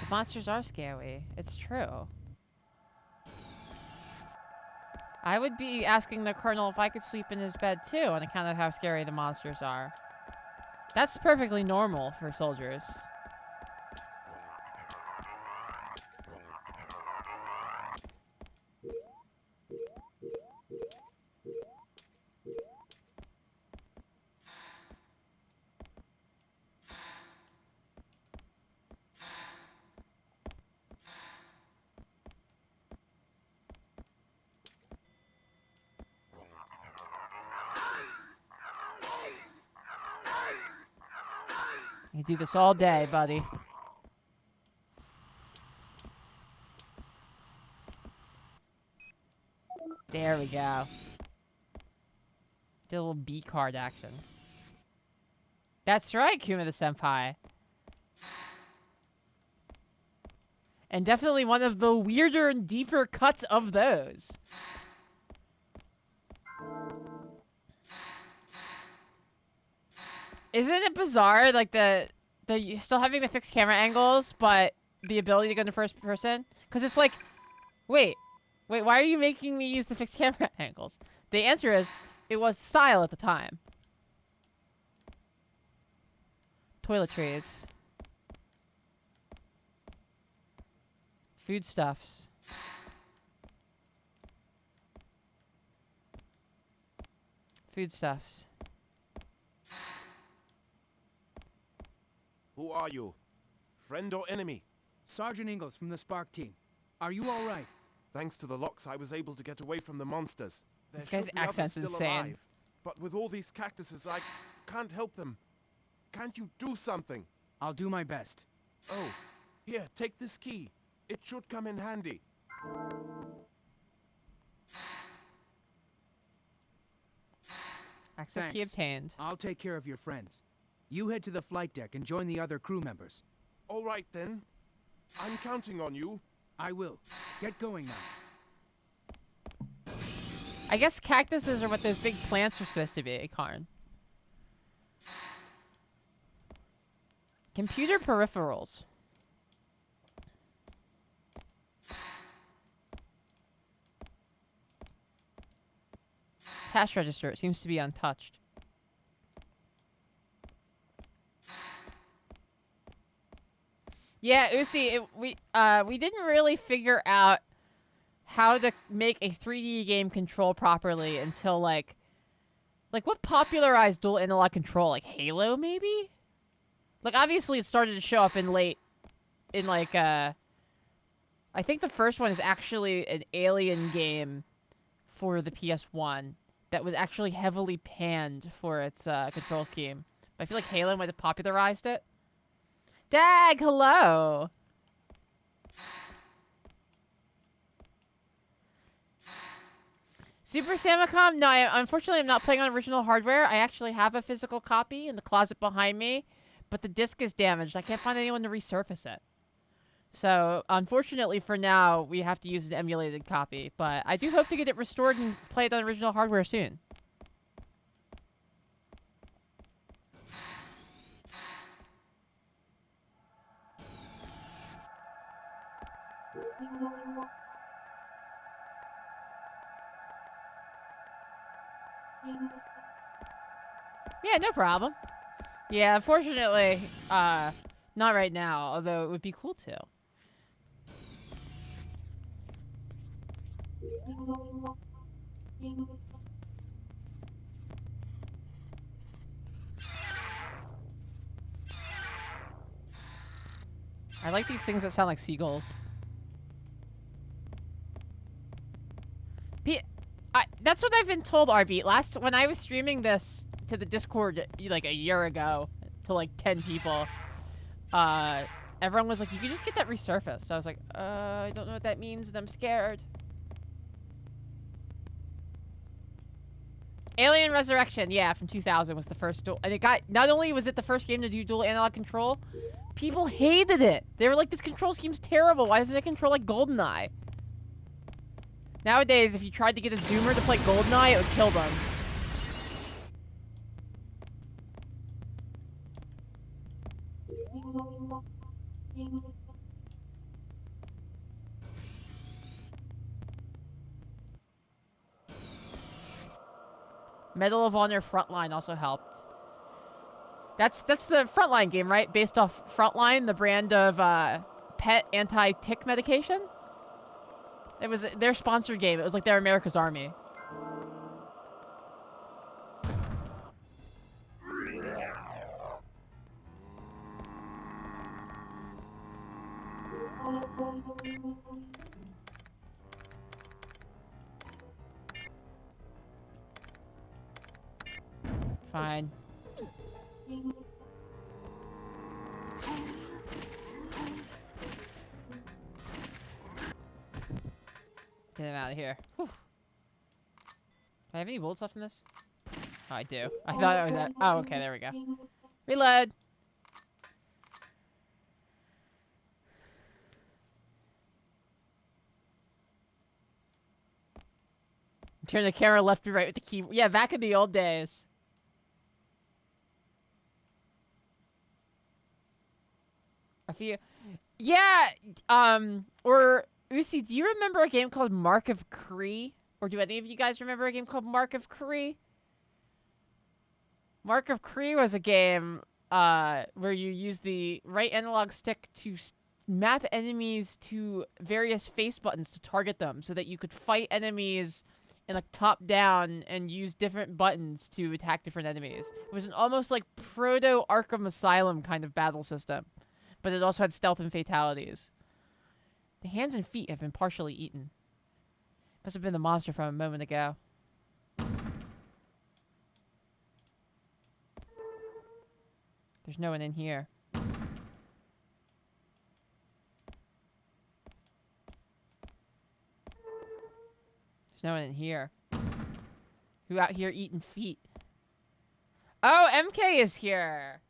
The monsters are scary. It's true. I would be asking the Colonel if I could sleep in his bed too, on account of how scary the monsters are. That's perfectly normal for soldiers. You do this all day, buddy. There we go. Did a little B card action. That's right, Kuma the Senpai. And definitely one of the weirder and deeper cuts of those. Isn't it bizarre, like the still having the fixed camera angles, but the ability to go into first person? Because it's like, wait, why are you making me use the fixed camera angles? The answer is, it was style at the time. Toiletries. Foodstuffs. Foodstuffs. Who are you? Friend or enemy? Sergeant Ingalls from the S.P.A.R.C team. Are you all right? Thanks to the locks, I was able to get away from the monsters. There This guy's should be others accent's still insane. alive. But with all these cactuses, I can't help them. Can't you do something? I'll do my best. Oh, here, take this key. It should come in handy. Access key Thanks. obtained. I'll take care of your friends. You head to the flight deck and join the other crew members. All right, then. I'm counting on you. I will. Get going now. I guess cactuses are what those big plants are supposed to be, Karn. Computer peripherals. Cash register. It seems to be untouched. Yeah, Uzi, we didn't really figure out how to make a 3D game control properly until like what popularized dual analog control? Like Halo, maybe? Like obviously it started to show up I think the first one is actually an Alien game for the PS1 that was actually heavily panned for its control scheme. But I feel like Halo might have popularized it. Dag, hello! Super Samicom? No, unfortunately I'm not playing on original hardware. I actually have a physical copy in the closet behind me, but the disc is damaged. I can't find anyone to resurface it. So, unfortunately for now, we have to use an emulated copy, but I do hope to get it restored and play it on original hardware soon. Yeah, no problem. Yeah, unfortunately, not right now, although it would be cool to. I like these things that sound like seagulls. That's what I've been told, RB. When I was streaming this to the Discord like a year ago to like 10 people, everyone was like, you could just get that resurfaced. I was like, I don't know what that means and I'm scared. Alien Resurrection, yeah, from 2000 was the first dual, and it got, not only was it the first game to do dual analog control, people hated it. They were like, this control scheme's terrible. Why doesn't it control like GoldenEye? Nowadays, if you tried to get a zoomer to play GoldenEye, it would kill them. Medal of Honor Frontline also helped. That's the Frontline game, right? Based off Frontline, the brand of pet anti-tick medication. It was their sponsored game. It was like their America's Army. Fine. Get him out of here. Whew. Do I have any bullets left in this? Oh, I do. I thought I was at... Oh, okay, there we go. Reload! Turn the camera left to right with the keyboard. Yeah, back in the old days. A few... Yeah! Or... Usi, do you remember a game called Mark of Kree? Or do any of you guys remember a game called Mark of Kree? Mark of Kree was a game where you use the right analog stick to map enemies to various face buttons to target them so that you could fight enemies in like top down and use different buttons to attack different enemies. It was an almost like proto Arkham Asylum kind of battle system, but it also had stealth and fatalities. The hands and feet have been partially eaten. Must have been the monster from a moment ago. There's no one in here. There's no one in here. Who out here eating feet? Oh, MK is here!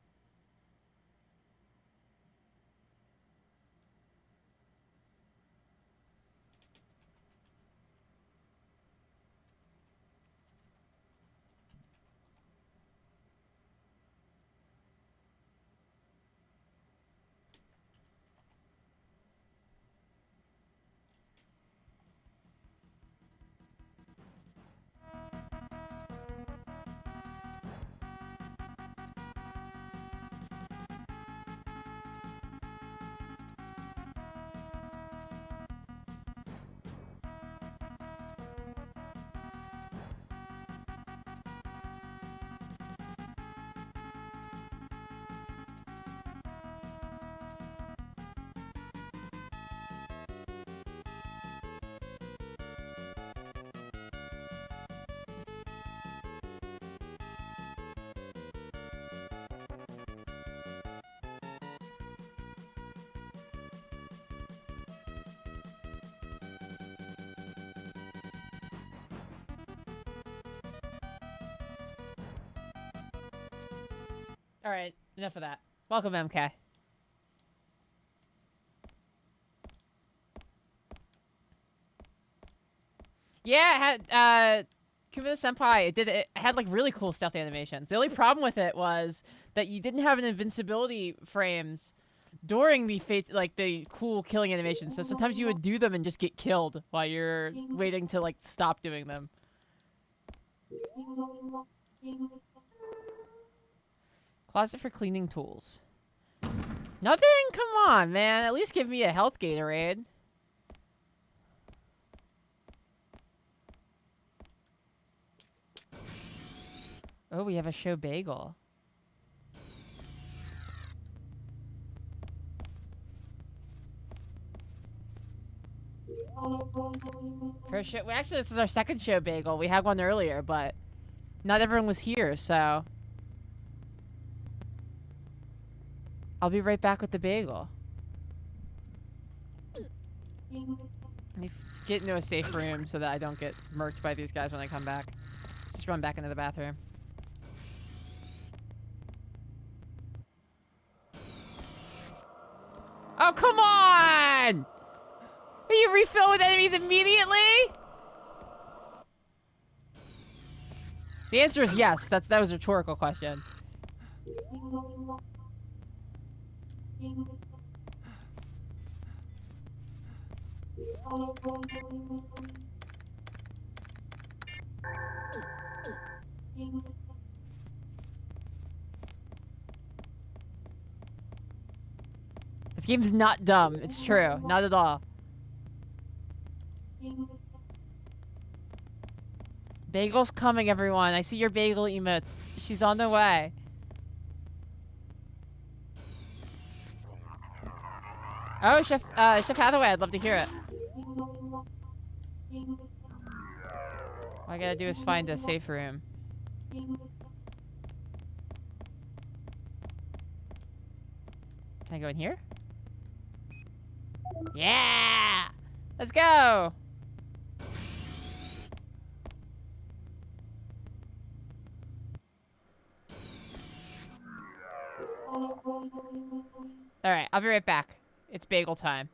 Alright, enough of that. Welcome, MK. Yeah, it had, Kumida Senpai, it had, like, really cool stealth animations. The only problem with it was that you didn't have an invincibility frames during the the cool killing animations, so sometimes you would do them and just get killed while you're waiting to, like, stop doing them. Closet for cleaning tools. Nothing? Come on, man. At least give me a health Gatorade. Oh, we have a show bagel. First show. Well, actually, this is our second show bagel. We had one earlier, but not everyone was here, so I'll be right back with the bagel. Let me get into a safe room so that I don't get murked by these guys when I come back. Let's just run back into the bathroom. Oh, come on! Will you refill with enemies immediately? The answer is yes. That was a rhetorical question. This game's not dumb. It's true. Not at all. Bagel's coming, everyone. I see your bagel emotes. She's on the way. Oh, Chef Hathaway, I'd love to hear it. All I gotta do is find a safe room. Can I go in here? Yeah! Let's go! Alright, I'll be right back. It's bagel time.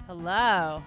Hello.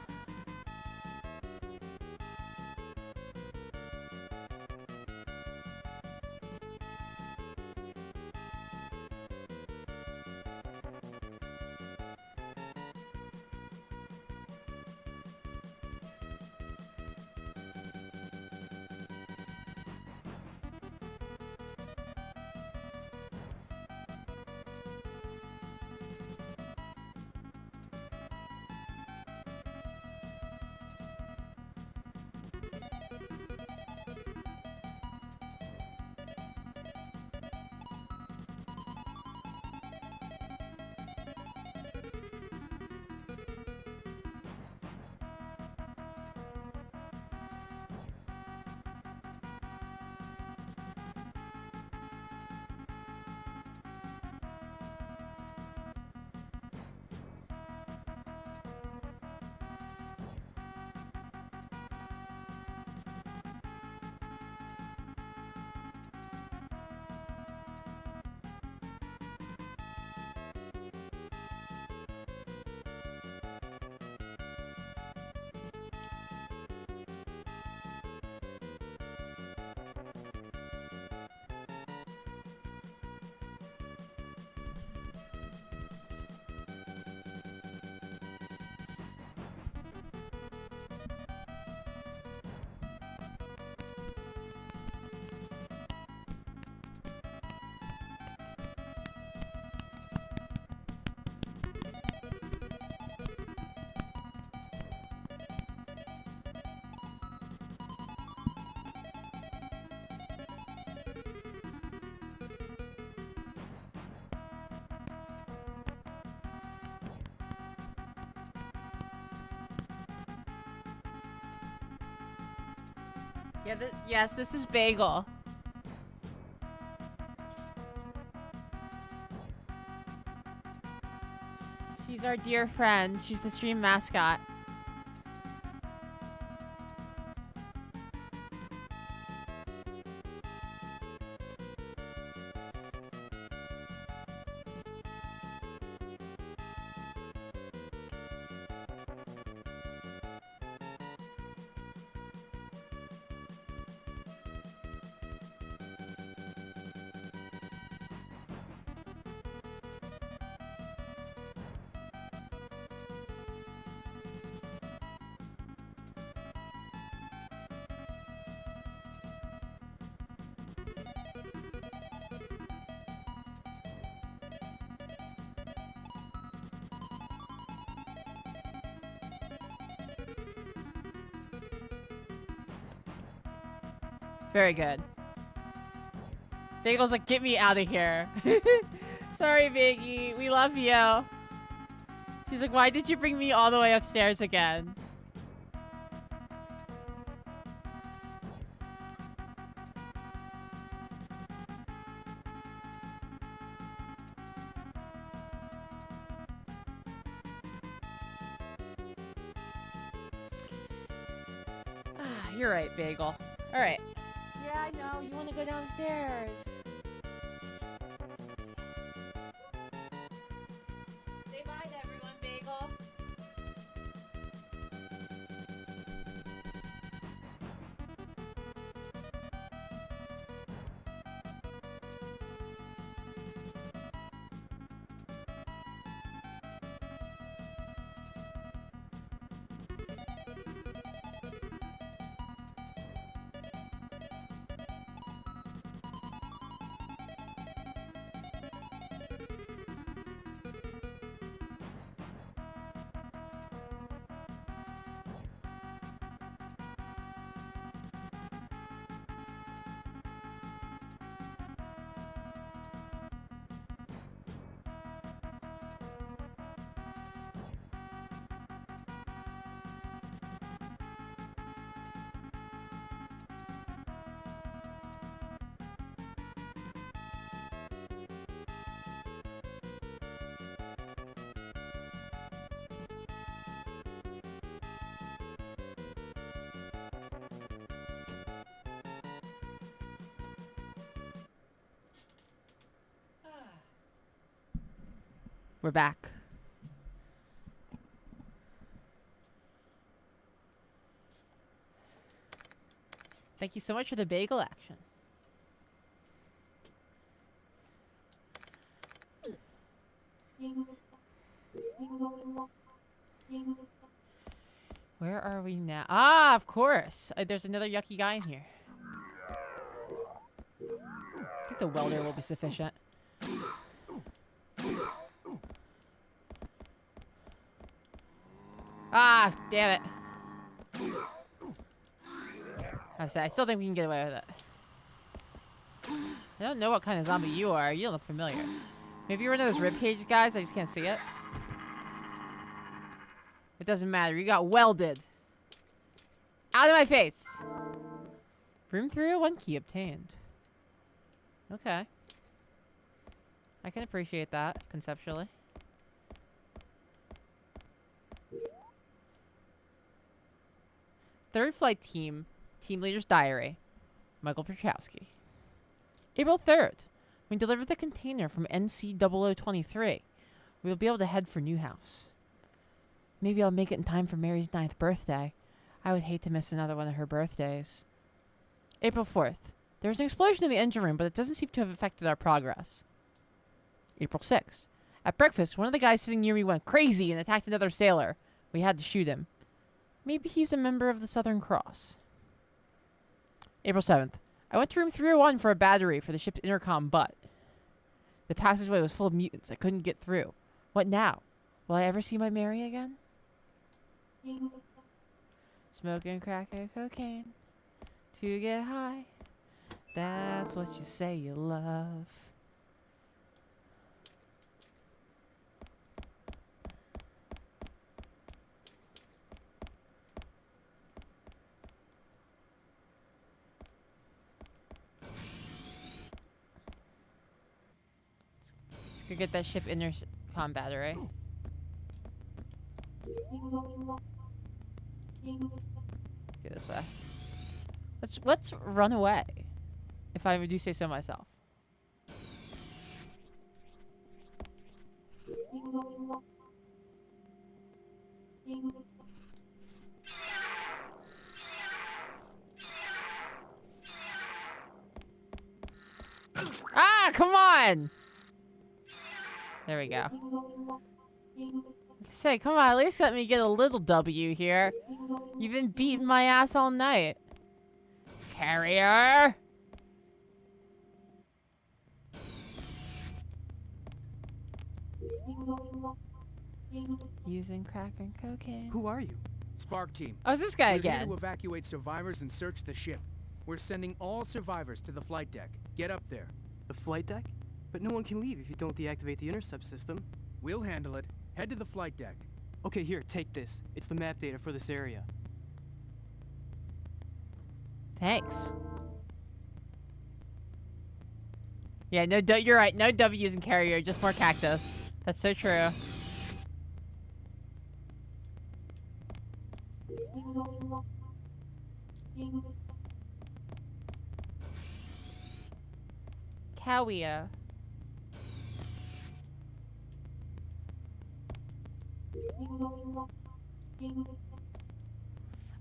Yeah, yes, this is Bagel. She's our dear friend. She's the stream mascot. Very good. Bagel's like, get me out of here. Sorry, Biggie. We love you. She's like, why did you bring me all the way upstairs again? You're right, Bagel. All right. Yeah, I know. You want to go downstairs. Say bye to everyone, Bagel. We're back. Thank you so much for the bagel action. Where are we now? Ah, of course. There's another yucky guy in here. I think the welder will be sufficient. Ah, damn it. I still think we can get away with it. I don't know what kind of zombie you are. You don't look familiar. Maybe you're one of those ribcage guys. I just can't see it. It doesn't matter. You got welded. Out of my face. Room 301 key obtained. Okay. I can appreciate that conceptually. Third flight team, team leader's diary, Michael Perchowski. April 3rd, we delivered the container from NC0023. We will be able to head for Newhouse. Maybe I'll make it in time for Mary's 9th birthday. I would hate to miss another one of her birthdays. April 4th, there was an explosion in the engine room, but it doesn't seem to have affected our progress. April 6th, at breakfast, one of the guys sitting near me went crazy and attacked another sailor. We had to shoot him. Maybe he's a member of the Southern Cross. April 7th. I went to room 301 for a battery for the ship's intercom, but the passageway was full of mutants. I couldn't get through. What now? Will I ever see my Mary again? Smoking crack and cocaine to get high. That's what you say you love. Let's go get that ship intercom battery. Let's go this way. Let's run away, if I do say so myself. Ah, come on! There we go. Say, come on, at least let me get a little W here. You've been beating my ass all night. Carrier! Using crack and cocaine. Who are you? S.P.A.R.C team. Oh, it's this guy We're again. here to evacuate survivors and search the ship. We're sending all survivors to the flight deck. Get up there. The flight deck? But no one can leave if you don't deactivate the intercept system. We'll handle it. Head to the flight deck. Okay, here, take this. It's the map data for this area. Thanks. Yeah, no, you're right. No W's in carrier, just more cactus. That's so true. Cowier.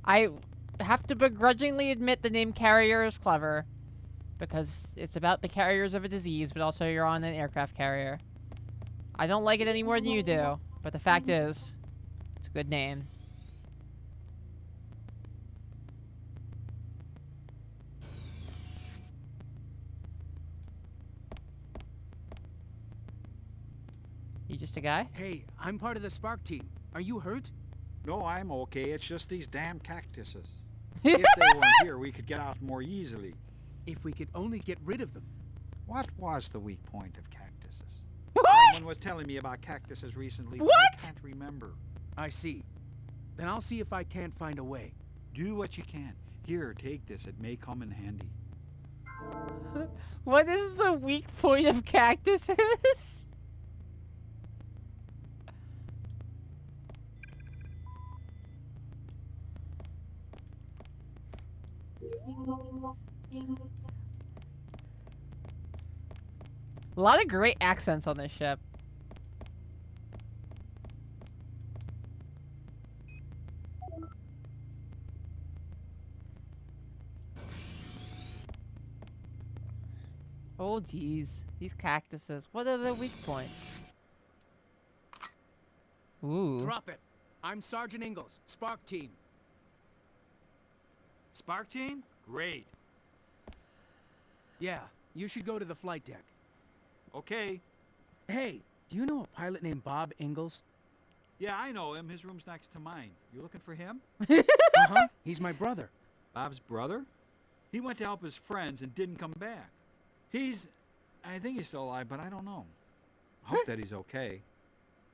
I have to begrudgingly admit the name carrier is clever. Because it's about the carriers of a disease, but also you're on an aircraft carrier. I don't like it any more than you do, but the fact is, it's a good name. You just a guy? Hey, I'm part of the S.P.A.R.C team. Are you hurt? No, I'm okay. It's just these damn cactuses. If they weren't here, we could get out more easily. If we could only get rid of them. What was the weak point of cactuses? What? Someone was telling me about cactuses recently. What? I can't remember. I see. Then I'll see if I can't find a way. Do what you can. Here, take this. It may come in handy. What is the weak point of cactuses? A lot of great accents on this ship. Oh geez, these cactuses. What are the weak points? Ooh. Drop it. I'm Sergeant Ingalls, S.P.A.R.C team. S.P.A.R.C team? Great. Yeah, you should go to the flight deck. Okay. Hey, do you know a pilot named Bob Ingalls? Yeah, I know him. His room's next to mine. You looking for him? Uh-huh. He's my brother. Bob's brother? He went to help his friends and didn't come back. I think he's still alive, but I don't know. I hope that he's okay.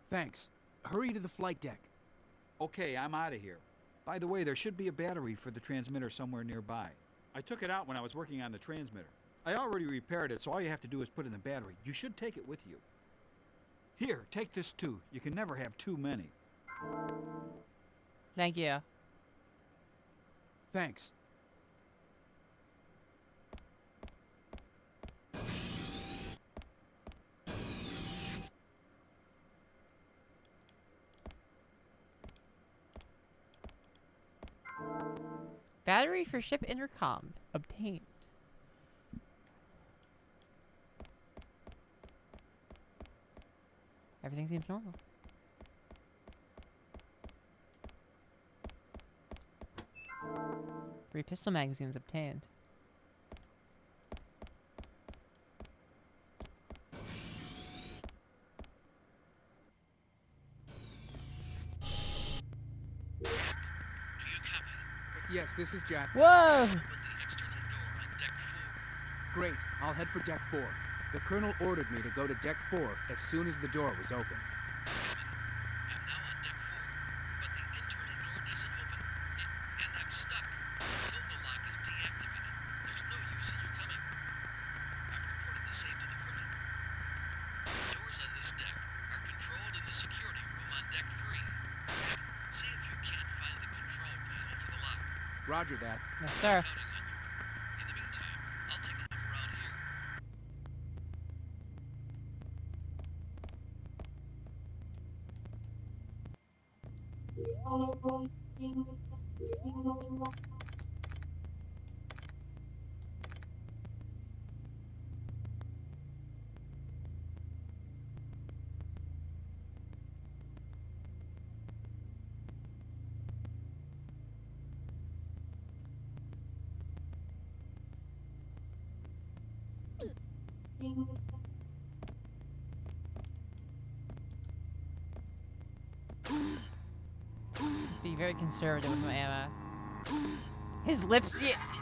Thanks. Hurry to the flight deck. Okay, I'm out of here. By the way, there should be a battery for the transmitter somewhere nearby. I took it out when I was working on the transmitter. I already repaired it, so all you have to do is put in the battery. You should take it with you. Here, take this too. You can never have too many. Thank you. Thanks. Battery for ship intercom obtained. Everything seems normal. Three pistol magazines obtained. Yes, this is Jack. Whoa! Open the external door on deck 4. Great, I'll head for deck 4. The colonel ordered me to go to deck 4 as soon as the door was open. I'm now on deck 4, but the internal door doesn't open, and I'm stuck. Until the lock is deactivated, there's no use in you coming. I've reported the same to the colonel. The doors on this deck are controlled in the security room on deck 3. See if you can't find the control panel for the lock. Roger that. Yes, sir. Counting on you. In the meantime, I'll take a look around here. Be very conservative with my ammo. His lips,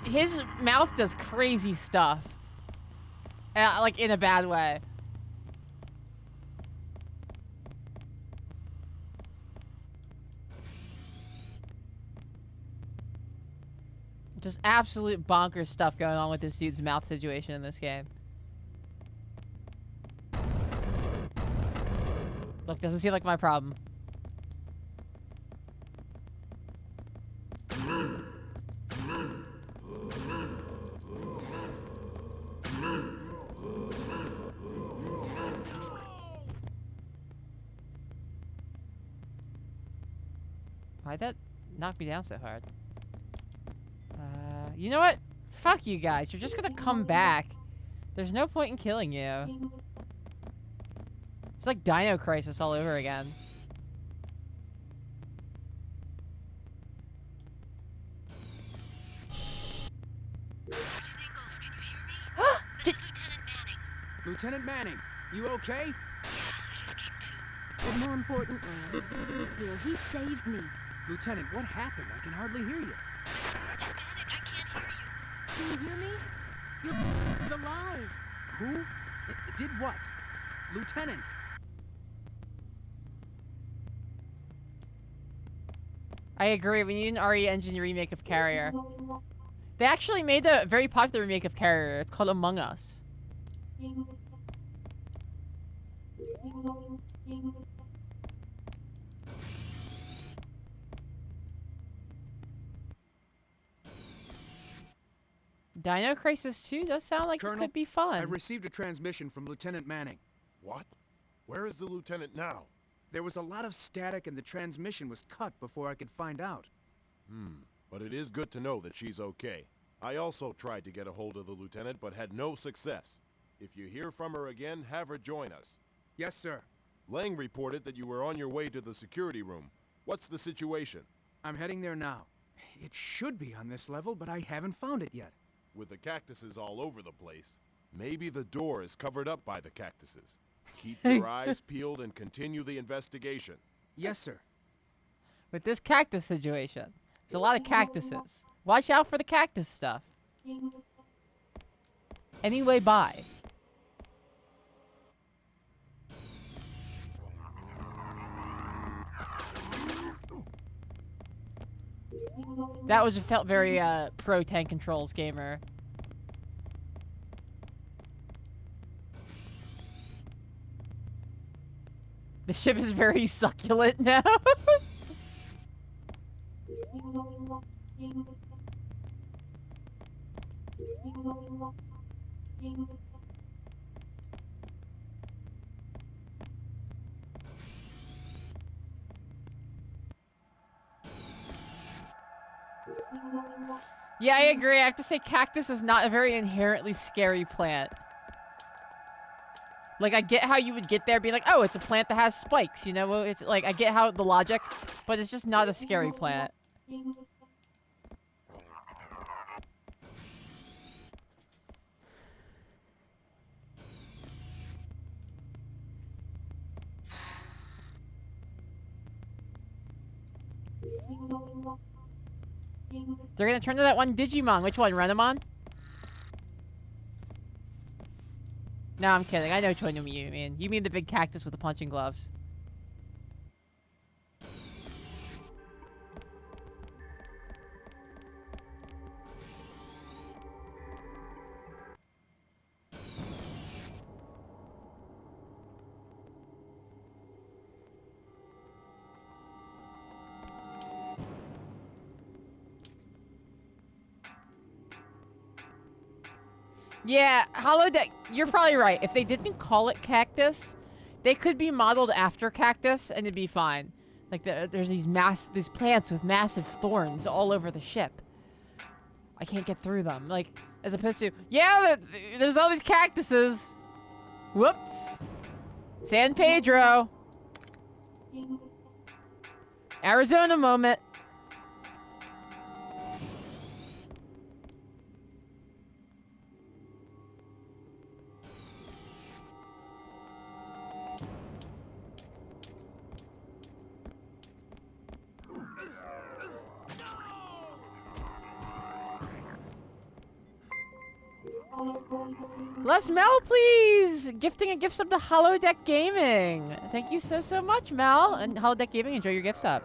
his mouth does crazy stuff. Like, in a bad way. Just absolute bonkers stuff going on with this dude's mouth situation in this game. Look, doesn't seem like my problem. Why'd that knock me down so hard? You know what? Fuck you guys. You're just gonna come back. There's no point in killing you. It's like Dino Crisis all over again. Sergeant Ingalls, can you hear me? This is Lieutenant Manning. Lieutenant Manning, you okay? Yeah, I just came to. But more important, he saved me. Lieutenant, what happened? I can hardly hear you. Can you hear me? You're alive. Who? Did what? Lieutenant! I agree. We need an RE Engine remake of Carrier. They actually made a very popular remake of Carrier. It's called Among Us. Dino Crisis 2 does sound like Colonel, it could be fun. I received a transmission from Lieutenant Manning. What? Where is the lieutenant now? There was a lot of static and the transmission was cut before I could find out. But it is good to know that she's okay. I also tried to get a hold of the lieutenant, but had no success. If you hear from her again, have her join us. Yes, sir. Lang reported that you were on your way to the security room. What's the situation? I'm heading there now. It should be on this level, but I haven't found it yet. With the cactuses all over the place, maybe the door is covered up by the cactuses. Keep your eyes peeled and continue the investigation. Yes, sir. With this cactus situation, there's a lot of cactuses. Watch out for the cactus stuff. Anyway, bye. That felt very pro tank controls gamer. The ship is very succulent now. Yeah, I agree. I have to say cactus is not a very inherently scary plant. Like, I get how you would get there being like, oh, it's a plant that has spikes, you know? It's like, I get how the logic, but it's just not a scary plant. They're gonna turn to that one Digimon. Which one? Renamon? No, I'm kidding. I know which one you mean. You mean the big cactus with the punching gloves. Yeah, holodeck, you're probably right. If they didn't call it cactus, they could be modeled after cactus and it'd be fine. Like, there's these plants with massive thorns all over the ship. I can't get through them. Like, as opposed to, yeah, there's all these cactuses. Whoops. San Pedro. Arizona moment. Les Mel, please! Gifting a gift sub to Holodeck Gaming. Thank you so much, Mel. And Holodeck Gaming, enjoy your gift sub.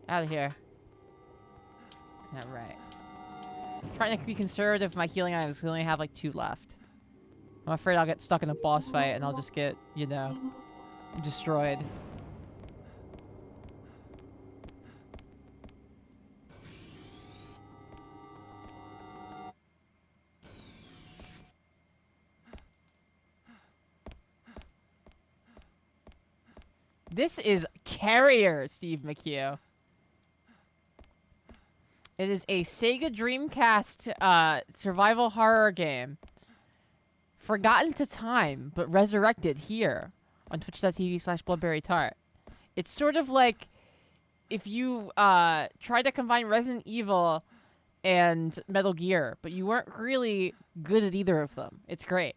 Out of here. Alright. Trying to be conservative with my healing items. I only have like 2 left. I'm afraid I'll get stuck in a boss fight and I'll just get, you know, destroyed. This is Carrier, Steve McHugh. It is a Sega Dreamcast survival horror game. Forgotten to time, but resurrected here on twitch.tv/bloodberrytart. It's sort of like if you tried to combine Resident Evil and Metal Gear, but you weren't really good at either of them. It's great.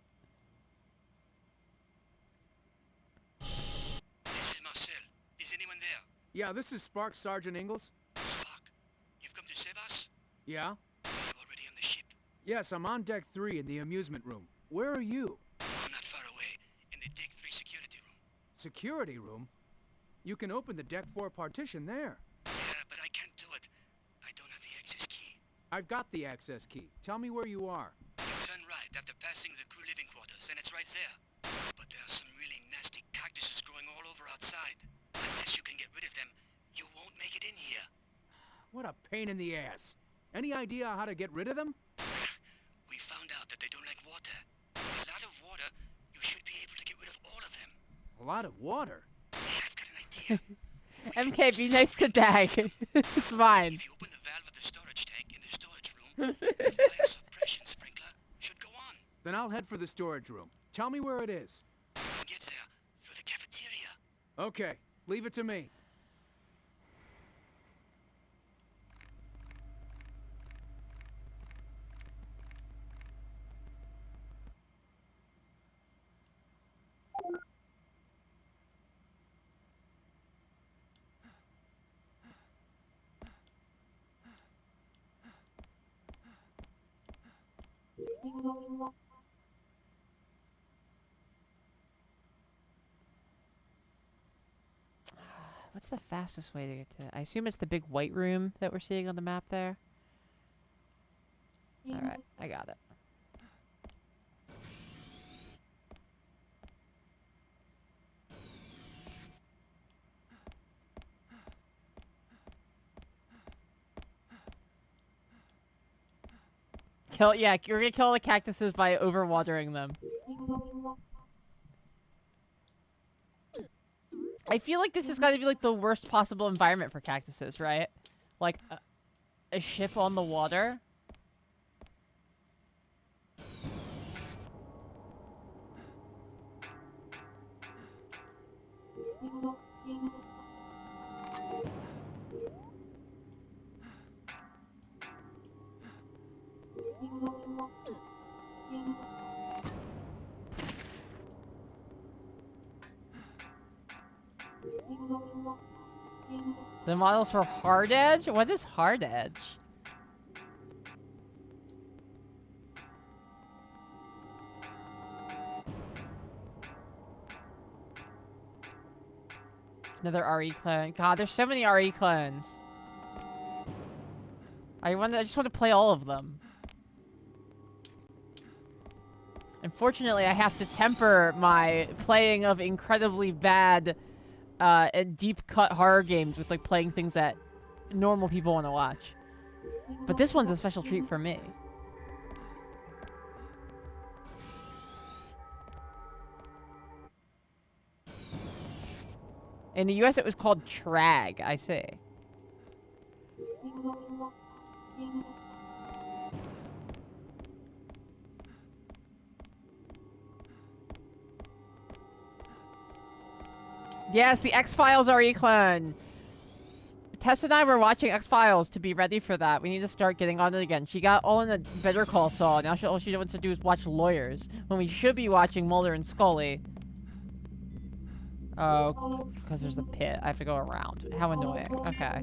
This is Marcel. Is anyone there? Yeah, this is S.P.A.R.C, Sergeant Ingalls. Spark, you've come to save us? Yeah? Are you already on the ship? Yes, I'm on deck 3 in the amusement room. Where are you? I'm not far away, in the Deck 3 security room. Security room? You can open the deck 4 partition there. Yeah, but I can't do it. I don't have the access key. I've got the access key. Tell me where you are. You turn right after passing the crew living quarters, and it's right there. But there are some really nasty cactuses growing all over outside. Unless you can get rid of them, you won't make it in here. What a pain in the ass. Any idea how to get rid of them? We found out that they don't like water. With a lot of water, you should be able to get rid of all of them. A lot of water? Yeah, I've got an idea. MK, be nice to Dag. It's fine. If you open the valve of the storage tank in the storage room, the fire suppression sprinkler should go on. Then I'll head for the storage room. Tell me where it is. You can get there through the cafeteria. Okay, leave it to me. What's the fastest way to get to it? I assume it's the big white room that we're seeing on the map there. Alright, I got it. Yeah, we're gonna kill the cactuses by overwatering them. I feel like this is gotta be like the worst possible environment for cactuses, right? Like a ship on the water. The models for hard edge? What is hard edge? Another RE clone. God, there's so many RE clones. I just want to play all of them. Unfortunately, I have to temper my playing of incredibly bad and deep-cut horror games with like playing things that normal people want to watch. But this one's a special treat for me. In the US, it was called Trag, I say. Yes, the X-Files RE clone. Tess and I were watching X-Files to be ready for that. We need to start getting on it again. She got all in a Better Call Saul. Now all she wants to do is watch Lawyers, when we should be watching Mulder and Scully. Oh, because there's the pit. I have to go around. How annoying. Okay.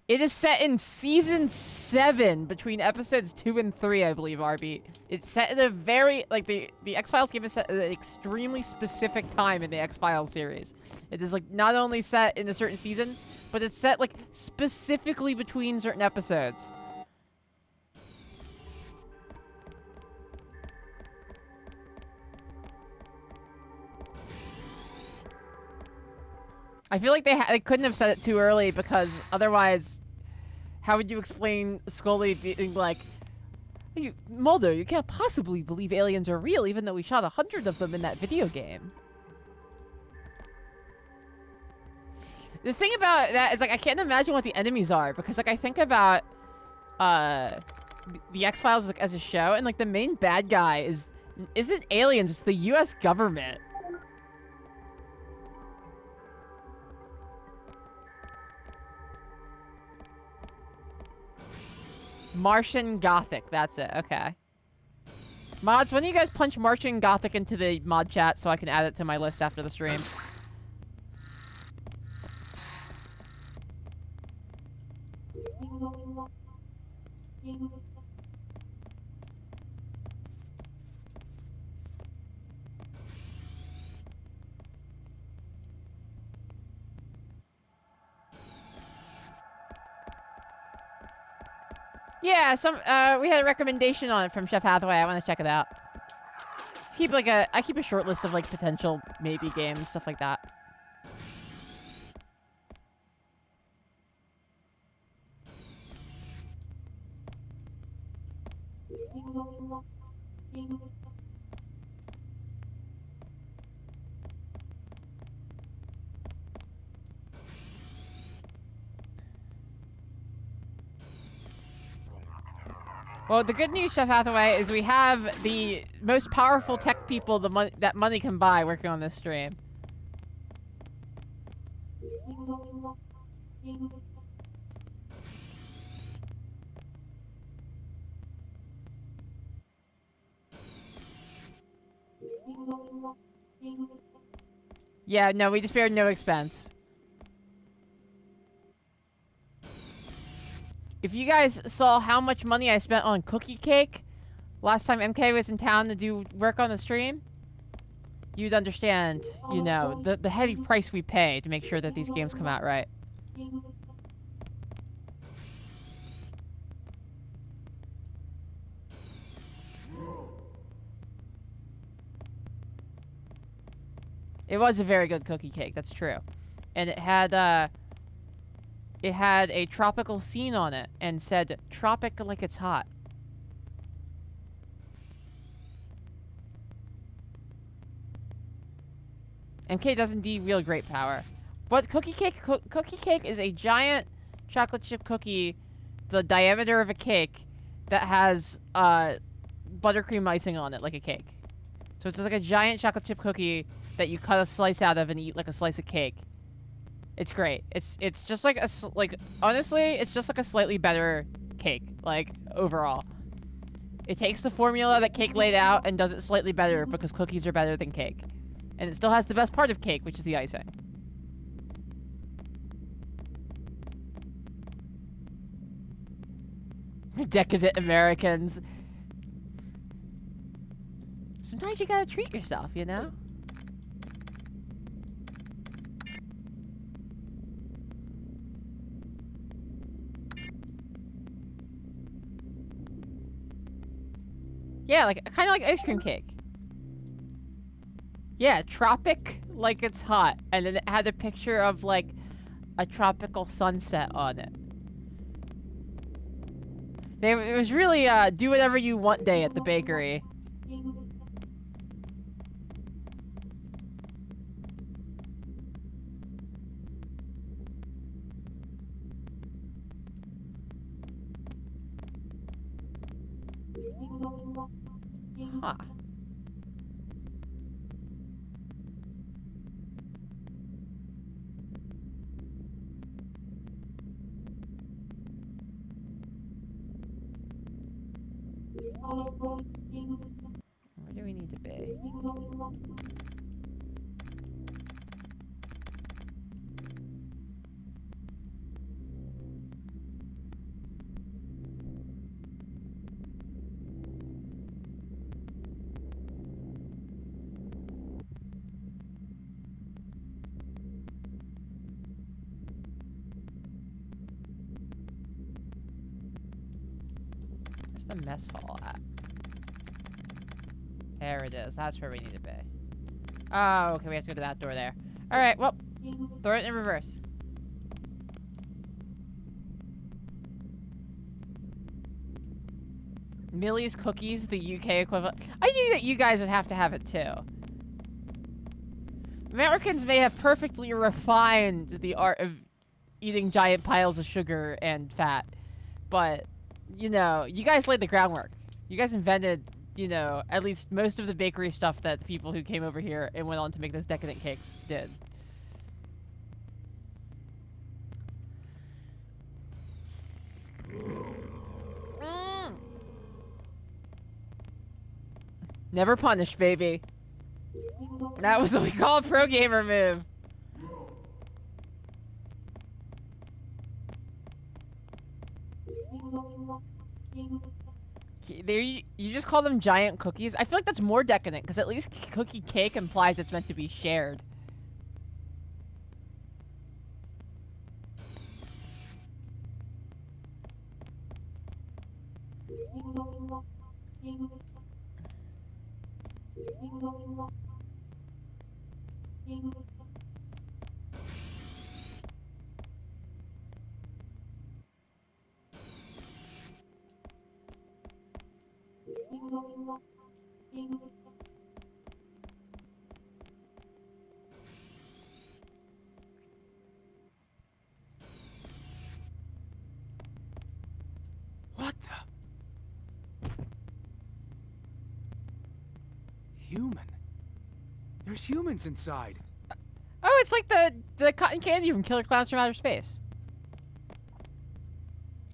It is set in season 7 between episodes 2 and 3, I believe, RB. It's set in a very, like, the X-Files game is set at an extremely specific time in the X-Files series. It is, like, not only set in a certain season, but it's set, like, specifically between certain episodes. I feel like they couldn't have said it too early, because otherwise, how would you explain Scully being like, Mulder, you can't possibly believe aliens are real, even though we shot 100 of them in that video game. The thing about that is, like, I can't imagine what the enemies are, because, like, I think about the X-Files, like, as a show, and, like, the main bad guy isn't aliens, it's the US government. Martian Gothic, that's it, okay. Mods, when do you guys punch Martian Gothic into the mod chat so I can add it to my list after the stream? Yeah, we had a recommendation on it from Chef Hathaway. I want to check it out. I keep a short list of, like, potential maybe games, stuff like that. Well, the good news, Chef Hathaway, is we have the most powerful tech people that money can buy working on this stream. Yeah, no, we just spared no expense. If you guys saw how much money I spent on cookie cake last time MK was in town to do work on the stream, you'd understand, you know, the heavy price we pay to make sure that these games come out right. It was a very good cookie cake, that's true. And it had a tropical scene on it and said, "Tropic like it's hot." MK does indeed wield great power. But cookie cake is a giant chocolate chip cookie, the diameter of a cake, that has buttercream icing on it like a cake. So it's just like a giant chocolate chip cookie that you cut a slice out of and eat like a slice of cake. It's great. It's just like honestly, it's just like a slightly better cake, like, overall. It takes the formula that cake laid out and does it slightly better because cookies are better than cake. And it still has the best part of cake, which is the icing. Decadent Americans. Sometimes you gotta treat yourself, you know? Yeah, like, kind of like ice cream cake. Yeah, tropic, like it's hot. And then it had a picture of, like, a tropical sunset on it. It was really, do whatever you want day at the bakery. Huh. Where do we need to be? Where's the mess hall at? There it is. That's where we need to be. Oh, okay. We have to go to that door there. All right. Well, throw it in reverse. Millie's Cookies, the UK equivalent. I knew that you guys would have to have it too. Americans may have perfectly refined the art of eating giant piles of sugar and fat, but, you know, you guys laid the groundwork. You guys invented, you know, at least most of the bakery stuff that the people who came over here and went on to make those decadent cakes did. Never punish, baby. That was what we call a pro gamer move. There, you just call them giant cookies. I feel like that's more decadent because at least cookie cake implies it's meant to be shared. What the? Human? There's humans inside. Oh, it's like the cotton candy from Killer Clowns from Outer Space.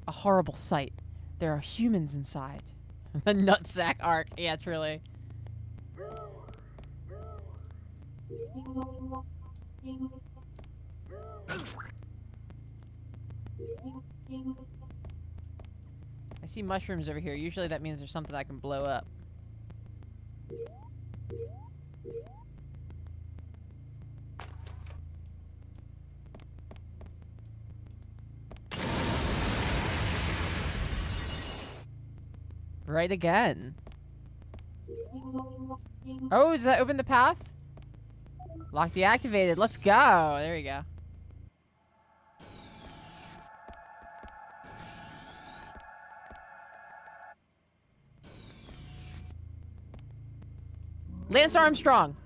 A horrible sight. There are humans inside. The nutsack arc. Yeah, truly. I see mushrooms over here. Usually that means there's something I can blow up. Right again. Oh, does that open the path? Lock deactivated. Let's go. There we go. Lance Armstrong.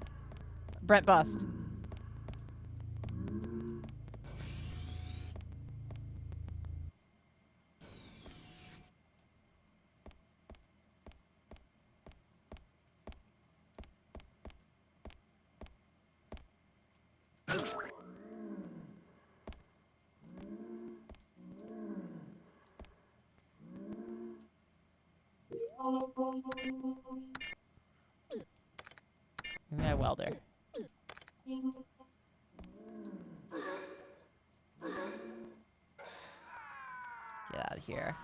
Brent Bust. Yeah, welder. Get out of here.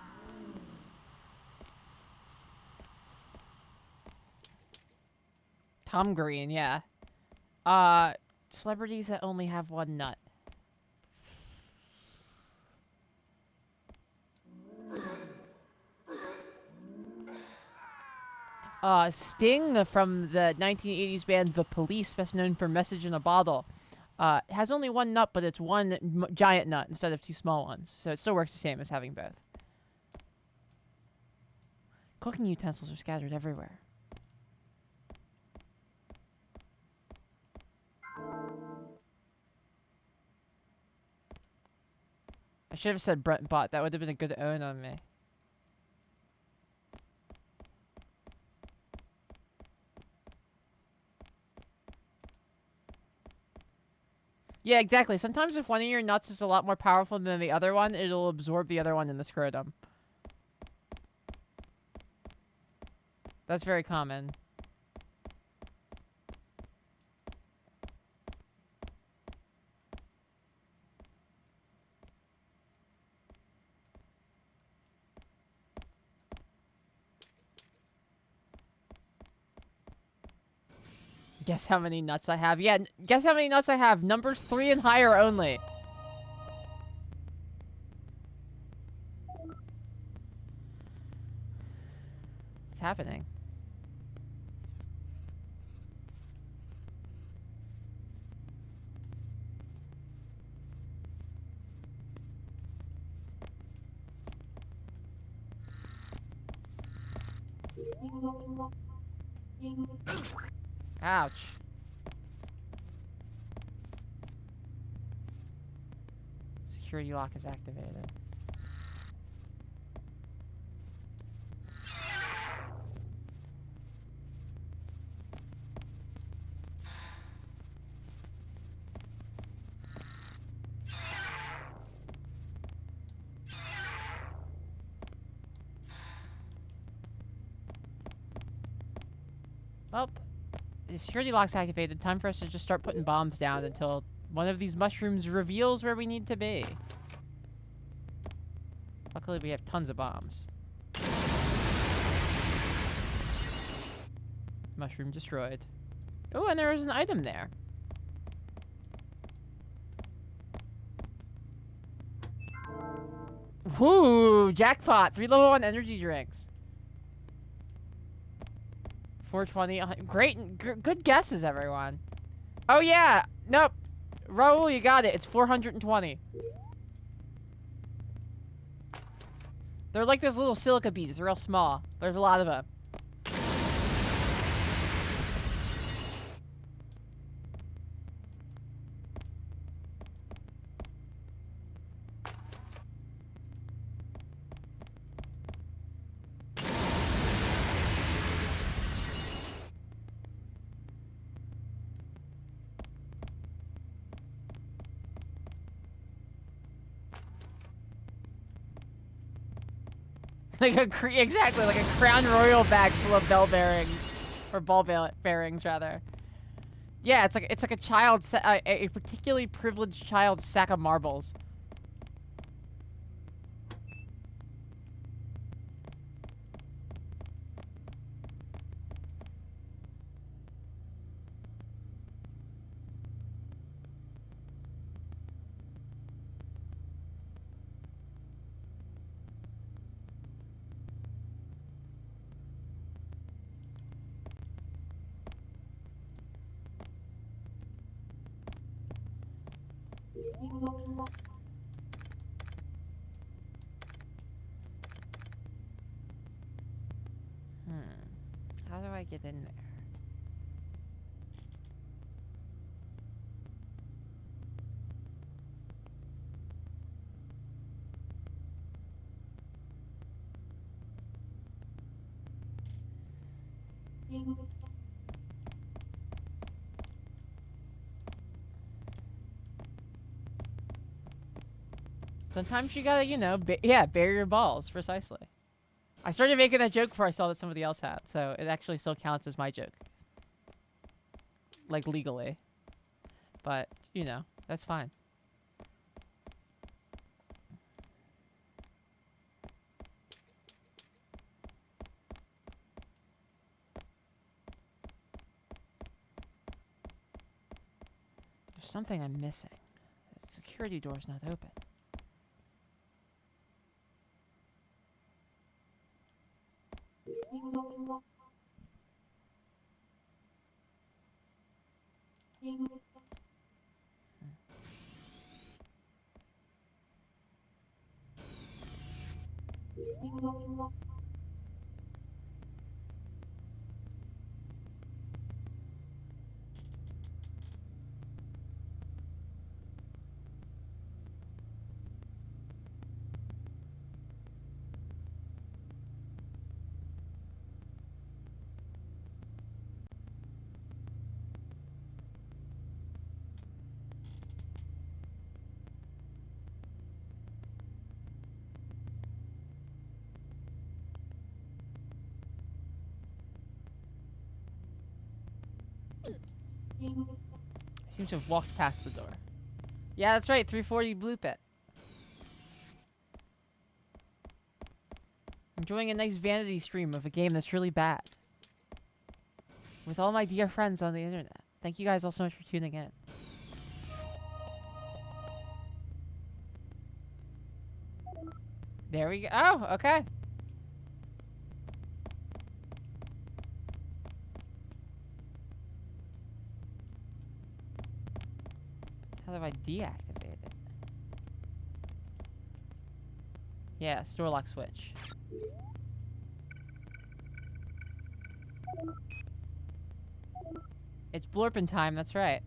Tom Green, yeah. Celebrities that only have one nut. Sting from the 1980s band The Police, best known for Message in a Bottle, has only one nut, but it's one giant nut instead of two small ones. So it still works the same as having both. Cooking utensils are scattered everywhere. I should have said Brent Bot. That would have been a good own on me. Yeah, exactly. Sometimes if one of your nuts is a lot more powerful than the other one, it'll absorb the other one in the scrotum. That's very common. Guess how many nuts I have? Yeah, guess how many nuts I have? Numbers 3 and higher only. What's happening? Ouch. Security lock is activated. Well, the security lock's activated. Time for us to just start putting bombs down until one of these mushrooms reveals where we need to be. Luckily, we have tons of bombs. Mushroom destroyed. Oh, and there was an item there. Woo! Jackpot! 3 level 1 energy drinks. 420. Great. Good guesses, everyone. Oh, yeah. Nope. Raul, you got it. It's 420. They're like those little silica beads. They're real small. There's a lot of them. Like exactly, like a Crown Royal bag full of bell bearings. Or ball bearings, rather. Yeah, it's like a child's, a particularly privileged child's sack of marbles. How do I get in there? Sometimes you gotta, you know, yeah, bury your balls, precisely. I started making that joke before I saw that somebody else had, so it actually still counts as my joke. Like, legally. But, you know, that's fine. There's something I'm missing. The security door's not open. I seem to have walked past the door. Yeah, that's right. 340 Blue Pit. Enjoying a nice vanity stream of a game that's really bad. With all my dear friends on the internet. Thank you guys all so much for tuning in. There we go. Oh, okay. How do I deactivate it? Yeah, store lock switch. It's blorpin' time, that's right.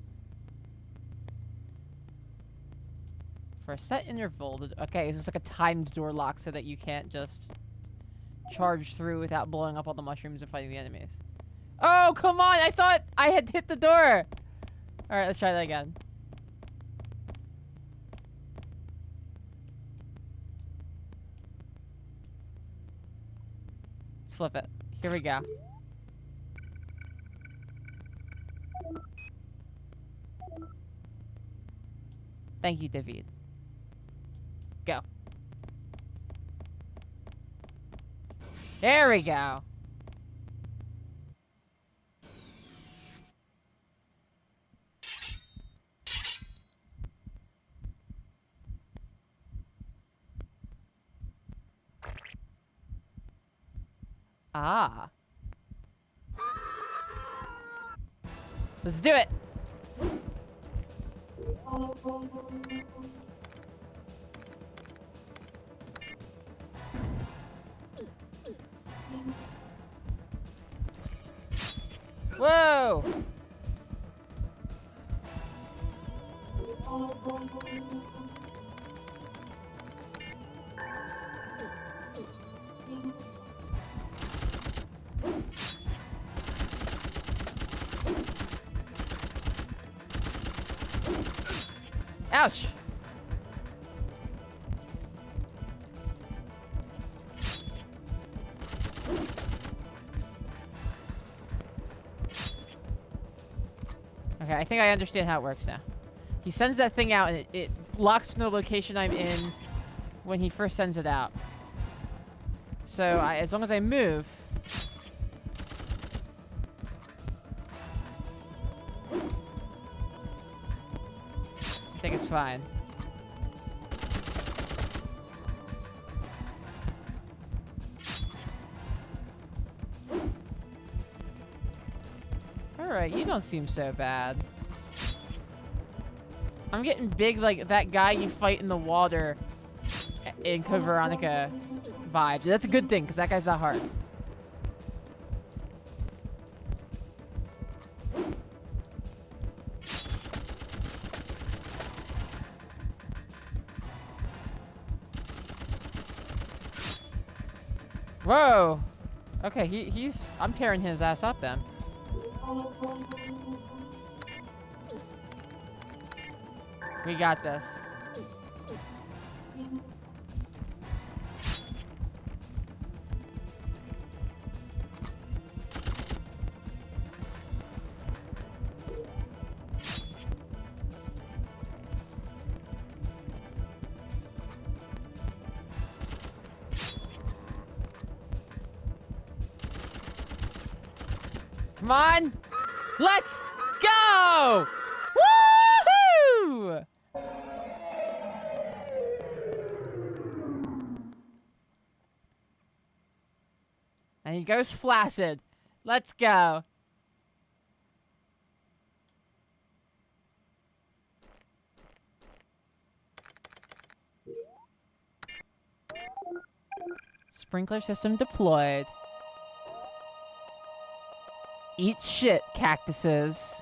For a set interval, okay, so it's like a timed door lock so that you can't just charge through without blowing up all the mushrooms and fighting the enemies. Oh, come on! I thought I had hit the door! Alright, let's try that again. Let's flip it. Here we go. Thank you, David. Go. There we go. Ah. Let's do it. Whoa. Ouch. Okay, I think I understand how it works now. He sends that thing out and it locks the location I'm in when he first sends it out. So as long as I move... I think it's fine. Alright, you don't seem so bad. I'm getting big like that guy you fight in the water in Code Veronica vibes. That's a good thing, because that guy's not hard. Whoa! Okay, he's... I'm tearing his ass up then. We got this. Come on! Let's go! Woohoo! And he goes flaccid. Let's go. Sprinkler system deployed. Eat shit, cactuses.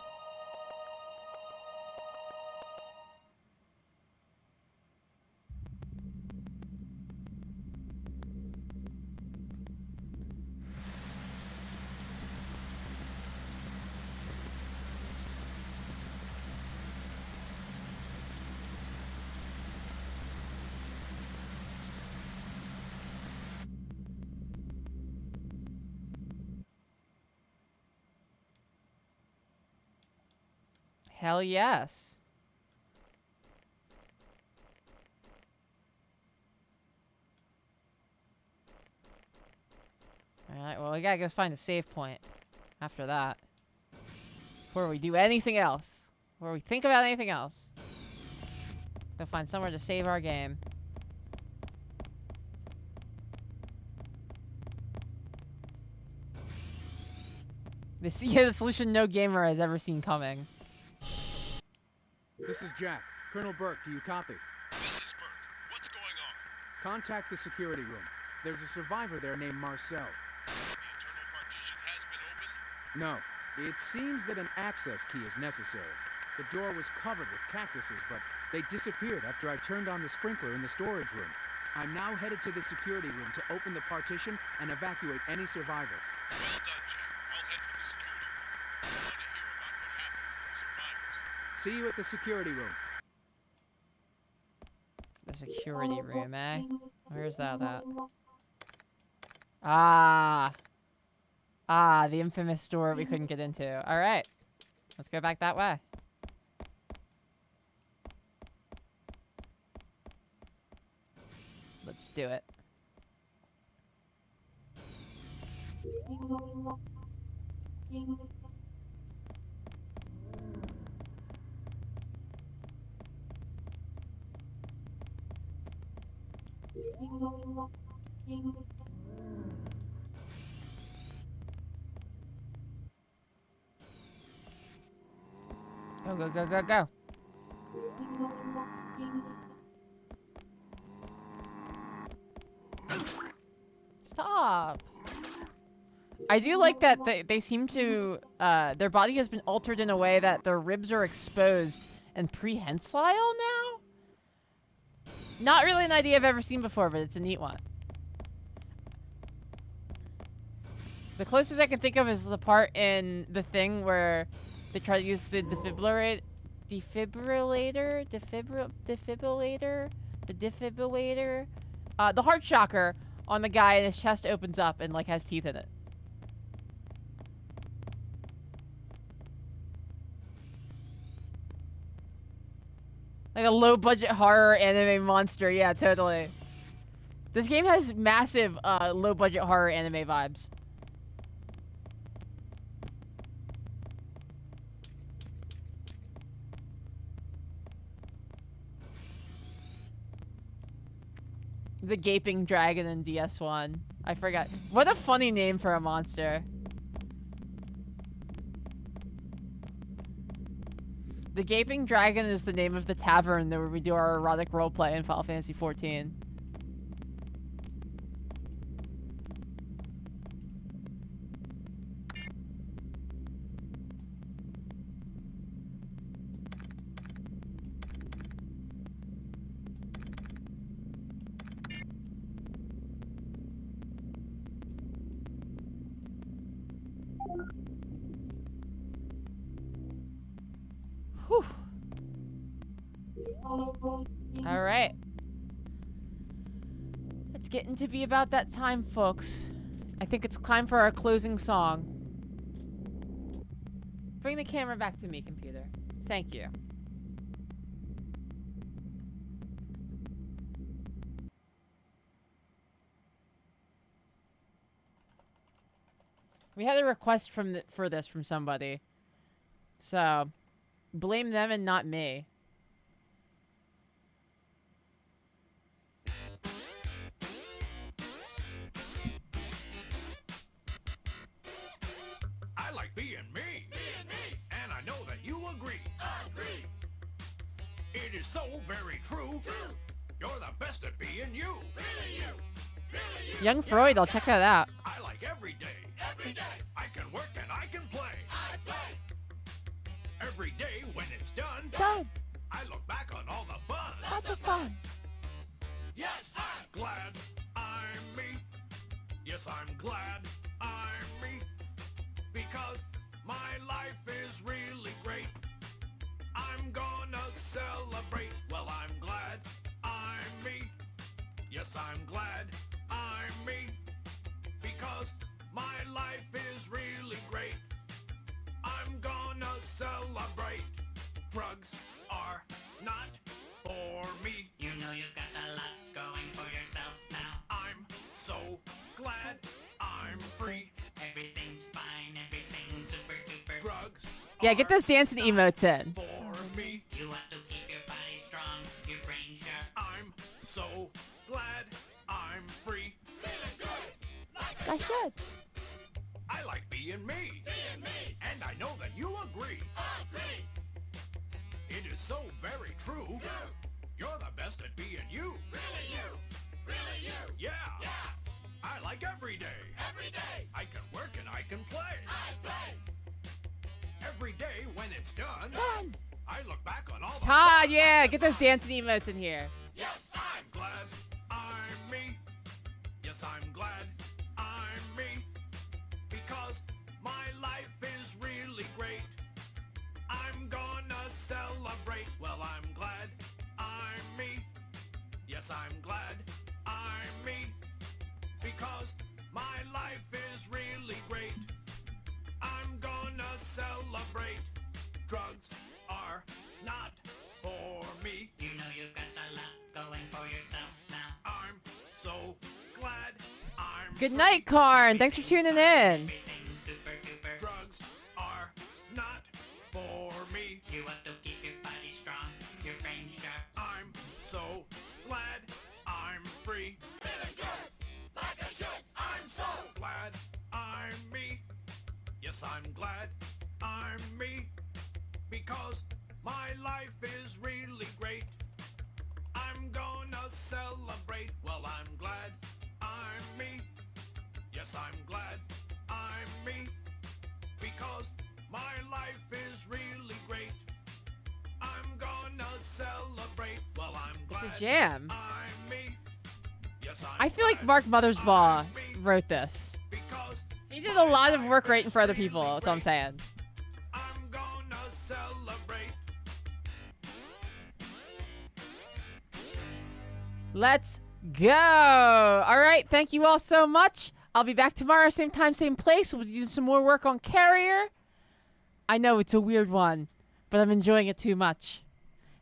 Hell yes. Alright, well, we gotta go find a save point after that. Before we do anything else. Before we think about anything else. Go find somewhere to save our game. The solution no gamer has ever seen coming. This is Jack. Colonel Burke, do you copy? This is Burke. What's going on? Contact the security room. There's a survivor there named Marcel. The internal partition has been opened? No. It seems that an access key is necessary. The door was covered with cactuses, but they disappeared after I turned on the sprinkler in the storage room. I'm now headed to the security room to open the partition and evacuate any survivors. Well done, Jack. I'll head for the security room. I want to hear about what happened from the survivors. See you at the security room. The security room, eh? Where's that at? Ah. Ah, the infamous door we couldn't get into. Alright. Let's go back that way. Let's do it. Go, go, go, go, go. Stop. I do like that they seem to, their body has been altered in a way that their ribs are exposed and prehensile now? Not really an idea I've ever seen before, but it's a neat one. The closest I can think of is the part in The Thing where they try to use the defibrillator, the heart shocker on the guy, and his chest opens up and like has teeth in it. Like a low-budget horror anime monster, yeah, totally. This game has massive low-budget horror anime vibes. The Gaping Dragon in DS1. I forgot. What a funny name for a monster. The Gaping Dragon is the name of the tavern where we do our erotic roleplay in Final Fantasy XIV. Whew. All right. It's getting to be about that time, folks. I think it's time for our closing song. Bring the camera back to me, computer. Thank you. We had a request for this from somebody. So, blame them and not me. I like being me. And I know that you agree. Agree. It is so very true. You're the best at being you. Young Freud, I'll check that out. I like every day. Every day. I can work and I can play. I play. Every day when it's done. I look back on all the fun. Lots of fun. Yes, I'm glad I'm me. Yes, I'm glad I'm me. Because my life is really great. I'm gonna celebrate. Well, I'm glad I'm me. Yes, I'm glad I'm me. Because my life is really great. I'm gonna celebrate. Drugs are not for me. You know you've got a lot going for yourself now. I'm so glad I'm free. Everything's fine, everything's super duper. Drugs Yeah, get those dancing emotes in. for me. You have to keep your body strong, your brain sharp. I'm so glad I'm free. I should. I like being me. And I know that you agree. It is so very true. You're the best at being you. Really you. Yeah. I like every day. I can work and I can play. Every day when it's done, I look back on all the Todd, yeah, get those dancing emotes in here. Yes, I'm glad I'm me. Yes, I'm glad I'm me. Because my life is really great. I'm gonna celebrate. Well, I'm glad I'm me. Yes, I'm glad I'm me. Because my life is really great. I'm gonna celebrate. Drugs are not for me. You know you've got a lot going for yourself now. I'm so glad I'm Good night, Karn. Thanks for tuning in. Everything's super duper. Drugs are not for me. You have to keep your body strong, your brain sharp. I'm so glad I'm free. Feeling good, like I should. I'm so glad I'm me. Yes, I'm glad I'm me. Because my life is really great. I'm gonna celebrate. Well, I'm glad I'm me. Yes, I'm glad I'm me. Because my life is really great. I'm gonna celebrate. Well, I'm glad It's a jam. I'm me. Yes, I feel like Mark Mothersbaugh wrote this. He did a lot of work writing for other people, that's what I'm saying. I'm gonna celebrate. Let's go. All right, thank you all so much. I'll be back tomorrow, same time, same place. We'll do some more work on Carrier. I know it's a weird one, but I'm enjoying it too much.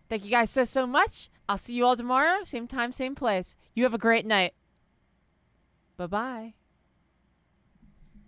Thank you guys so much. I'll see you all tomorrow, same time, same place. You have a great night. Bye-bye.